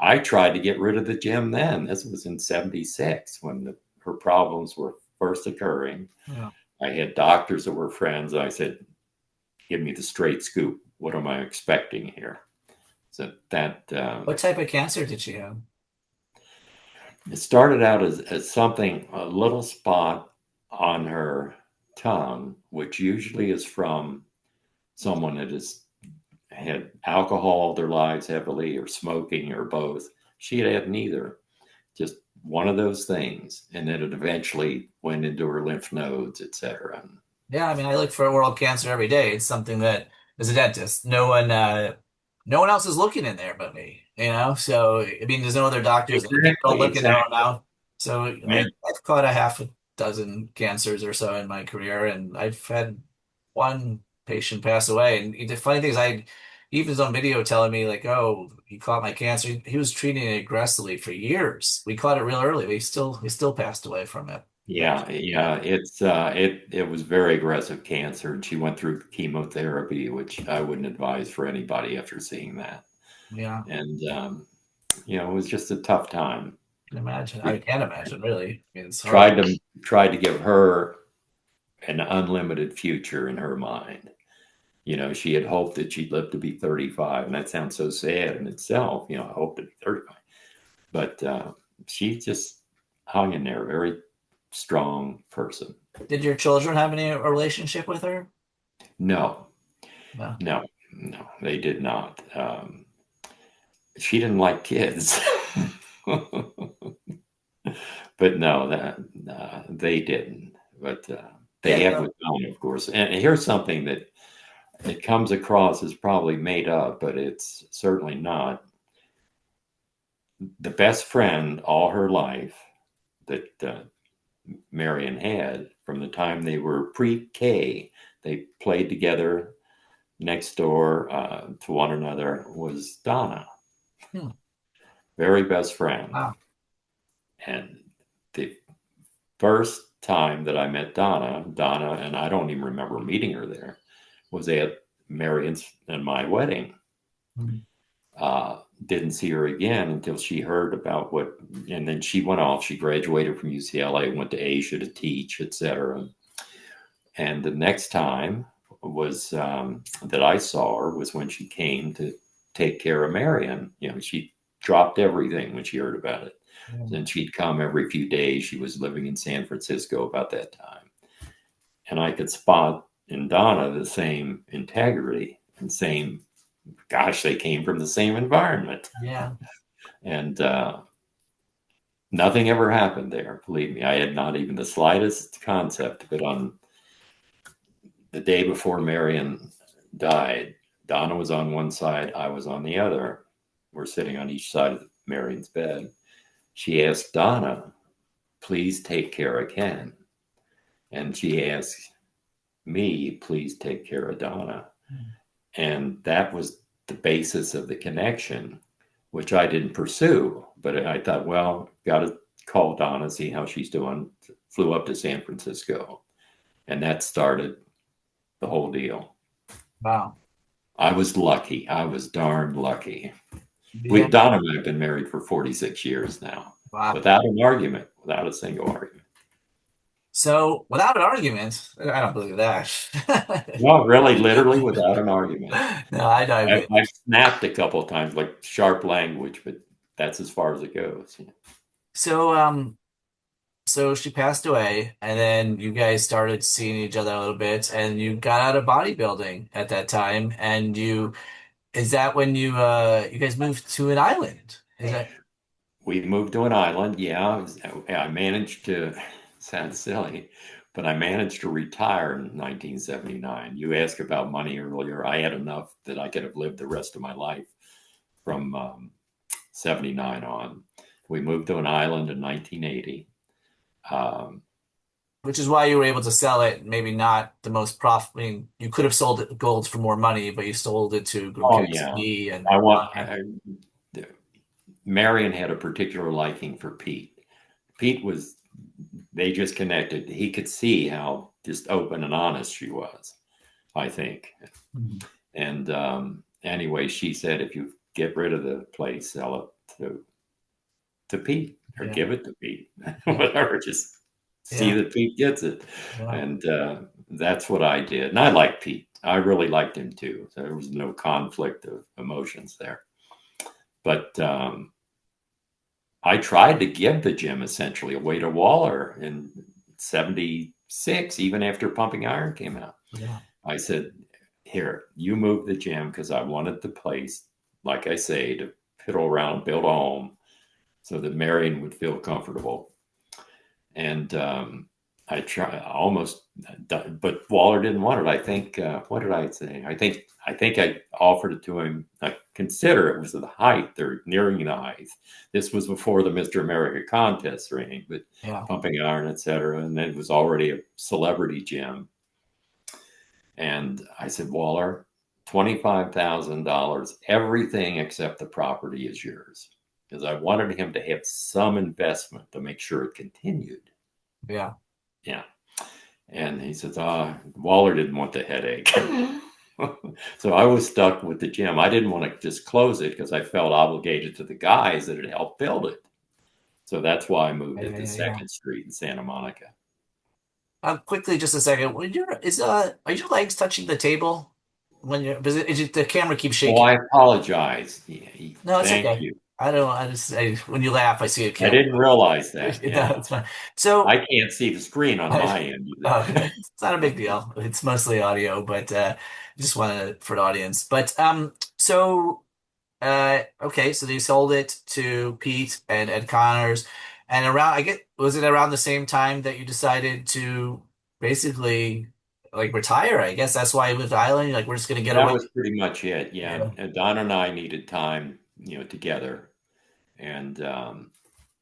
I tried to get rid of the gym then. This was in '76 when her problems were first occurring. Yeah. I had doctors that were friends. I said, give me the straight scoop. What am I expecting here? So that What type of cancer did she have? it started out as something, a little spot on her tongue, which usually is from someone that has had alcohol their lives heavily or smoking or both. She had neither, just one of those things. And then it eventually went into her lymph nodes, etc. Yeah, I mean, I look for oral cancer every day. It's something that, as a dentist, no one else is looking in there but me, So, I mean, there's no other doctors that don't Exactly, look in their own exactly. mouth. So, Yeah, I've caught a half a dozen cancers or so in my career, and I've had one patient pass away. And the funny thing is, he was on video telling me like, "Oh, he caught my cancer." He was treating it aggressively for years. We caught it real early, but he still passed away from it yeah, eventually. yeah. It was very aggressive cancer, and she went through chemotherapy, which I wouldn't advise for anybody after seeing that. Yeah. And it was just a tough time. Can imagine. I We can't imagine, really. I mean, it's horrible. tried to give her an unlimited future in her mind. She had hoped that she'd live to be 35, and that sounds so sad in itself. I hope to be 35, but she just hung in there, a very strong person. Did your children have any relationship with her? No, No. no, no, they did not. She didn't like kids, but no, that they didn't. But they Yeah, have with Donna, of course. And here's something that it comes across as probably made up, but it's certainly not. The best friend all her life that Marion had from the time they were pre-K, they played together next door to one another, was Donna, Hmm. very best friend. Wow. And the first time that I met Donna, and I don't even remember meeting her there, was at Marion's and my wedding. Hmm. didn't see her again until she heard about what, and then she went off. She graduated from UCLA, went to Asia to teach, etc. And the next time was that I saw her was when she came to take care of Marion. She dropped everything when she heard about it. Yeah. And she'd come every few days. She was living in San Francisco about that time. And I could spot in Donna the same integrity and same, gosh, they came from the same environment. Yeah. And nothing ever happened there. Believe me, I had not even the slightest concept. But on the day before Marion died, Donna was on one side, I was on the other. We're sitting on each side of Marion's bed. She asked Donna, please take care of Ken. And she asked me, please take care of Donna. And that was the basis of the connection, which I didn't pursue. But I thought, well, got to call Donna, see how she's doing. Flew up to San Francisco. And that started the whole deal. Wow. I was lucky. I was darn lucky. Yeah. Donna and I have been married for 46 years now, Wow. without an argument, without a single argument. So without an argument, I don't believe that. No, really, literally without an argument. No, I don't. I've snapped a couple of times, like sharp language, but that's as far as it goes. So, so she passed away, and then you guys started seeing each other a little bit, and you got out of bodybuilding at that time, and is that when you guys moved to an island? Is that We moved to an island. Yeah, I managed to, sounds silly, but I managed to retire in 1979. You asked about money earlier. I had enough that I could have lived the rest of my life from 79 on. We moved to an island in 1980. which is why you were able to sell it? Maybe not the most profit. I mean, you could have sold it gold for more money, but you sold it to Oh yeah, Grymkowski and I want. Lyon. Marion had a particular liking for Pete. Pete was. They just connected. He could see how just open and honest she was, I think. Mhm. And anyway, she said, if you get rid of the place, sell it to Pete or Yeah, give it to Pete, yeah, whatever. Just see yeah, that Pete gets it. yeah. And that's what I did. And I liked Pete. I really liked him too. So there was no conflict of emotions there. But I tried to give the gym essentially away to Waller in 76, even after Pumping Iron came out. Yeah. I said, here, you move the gym because I wanted the place, like I say, to piddle around, build a home so that Marion would feel comfortable. And I try almost, but Waller didn't want it. I think, what did I say? I think I offered it to him. I consider it was the height. They're nearing the height. This was before the Mr. America contest ring, but Yeah. Pumping Iron, etc. And it was already a celebrity gym. And I said, Waller, $25,000, everything except the property is yours. Because I wanted him to have some investment to make sure it continued. Yeah. Yeah. And he says, Waller didn't want the headache. So I was stuck with the gym. I didn't want to just close it because I felt obligated to the guys that had helped build it. So that's why I moved Yeah, it to yeah, yeah. 2nd Street in Santa Monica. Quickly, just a second. Are your legs touching the table when you're? The camera keeps Oh, shaking. I apologize. No, it's Thank okay. you. I don't. When you laugh, I see a I camera. didn't realize that. No, Yeah. it's fine. So, I can't see the screen on my end either. it's not a big deal. It's mostly audio, but just wanted for the audience. But okay, so they sold it to Pete and Ed Connors, and was it around the same time that you decided to basically like retire? I guess that's why you moved to Island. You're like, we're just gonna get That away. was pretty much it. Yeah. Yeah. And Donna and I needed time, together. And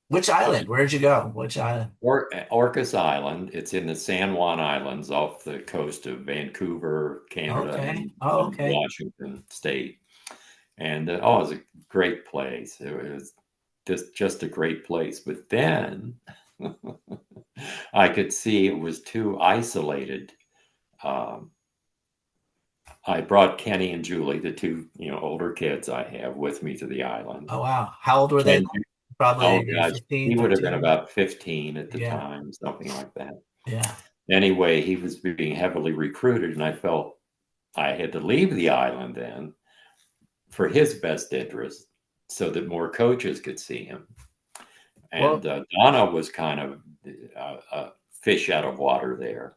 Which island? Where did you go? Which island? Orcas Island, it's in the San Juan Islands off the coast of Vancouver, Canada, Okay. and Oh, okay. Washington State. And it was a great place. It was just a great place. But then I could see it was too isolated. Um, I brought Kenny and Julie, the two older kids I have, with me to the island. Oh wow. How old were they? Ken, oh Probably gosh, 15, he would have been 13. about 15 at the Yeah. time, something like that. Yeah. Anyway, he was being heavily recruited, and I felt I had to leave the island then for his best interest so that more coaches could see him. And Well, Donna was kind of a fish out of water there.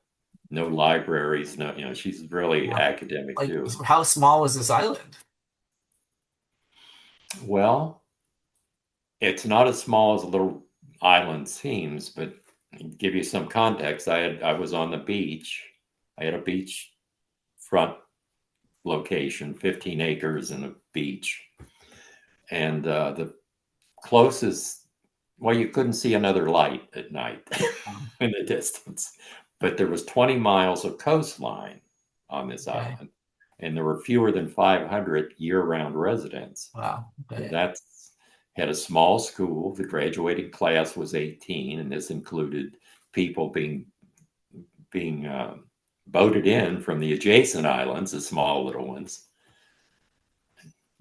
No libraries, no, she's really wow. academic Like too. how small was this island? Well, it's not as small as a little island seems, but to give you some context, I was on the beach. I had a beach front location, 15 acres and a beach. And the closest, well, you couldn't see another light at night Um, in the distance, but there was 20 miles of coastline on this okay. island, and there were fewer than 500 year-round residents. Wow. So Okay. that's had a small school. The graduating class was 18, and this included people being boated in from the adjacent islands, the small little ones.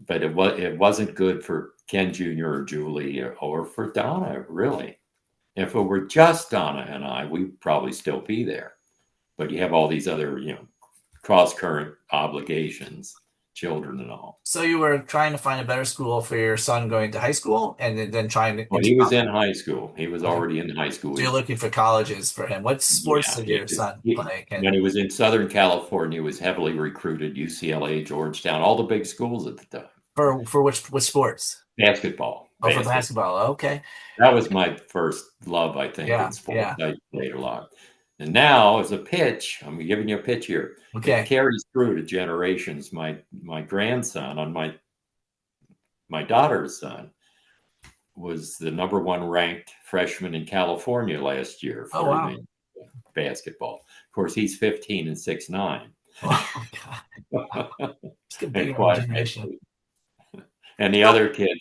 But it wasn't good for Ken Jr. or Julie or for Donna, really. If it were just Donna and I, we'd probably still be there. But you have all these other, cross current obligations, children and all. So you were trying to find a better school for your son going to high school and then trying to Well, into he was college. in high school. He was Okay. already in high school. So you're looking for colleges for him. What sports Yeah, did your son play? when And he was in Southern California, he was heavily recruited. UCLA, Georgetown, all the big schools at the time. for which sports? Basketball, Oh, for basketball. basketball. Okay. That was my first love, I think, in Yeah. sports. Yeah. I played a lot. And now, as a pitch, I'm giving you a pitch here. It Okay. carries through to generations. My grandson, on my daughter's son, was the number one ranked freshman in California last year Oh for wow. the basketball. Of course, he's 15 and 6'9", Oh God. Wow. It's a big and young quite a generation. bit. And the So other kid,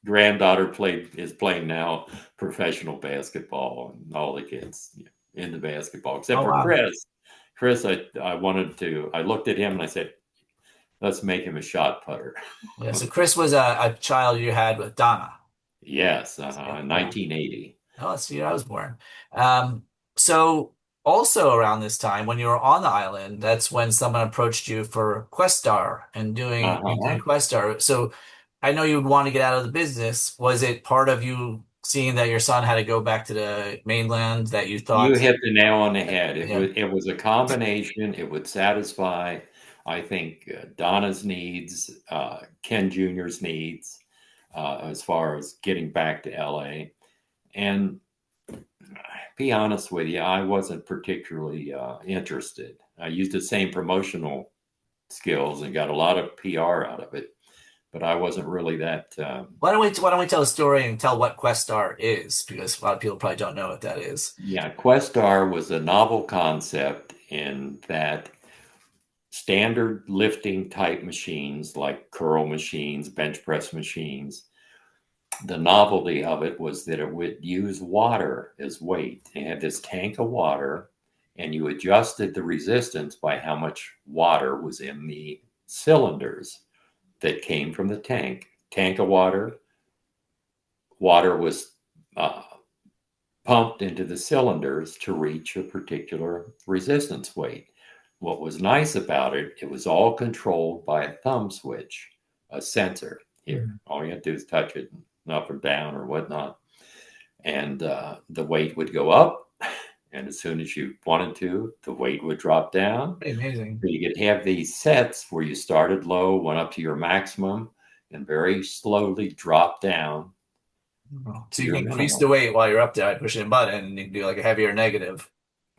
granddaughter, is playing now professional basketball, and all the kids into basketball except oh for wow. Chris. Chris, I looked at him and I said, let's make him a shot putter. Yeah. So Chris was a child you had with Donna. Yes, Yeah. Yeah. 1980. Oh, that's the year I was born. Um, so also around this time, when you were on the island, that's when someone approached you for Questar and doing Uh-huh. Questar. So I know you would want to get out of the business. Was it part of you seeing that your son had to go back to the mainland that you You thought, hit the nail on the head. yeah, It was a combination. It would satisfy, I think, Donna's needs, Ken Jr.'s needs, as far as getting back to LA. And be honest with you, I wasn't particularly interested. I used the same promotional skills and got a lot of PR out of it, but I wasn't really that. why don't we tell a story and tell what Questar is? Because a lot of people probably don't know what that is. Yeah, Questar was a novel concept in that standard lifting type machines like curl machines, bench press machines. The novelty of it was that it would use water as weight. It had this tank of water, and you adjusted the resistance by how much water was in the cylinders that came from the tank. Tank of water, water was uh, pumped into the cylinders to reach a particular resistance weight. What was nice about it, it was all controlled by a thumb switch, a sensor here. Mhm. All you have to do is touch it up or down or whatnot. And the weight would go up. And as soon as you wanted to, the weight would drop down. Pretty amazing. So you could have these sets where you started low, went up to your maximum, and very slowly drop down So to you your can increase minimum. the weight while you're up there by pushing a button, and you can do like a heavier negative.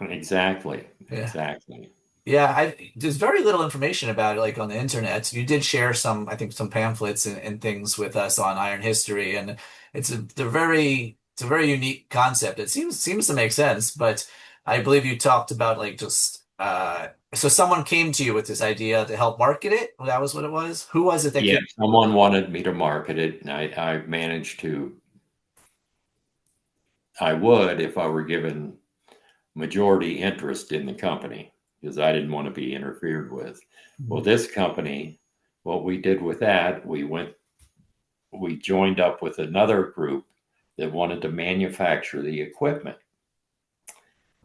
Exactly. Yeah. Exactly. Yeah, there's very little information about it, like on the internet. You did share some, I think, some pamphlets and things with us on Iron History, and it's a very unique concept. It seems to make sense, but I believe you talked about like just so someone came to you with this idea to help market it. That was what it was. Who was it that Yeah, came? someone wanted me to market it, and I managed to. I would if I were given majority interest in the company. because I didn't want to be interfered with. Well, Mhm. this company, what we did with that, we joined up with another group that wanted to manufacture the equipment.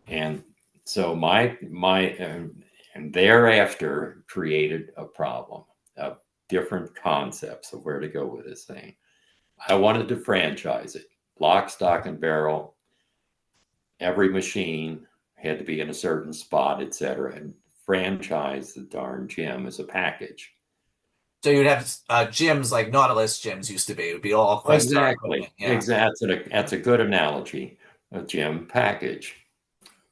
And so and thereafter created a problem of different concepts of where to go with this thing. I wanted to franchise it, lock, stock, and barrel. Every machine had to be in a certain spot, etc., and franchise the darn gym as a package. So you'd have gyms like Nautilus gyms used to be. It would be all Questar Exactly. equipment. Yeah. Exactly. That's a good analogy. A gym package,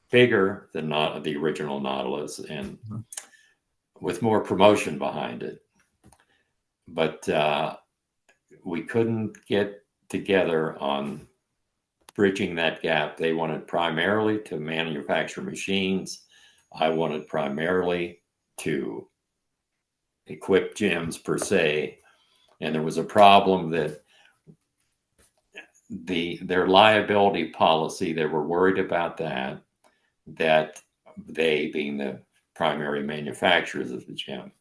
bigger than not the original Nautilus, and Mhm. with more promotion behind it. But we couldn't get together on bridging that gap. They wanted primarily to manufacture machines. I wanted primarily to equip gyms per se. And there was a problem that their liability policy, they were worried about that they being the primary manufacturers of the gym,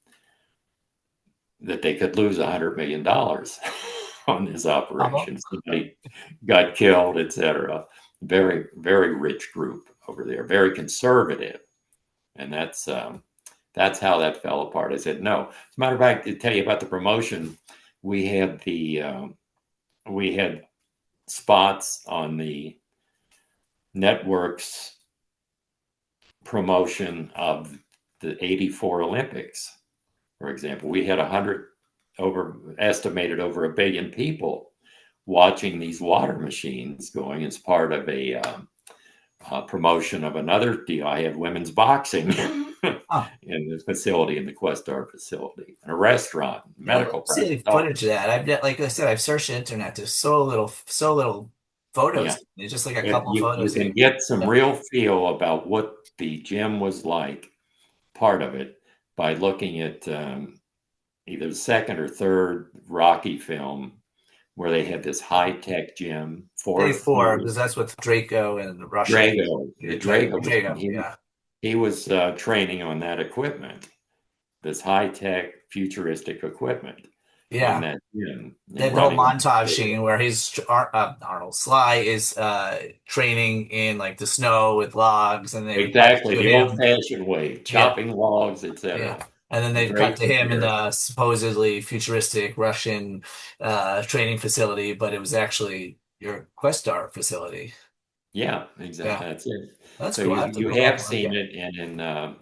that they could lose $100 million on this Uh-huh. operation. Somebody got killed, etc. Very, very rich group over there, very conservative, and that's how that fell apart. I said no. As a matter of fact, to tell you about the promotion, we had we had spots on the networks promotion of the '84 Olympics. For example, we had estimated over 1 billion people watching these water machines going as part of a promotion of another deal. I had women's boxing Huh. in the facility, in the Questar facility, and a restaurant, Yeah, I'd medical love to see any practice. Oh, footage of that. Like I said, I've searched the internet. There's so little yeah. photos. It's just like a couple You photos can here. get some Yeah. real feel about what the gym was like, part of it, by looking at either the second or third Rocky film where they had this high tech gym, Day fourth four, movie, because that's with Draco and Russia. Drago, the Yeah, Drago machine. Draco. Yeah. He was training on that equipment, this high tech futuristic equipment in Yeah. that gym They and have the whole running on. montage scene where Arnold Sly is training in like the snow with logs, and they would cut Exactly, to the old him. fashioned way, Yeah, chopping logs, yeah. etc. And then A they'd cut great to him in comparison. the supposedly futuristic Russian training facility, but it was actually your Questar facility. Yeah, exactly. Yeah, That's it. that's So cool. I have to you go back have and look seen at it. it, and in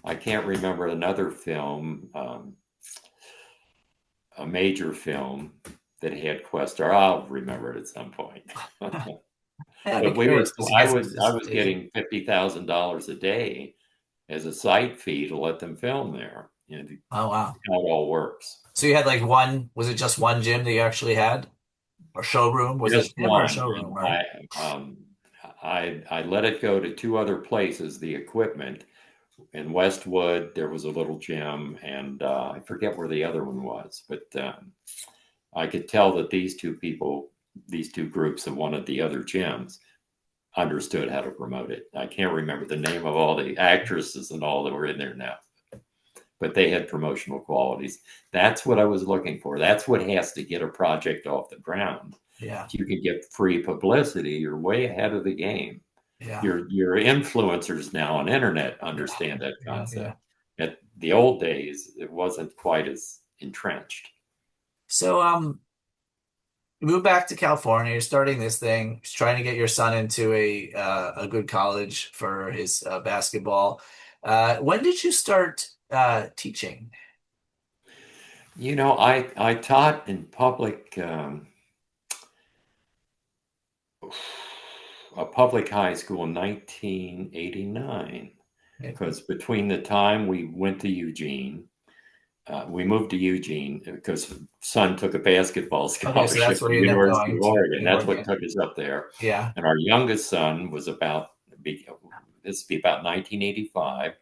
I can't remember another film, a major film that had Questar. I'll remember it at some point. Yeah, I'd be But we were, curious just to get some I was participation. getting $50,000 a day as a site fee to let them film there. You know, Oh wow. how it all works. So you had like one, was it just one gym that you actually had? Or showroom? Was it a Just gym or a one, showroom? and Or um, I let it go to two other places. The equipment in Westwood, there was a little gym, and I forget where the other one was, but I could tell that these two groups that wanted the other gyms, understood how to promote it. I can't remember the name of all the actresses and all that were in there now, but they had promotional qualities. That's what I was looking for. That's what has to get a project off the ground. yeah, If you can get free publicity, you're way ahead of the game. yeah, Your influencers now on internet yeah, understand that yeah, concept. yeah. At the old days, it wasn't quite as entrenched. So you move back to California. You're starting this thing, just trying to get your son into a good college for his basketball. When did you start teaching? You know, I taught in public a public high school in 1989, because between the time we went to Eugene, we moved to Eugene because son took a basketball Okay, so scholarship that's to where the you end up University going of to Oregon. the That's what Oregon. took us up there. Yeah, And our youngest son was this would be about 1985.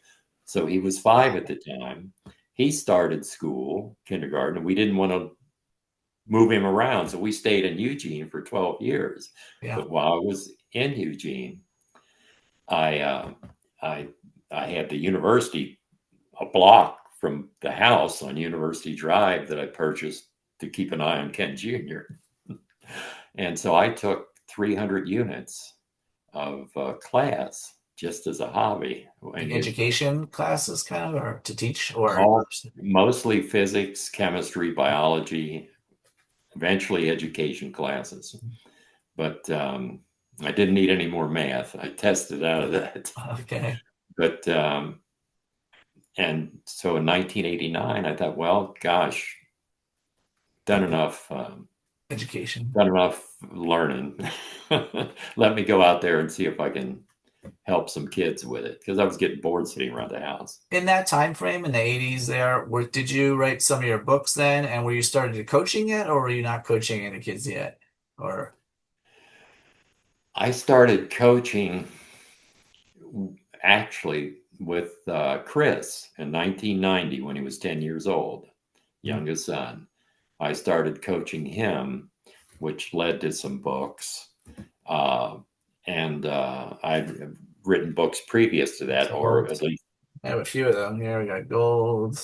So he was 5 at the time. He started school, kindergarten, and we didn't want to move him around. So we stayed in Eugene for 12 years. yeah. But while I was in Eugene, I, uh, I I had the university a block from the house on University Drive that I purchased to keep an eye on Ken Jr. And so I took 300 units of class just as a hobby. Like And education classes, kind of, or to teach, or mostly physics, chemistry, biology, eventually education classes. But I didn't need any more math. I tested out of that. okay. But and so in 1989, I thought, well, gosh, done enough. Education. Done enough learning. Let me go out there and see if I can help some kids with it, because I was getting bored sitting around the house. In that time frame in the 80s there, did you write some of your books then, and were you started coaching yet, or were you not coaching any kids yet? Or I started coaching actually with Chris in 1990 when he was 10 years old, youngest son. I started coaching him, which led to some books. And I've written books previous to that, or at least. I have a few of them here. We got Gold.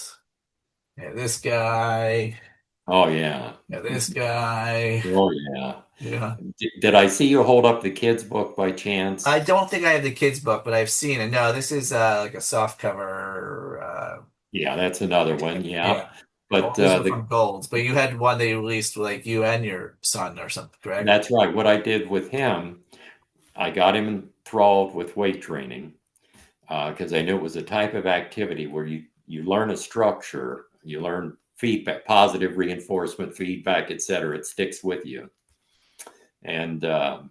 Yeah, this guy. Oh, yeah. Yeah, this guy. Oh, yeah. Yeah. Did I see you hold up the kids' book by chance? I don't think I have the kids book, but I've seen it. No, this is like a soft cover. Yeah, that's another one. Yeah. Yeah. But All these are from Golds, but you had one that you released with like you and your son or something, correct? that's right. What I did with him, I got him enthralled with weight training because I knew it was a type of activity where you learn a structure, you learn feedback, positive reinforcement, feedback, etc. It sticks with you. And to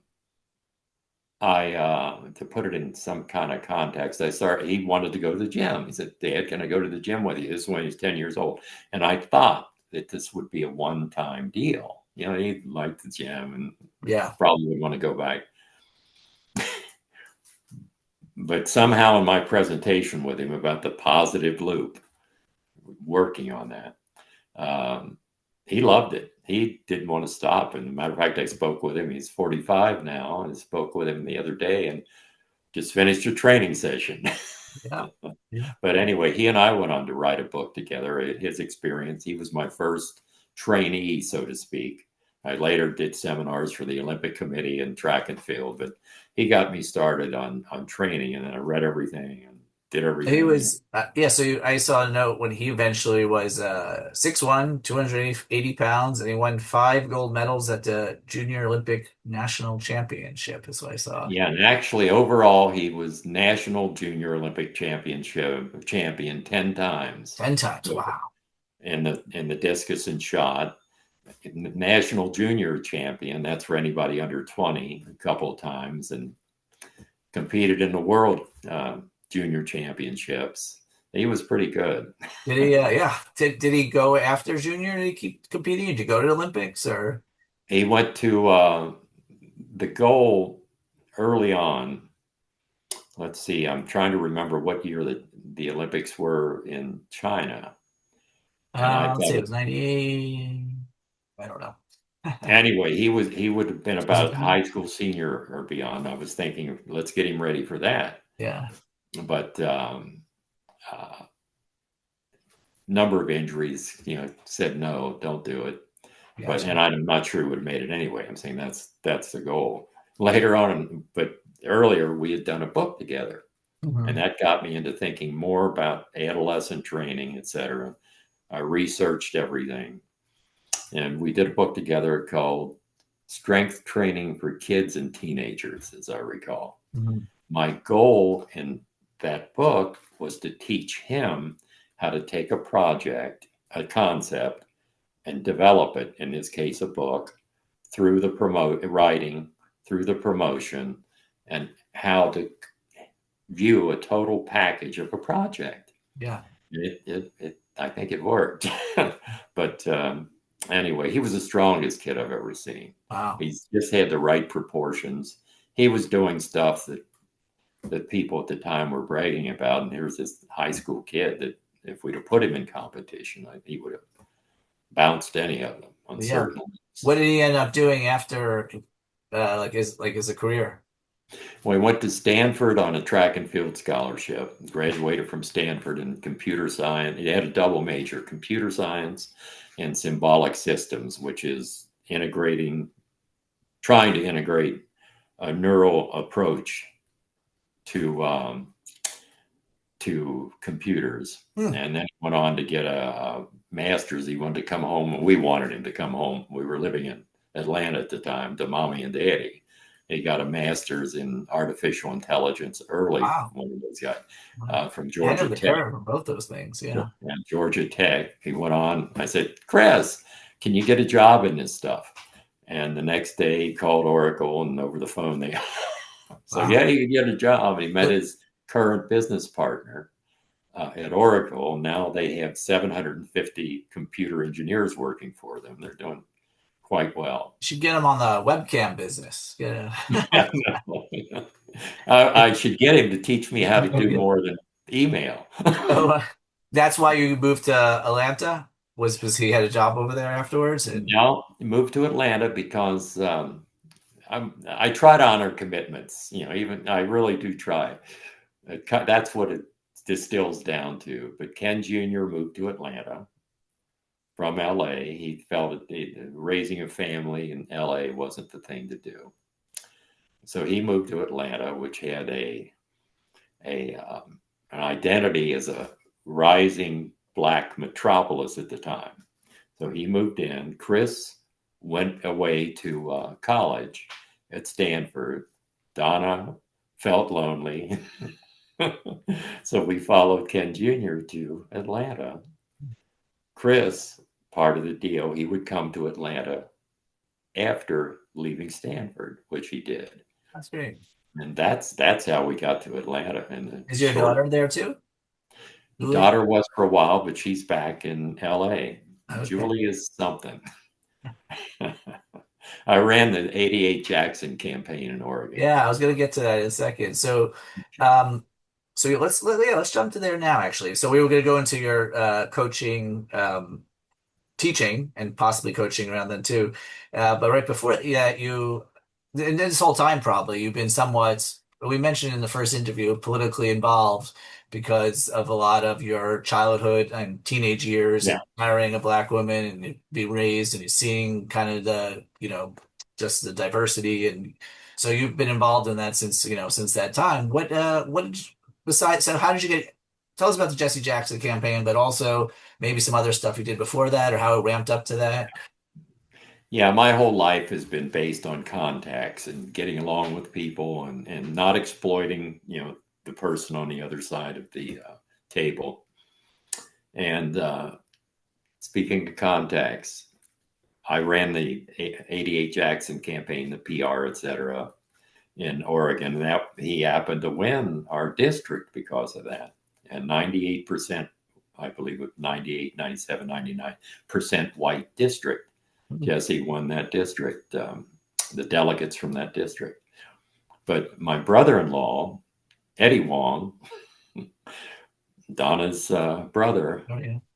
put it in some kind of context, he wanted to go to the gym. He said, Dad, can I go to the gym with you? This is when he's 10 years old. And I thought that this would be a one-time deal. You know, he liked the gym and Yeah. probably would want to go back. But somehow in my presentation with him about the positive loop, working on that, he loved it. He didn't want to stop. And as a matter of fact, I spoke with him. He's 45 now. And I spoke with him the other day and just finished a training session. Yeah. Yeah. But anyway, he and I went on to write a book together. His experience. He was my first trainee, so to speak. I later did seminars for the Olympic Committee and track and field, but he got me started on training, and then I read everything and did He everything. was, yeah. So I saw a note when he eventually was 6'1", 280 pounds, and he won 5 gold medals at the Junior Olympic National Championship, is what I saw. Yeah, and actually, overall, he was National Junior Olympic Championship champion 10 times 10 times. Wow. in the discus and shot. National Junior Champion. That's for anybody under 20, a couple of times, and competed in the World Junior Championships. He was pretty good. Did he, yeah. Did he go after junior? Did he keep competing? Did he go to the Olympics or? He went to the goal early on. Let's see, I'm trying to remember what year the Olympics were in China. And I Let's see, thought, it was 98. I don't know. anyway, he would have been about high school senior or beyond. I was thinking, let's get him ready for that. Yeah. But number of injuries, said no, don't do it. Gotcha. And I'm not sure he would have made it anyway. I'm saying that's the goal. Later on, but earlier we had done a book together, and that got me into thinking more about adolescent training, etc. I researched everything, and we did a book together called Strength Training for Kids and Teenagers, as I recall. My goal in that book was to teach him how to take a project, a concept, and develop it, in this case, a book, through the writing, through the promotion, and how to view a total package of a project. Yeah. I think it worked. But anyway, he was the strongest kid I've ever seen. Wow. He's just had the right proportions. He was doing stuff that people at the time were bragging about. And here's this high school kid that if we'd have put him in competition, he would have bounced any of them on certain. What did he end up doing after, like his a career? Well, he went to Stanford on a track and field scholarship, graduated from Stanford in computer science. He had a double major, computer science and symbolic systems, which is trying to integrate a neural approach to computers. And then he went on to get a master's. He wanted to come home. We wanted him to come home. We were living in Atlanta at the time, to mommy and daddy. He got a master's in artificial intelligence early. Wow. One of those guys from Ahead Georgia of the Tech. curve on both those things. Yeah. Yeah, Georgia Tech. He went on. I said, Chris, can you get a job in this stuff? And the next day he called Oracle, and over the phone they. So Wow. yeah, he could get a job. He met his current business partner at Oracle. Now they have 750 computer engineers working for them. They're doing quite well. You should get him on the webcam business. Yeah. I should get him to teach me how to do more than email. So that's why you moved to Atlanta? Was because he had a job over there afterwards? And Now moved to Atlanta because I try to honor commitments. Even I really do try. That's what it distills down to. But Ken Jr. moved to Atlanta from LA. He felt that raising a family in LA wasn't the thing to do. So he moved to Atlanta, which had an identity as a rising Black metropolis at the time. So he moved in. Chris went away to college at Stanford. Donna felt lonely. So we followed Ken Jr. to Atlanta. Chris, part of the deal, he would come to Atlanta after leaving Stanford, which he did. that's great. And that's how we got to Atlanta. And Is your daughter there too? Julie? daughter was for a while, but she's back in LA. Okay. Julie is something. I ran the 88 Jackson campaign in Oregon. Yeah, I was gonna get to that in a second. So, let's jump to there now. Actually, so we were gonna go into your coaching, teaching, and possibly coaching around then too. But right before that, and this whole time probably you've been somewhat. We mentioned in the first interview politically involved because of a lot of your childhood and teenage years Yeah. and marrying a black woman and being raised and you're seeing kind of the just the diversity, and so you've been involved in that since that time. Besides, so how did you get, tell us about the Jesse Jackson campaign, but also maybe some other stuff you did before that or how it ramped up to that? Yeah, my whole life has been based on contacts and getting along with people and not exploiting, the person on the other side of the table. And speaking of contacts, I ran the 88 Jackson campaign, the PR, et cetera, in Oregon. And he happened to win our district because of that. And 98%, I believe it was 98, 97, 99% white district. Jesse won that district, the delegates from that district. But my brother-in-law, Eddie Wong, Donna's brother,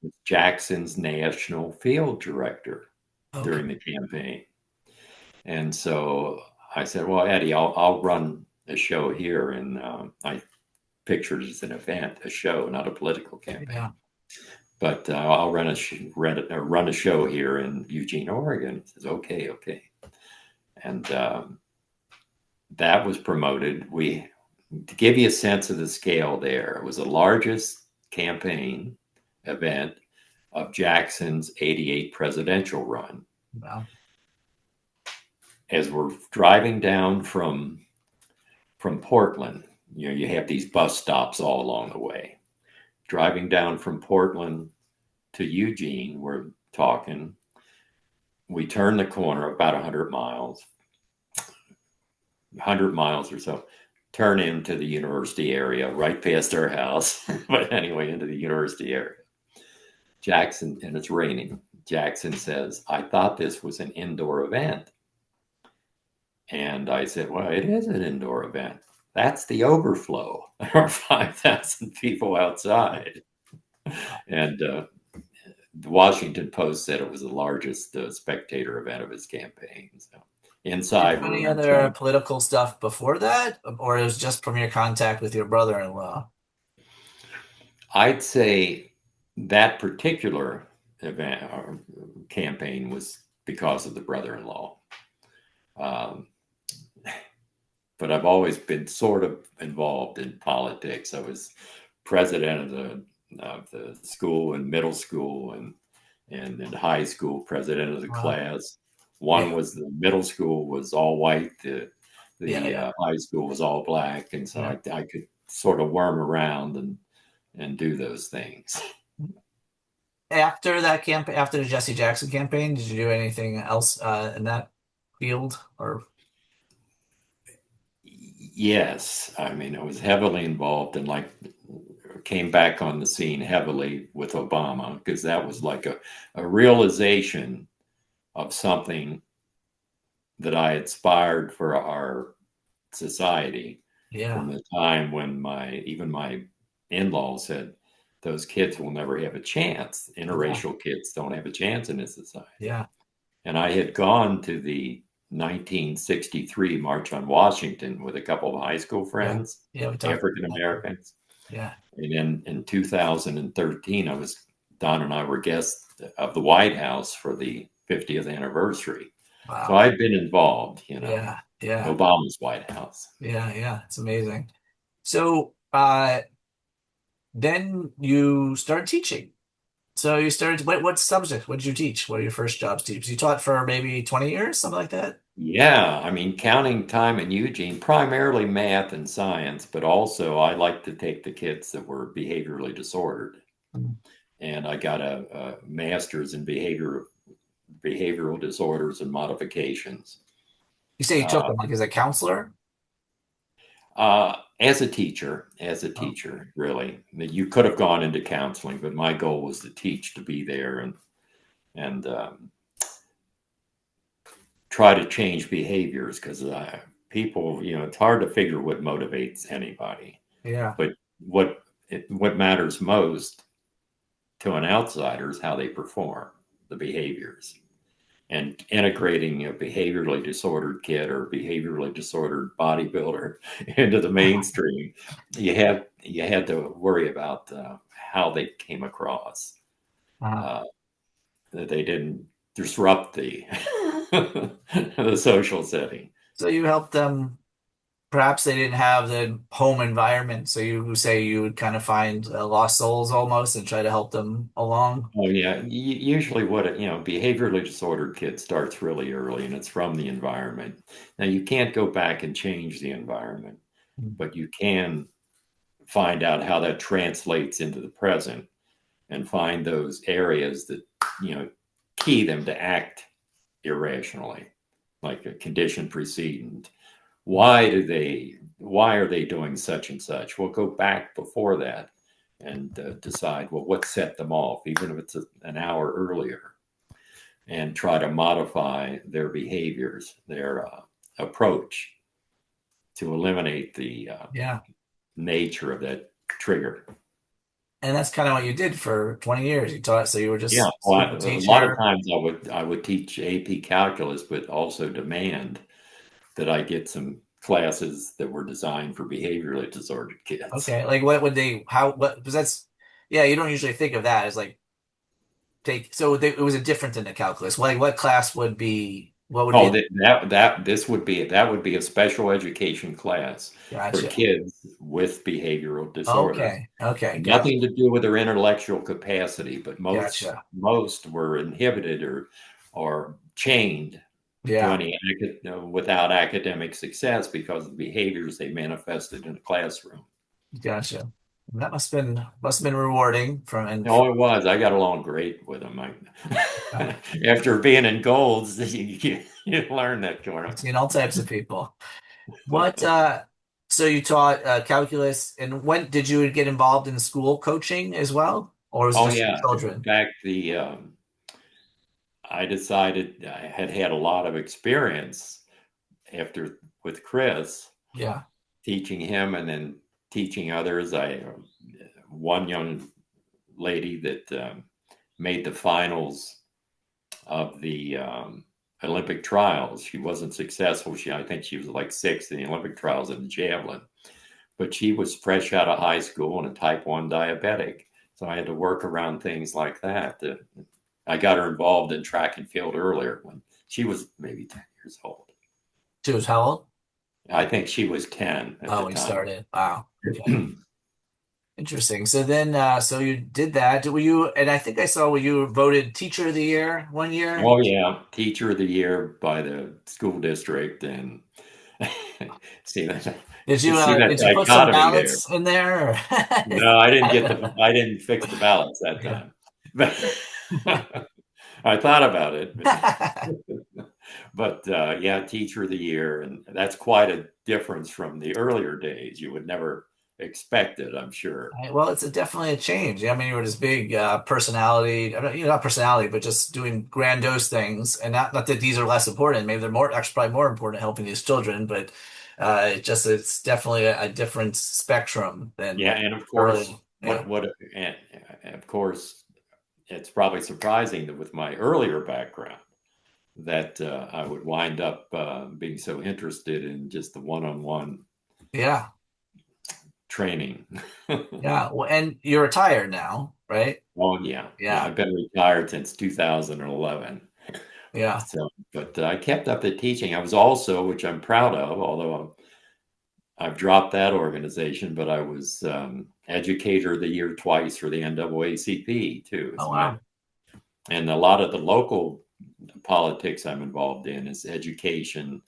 was Jackson's national field director during the campaign. And so I said, well, Eddie, I'll run a show here. And I pictured it as an event, a show, not a political campaign. Yeah. But I'll run a show here in Eugene, Oregon. He says, okay. And that was promoted. To give you a sense of the scale there, it was the largest campaign event of Jackson's 88 presidential run. Wow. As we're driving down from Portland, you have these bus stops all along the way. Driving down from Portland to Eugene, we're talking. We turn the corner about 100 miles or so, turn into the university area, right past our house. But anyway, into the university area. Jackson, and it's raining. Jackson says, I thought this was an indoor event. And I said, well, it is an indoor event. That's the overflow. There are 5,000 people outside. And the Washington Post said it was the largest spectator event of his campaign. So Did you inside do any were other trained. political stuff before that, or it was just from your contact with your brother-in-law? I'd say that particular event or campaign was because of the brother-in-law. Um, but I've always been sort of involved in politics. I was president of the school in middle school and in high school, president of the Wow. class. Yeah, One was the middle school was all white, yeah, the yeah, high school was all black, and so yeah. I could sort of worm around and do those things. After that campaign, after the Jesse Jackson campaign, did you do anything else in that field? Or Yes, I mean I was heavily involved and like came back on the scene heavily with Obama because that was like a realization of something that I aspired for our society yeah, from the time when even my in-laws said those kids will never have a chance. yeah, Interracial kids don't have a chance in this society. yeah, And I had gone to the 1963 March on Washington with a couple of high school yeah, friends, yeah. We talked African about that. Americans. Yeah. And then in 2013, Don and I were guests of the White House for the 50th anniversary. So Wow. I've been involved, Yeah, yeah, Obama's White House. yeah, yeah. It's amazing. So, then you started teaching. So you started, what subject? What did you teach? What are your first jobs teach? You taught for maybe 20 years, something like that? Yeah, I mean, counting time in Eugene, primarily math and science, but also I like to take the kids that were behaviorally disordered. Mm. And I got a master's in behavioral disorders and modifications. You say you took Uh, them like as a counselor? as a Oh, teacher, really, you could have gone into counseling, but my goal was to teach, to be there, and try to change behaviors because people, it's hard to figure what motivates anybody, yeah. but what matters most to an outsider is how they perform, the behaviors. And integrating a behaviorally disordered kid or behaviorally disordered bodybuilder into the mainstream, you had to worry about how they came across, Uh, uh, that they didn't disrupt the the social setting. so you helped them. Perhaps they didn't have the home environment, so you say you would kind of find lost souls almost and try to help them along. Oh yeah, usually behaviorally disordered kid starts really early, and it's from the environment. Now you can't go back and change the environment, Mm. but you can find out how that translates into the present and find those areas that you know key them to act irrationally, like a condition precedent. Why are they doing such and such? We'll go back before that and decide, well, what set them off, even if it's an hour earlier, and try to modify their behaviors, their approach to eliminate the Yeah. nature of that trigger. And that's kind of what you did for 20 years. You taught, so you were Yeah, just well, school a lot of teacher. times I would teach AP calculus, but also demand that I get some classes that were designed for behaviorally disordered kids. Okay. Like what would they, how, what, because that's, yeah, you don't usually think of that as like so it was a different than the calculus. What class would be, what would Oh, it? that would be a special education class for Gotcha. kids with behavioral disorders. Okay. Okay. Gotcha. Nothing to do with their intellectual capacity, but most Gotcha. most were inhibited or chained to Yeah. any without academic success because of the behaviors they manifested in the classroom. Gotcha. That must have been rewarding Oh, it was. I got along great with them. After being in Golds, you learn that kind I've seen all types of people. What so you taught calculus, and when did you get involved in school coaching as well? Or was it Oh just yeah. In children? fact, I decided I had had a lot of experience after with Chris Yeah. teaching him and then teaching others. I one young lady that made the finals of the Olympic trials. She wasn't successful. I think she was like sixth in the Olympic trials in the javelin, but she was fresh out of high school and a type 1 diabetic. So I had to work around things like that. I got her involved in track and field earlier when she was maybe 10 years old. She was how old? I think she was 10 at Oh, the we time. started. Wow. Okay. Interesting. So then, so you did that. Were you, and I think I saw where you were voted Teacher of the Year one year. Oh yeah, teacher of the year by the school district, and see that see that Did you put some dichotomy there. ballots in there? No, I didn't fix the ballots that Okay. time. But I thought about it, but yeah, teacher of the year, and that's quite a difference from the earlier days. You would never expect it, I'm sure. Right, well, it's definitely a change. I mean, you were this big personality, not personality, but just doing grandiose things. And not that these are less important. Maybe they're more, actually, probably more important helping these children. But it's definitely a different spectrum Yeah, than and of course, early. Yeah, and of course, it's probably surprising that with my earlier background that I would wind up being so interested in just the one-on-one yeah, training. yeah. Well, and you're retired now, right? Oh yeah, yeah. Yeah, I've been retired since 2011. yeah. So, but I kept up the teaching. I was also, which I'm proud of, although I've dropped that organization, but I was educator of the year twice for the NAACP too. Oh, wow. And a lot of the local politics I'm involved in is education,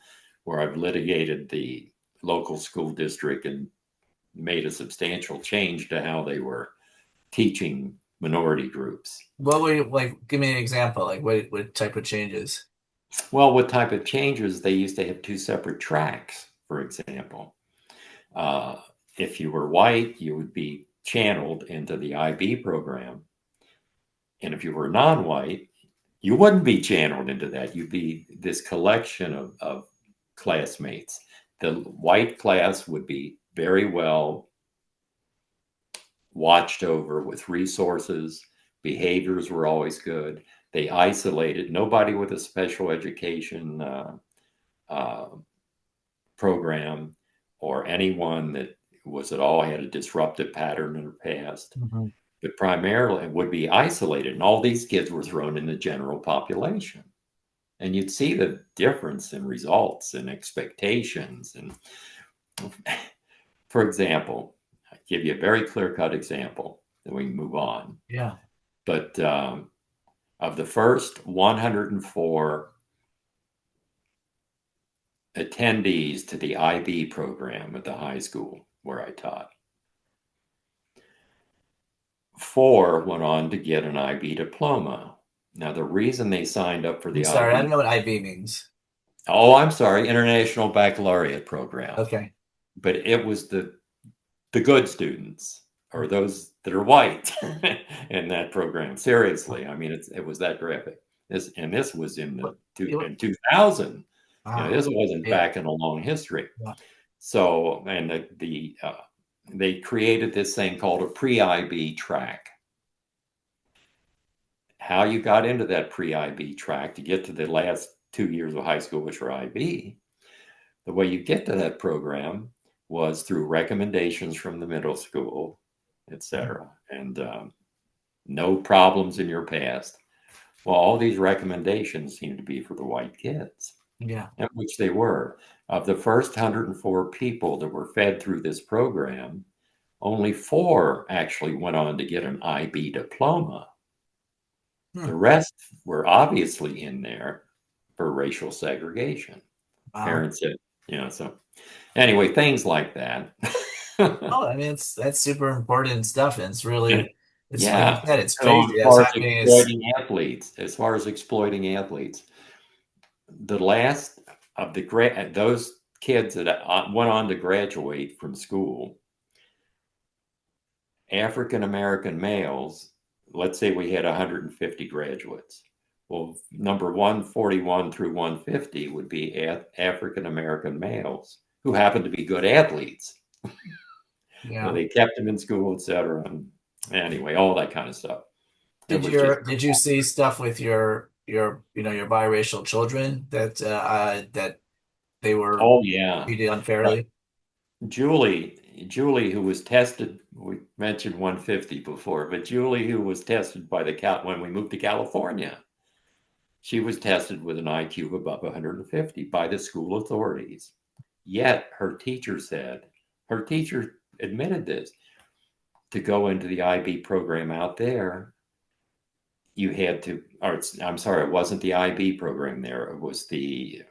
where I've litigated the local school district and made a substantial change to how they were teaching minority groups. What were you like? Give me an example. Like, what type of changes? Well, what type of changes? They used to have two separate tracks, for example. Uh, if you were white, you would be channeled into the IB program. And if you were non white, you wouldn't be channeled into that. You'd be this collection of classmates. The white class would be very well watched over with resources. Behaviors were always good. They isolated nobody with a special education uh, program or anyone that was at all had a disruptive pattern in their past, Mhm. but primarily would be isolated. And all these kids were thrown in the general population. And you'd see the difference in results and expectations. And for example, I give you a very clear cut example, then we can move on. Yeah. But of the first 104 attendees to the IB program at the high school where I taught, 4 went on to get an IB diploma. Now, the reason they signed up for I'm the sorry, I don't IB, know what IB means. oh, I'm sorry, International Baccalaureate program, Okay. but it was the good students or those that are white in that program. Seriously, I mean, it was that graphic. This was What? in 2000. You know, Wow. this wasn't Yeah. back in a long history. Yeah. So, and they created this thing called a pre-IB track. How you got into that pre-IB track to get to the last 2 years of high school, which were IB, the way you get to that program was through recommendations from the middle school, etc., and no problems in your past. Well, all these recommendations seem to be for the white kids, Yeah. which they were. Of the first 104 people that were fed through this program, only 4 actually went on to get an IB diploma. Hmm. The rest were obviously in there for racial segregation. Wow. Parents said, you know, so anyway, things like that. Oh, I mean, that's super important stuff, and it's And really, it's like you yeah, said, it's so crazy. That's happening. Is as far as exploiting athletes, the last of those kids that went on to graduate from school, African American males, let's say we had 150 graduates. Well, number 141 through 150 would be African American males who happen to be good athletes. So yeah. they kept them in school, etc. Anyway, all that kind of stuff. It was just Did you see stuff with your biracial children that they were Oh yeah. treated Uh, unfairly? Julie, who was tested, we mentioned 150 before, but Julie, who was tested by the Cal when we moved to California, she was tested with an IQ of above 150 by the school authorities. Yet her teacher admitted this, to go into the IB program out there, you had to, or I'm sorry, it wasn't the IB program there. It was the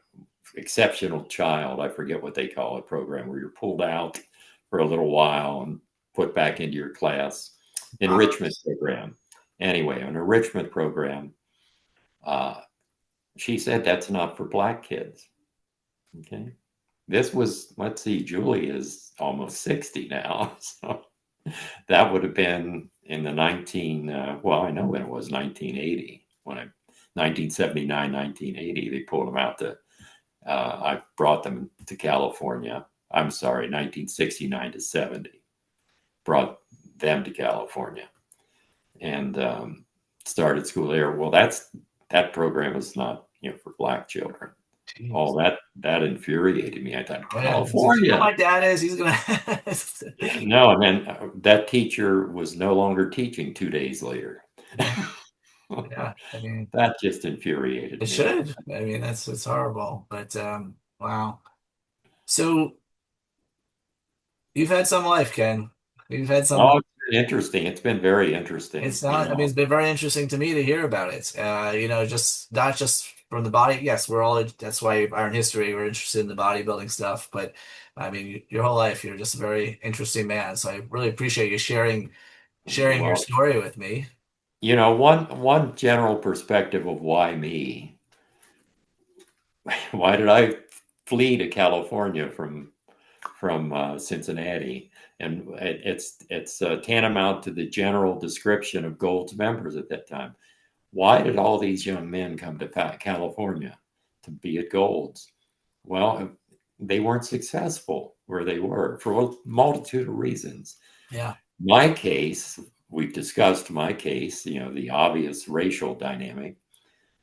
exceptional child, I forget what they call it, program where you're pulled out for a little while and put back into your class. Enrichment program. Anyway, an enrichment program. Uh, she said that's not for black kids. Okay. This was, let's see, Julie is almost 60 now. So that would have been in the 19, well, I know when it was 1980, 1979, 1980, they pulled them out to, I brought them to California. I'm sorry, 1969 to 70, brought them to California and started school there. Well, that program is not, for black children. Jeez. Oh, that infuriated me. I thought, Oh, yeah. You know what California. my dad is? He's gonna. No, and then that teacher was no longer teaching 2 days later. Yeah, yeah. I mean, That just infuriated it me. should. I mean, it's horrible. But wow. So you've had some life, Ken. You've had some. Oh, it's been interesting. It's been very interesting, It's not. I mean, it's been very interesting to me to hear about it. Just not just from the body. Yes, we're all. That's why Iron History. We're interested in the bodybuilding stuff. But I mean, your whole life, you're just a very interesting man. So I really appreciate you sharing your Well, story with me. one general perspective of why me. Why did I flee to California from Cincinnati? And it's tantamount to the general description of Gold's members at that time. Why did all these young men come to California to be at Gold's? Well, they weren't successful where they were for a multitude of reasons. Yeah. My case, we've discussed my case, the obvious racial dynamic,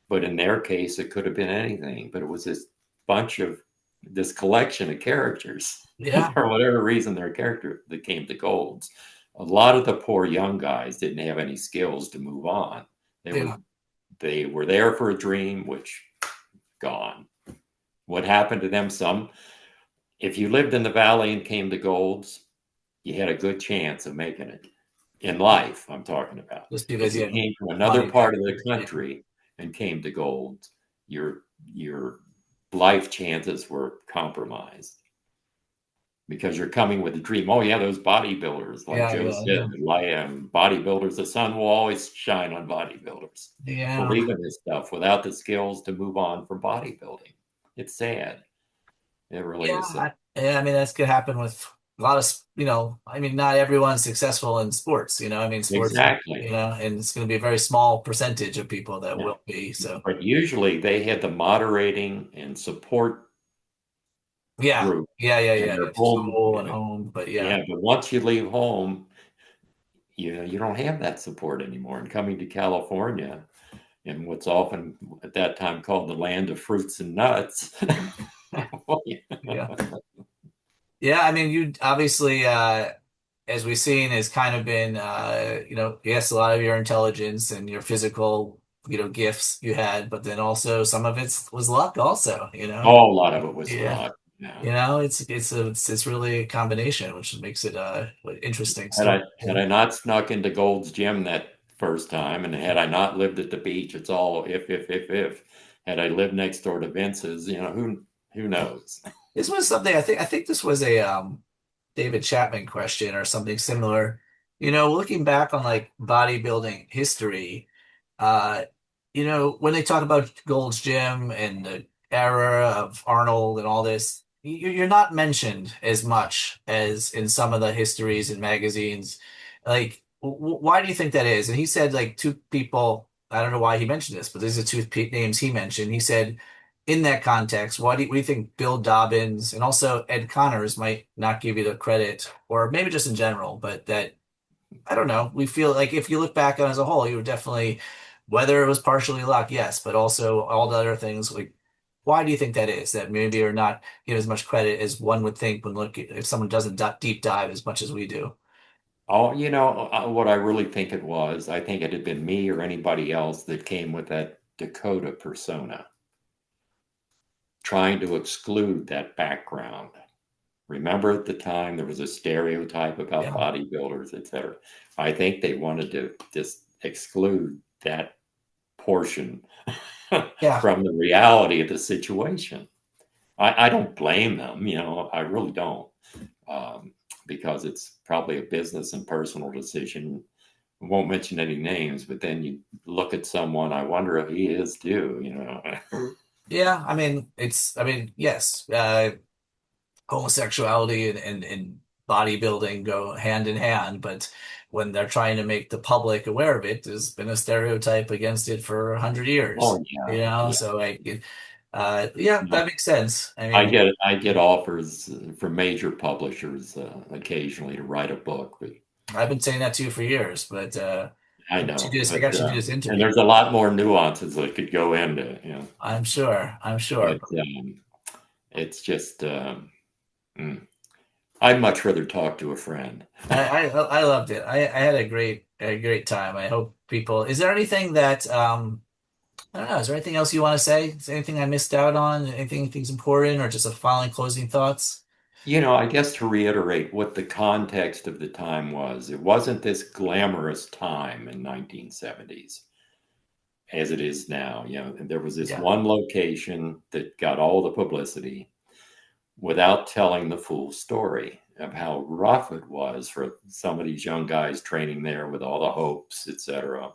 but in their case, it could have been anything, but it was this collection of characters. Yeah. For whatever reason, their character that came to Gold's. A lot of the poor young guys didn't have any skills to move on. They were Yeah. they were there for a dream, which gone. What happened to them? If you lived in the valley and came to Gold's, you had a good chance of making it in life. I'm talking about. Just If because you you had came from another money part back of the then. Yeah. country and came to Gold's, your life chances were compromised because you're coming with a dream. Oh yeah, those bodybuilders, like Yeah. Joe Yeah. said, Yeah. Lyon, bodybuilders, the sun will always shine on bodybuilders. Yeah. Believe in this stuff without the skills to move on from bodybuilding. It's sad. It really Yeah. is sad. Yeah. I mean, that's could happen with a lot of, I mean, not everyone's successful in sports, I mean, sports, Exactly. and it's going to be a very small percentage of people that Yeah. will be. So, But usually they had the moderating and support yeah. group Yeah. Yeah. in Yeah. their Yeah. home. School and home. But yeah. Yeah, but once you leave home, you don't have that support anymore. And coming to California, in what's often at that time called the land of fruits and nuts. Well, Yeah. Yeah. I mean, you obviously, as we've seen, has kind of been, yes, a lot of your intelligence and your physical, gifts you had, but then also some of it was luck also, oh, a lot of it was Yeah. luck. Yeah. It's really a combination, which makes it an interesting Had story. I had I not snuck into Gold's Gym that first time, and had I not lived at the beach, it's all if. Had I lived next door to Vince's, who knows? This was something I think this was a David Chapman question or something similar. Looking back on like bodybuilding history, uh, when they talk about Gold's Gym and the era of Arnold and all this, you're not mentioned as much as in some of the histories and magazines. Like, why do you think that is? And he said like two people. I don't know why he mentioned this, but these are two names he mentioned. He said, in that context, what do you think Bill Dobbins and also Ed Connors might not give you the credit, or maybe just in general, but that I don't know. We feel like if you look back on as a whole, you were definitely Whether it was partially luck, yes, but also all the other things. Like, why do you think that is? That maybe are not give as much credit as one would think when look if someone doesn't deep dive as much as we do. Oh, what I really think it was, I think it had been me or anybody else that came with that Dakota persona, trying to exclude that background. Remember at the time there was a stereotype about Yeah, bodybuilders, etc. I think they wanted to just exclude that portion yeah. from the reality of the situation. I don't blame them, I really don't, because it's probably a business and personal decision. I won't mention any names, but then you look at someone, I wonder if he is too. Yeah, I mean, I mean, yes, homosexuality and bodybuilding go hand in hand, but when they're trying to make the public aware of it, there's been a stereotype against it for 100 years, Oh you yeah, know? yeah. So yeah, No, that makes sense. I I mean, get I get offers from major publishers occasionally to write a book, but I've been saying that too for years, but I know, I got you to do this and interview. there's a lot more nuances that could go into. I'm sure. But it's just mm, I'd much rather talk to a friend. I loved it. I had a great time. I hope people, is there anything that, I don't know. Is there anything else you want to say? Is there anything I missed out on? Anything you think's important, or just a final closing thoughts? I guess to reiterate what the context of the time was, it wasn't this glamorous time in 1970s as it is now. There was this Yeah, one location that got all the publicity without telling the full story of how rough it was for some of these young guys training there with all the hopes, etc.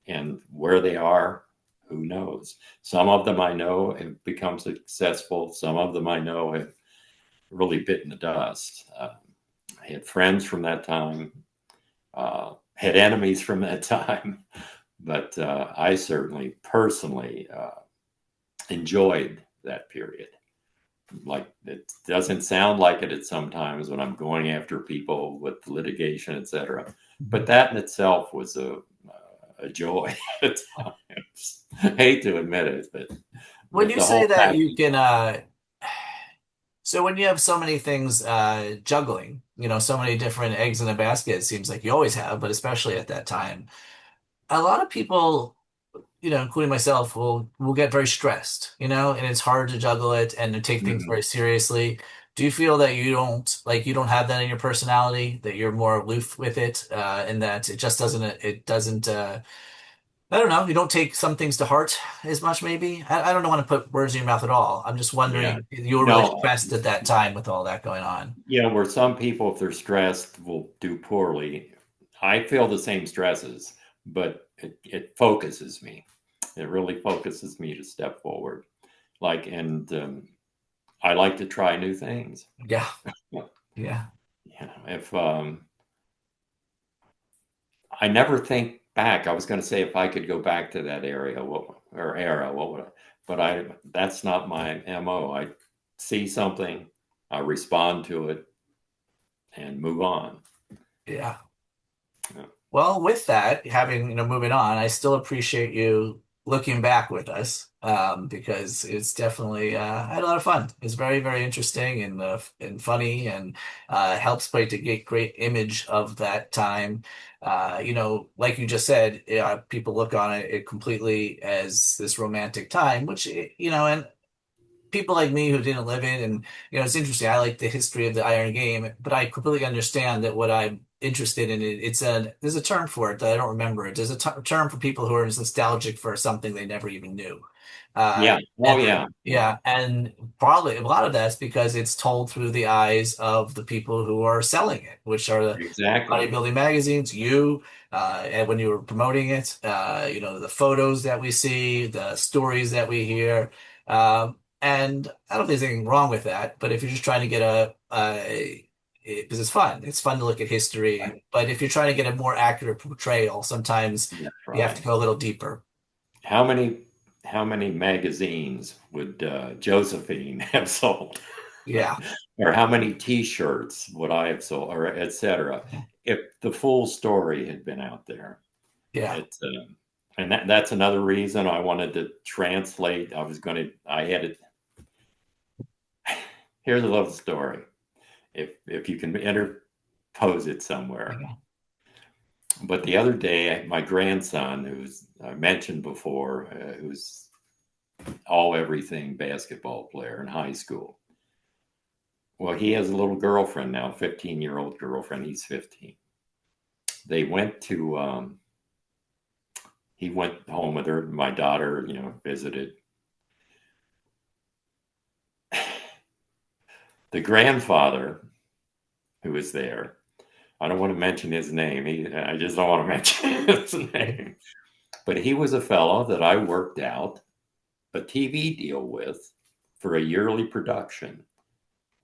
And where they are, who knows? Some of them I know have become successful. Some of them I know have really bitten the dust. I had friends from that time, had enemies from that time, but I certainly personally enjoyed that period. Like it doesn't sound like it at sometimes when I'm going after people with litigation, etc. But that in itself was a joy at times. I hate to admit it, when but you the say whole that you package. can, so when you have so many things juggling, so many different eggs in a basket, it seems like you always have, but especially at that time, a lot of people, including myself, will get very stressed, and it's hard to juggle it and to take things Mhm. very seriously. Do you feel that you don't have that in your personality, that you're more aloof with it, and that it doesn't, I don't know, you don't take some things to heart as much, maybe? I don't want to put words in your mouth at all. I'm just Yeah. wondering, you were really No, stressed at that time with all that going on. where some people, if they're stressed, will do poorly. I feel the same stresses, but it focuses me. It really focuses me to step forward. And I like to try new things. Yeah, yeah, If I never think back, I was going to say if I could go back to that area, or era, what would I? But that's not my MO. I see something, I respond to it, and move on. yeah. Yeah. Well, with that, having, moving on, I still appreciate you looking back with us, because it's definitely, I had a lot of fun. It's very, very interesting and funny and helps paint a great image of that time. Like you just said, people look on it completely as this romantic time, which, and people like me who didn't live it, and it's interesting. I like the history of the Iron Game, but I completely understand that what I'm interested in, there's a term for it that I don't remember it. There's a term for people who are nostalgic for something they never even knew. Uh, Yeah. Oh, and yeah. Yeah. yeah, and probably a lot of that's because it's told through the eyes of the people who are selling it, which are the Exactly. bodybuilding magazines, and when you were promoting it, the photos that we see, the stories that we hear. And I don't think there's anything wrong with that, but if you're just trying to get because it's fun to look at history. But if you're trying to get a more accurate portrayal, sometimes That's you have to right. go a little deeper. How many how many magazines would Josephine have sold? Yeah, Or how many T-shirts would I have sold, or etc. If the full story had been out there? yeah. It's And that's another reason I wanted to translate. I had it. Here's a little story. If you can interpose it somewhere. Okay. But the other day, my grandson, who's I mentioned before, who's all everything basketball player in high school. Well, he has a little girlfriend now, 15-year-old girlfriend. He's 15. They went to, he went home with her. My daughter, visited. The grandfather who was there, I don't want to mention his name. I just don't want to mention his name. But he was a fellow that I worked out a TV deal with for a yearly production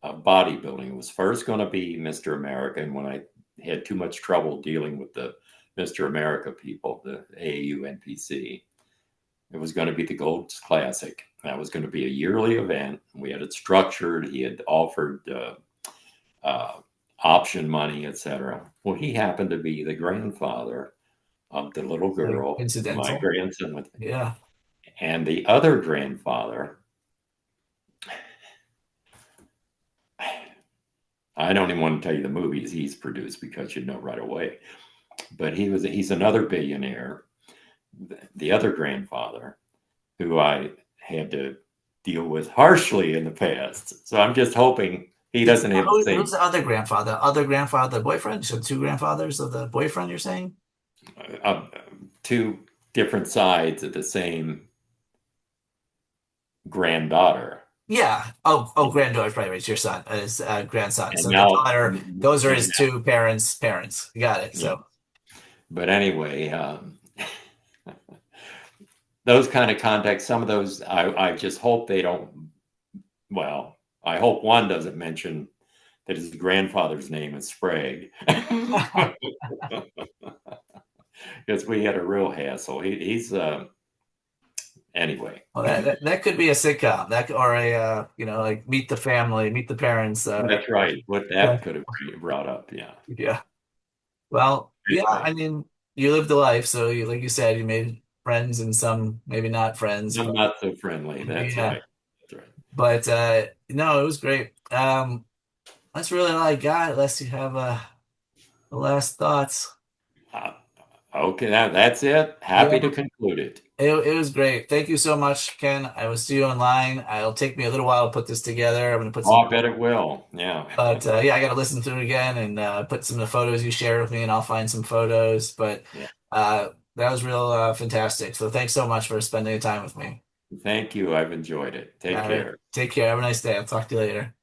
of bodybuilding. It was first going to be Mr. America, and when I had too much trouble dealing with the Mr. America people, the AAU NPC, it was going to be the Gold Classic. That was going to be a yearly event. We had it structured. He had offered option money, etc. Well, he happened to be the grandfather of the little Like girl, my incidental. grandson, with, Yeah. and the other grandfather. I don't even want to tell you the movies he's produced because you'd know right away. But he's another billionaire. The other grandfather, who I had to deal with harshly in the past. So I'm just hoping he doesn't have the same Who's the other grandfather? Other grandfather, the boyfriend? So two grandfathers of the boyfriend, you're saying? two different sides of the same granddaughter. Yeah. Oh, granddaughter, right. It's your son, his grandson. And So the now, daughter, those are and his two parents. Parents. Got it. yeah. So But anyway, those kind of contacts, some of those, I just hope they don't. Well, I hope one doesn't mention that his grandfather's name is Sprague, because we had a real hassle. He's anyway. well, that could be a sitcom. Or a like Meet the Family, Meet the Parents. That's right. What that could have brought up, yeah. Yeah. Well, yeah. Anyway, I mean, you lived a life, so like you said, you made friends and some maybe not friends, I'm but not so friendly. That's yeah. right. That's right. But no, it was great. That's really all I got, unless you have the last thoughts. Uh, okay, that's it. Happy Yeah, to conclude it. it was great. Thank you so much, Ken. I will see you online. It'll take me a little while to put this together. I'm gonna put Oh, some, I bet it will. Yeah. but yeah, I got to listen through it again and put some of the photos you shared with me, and I'll find some photos. But Yeah. that was real fantastic. So thanks so much for spending the time with me. Thank you. I've enjoyed it. Take All right, care. take care. Have a nice day. I'll talk to you later.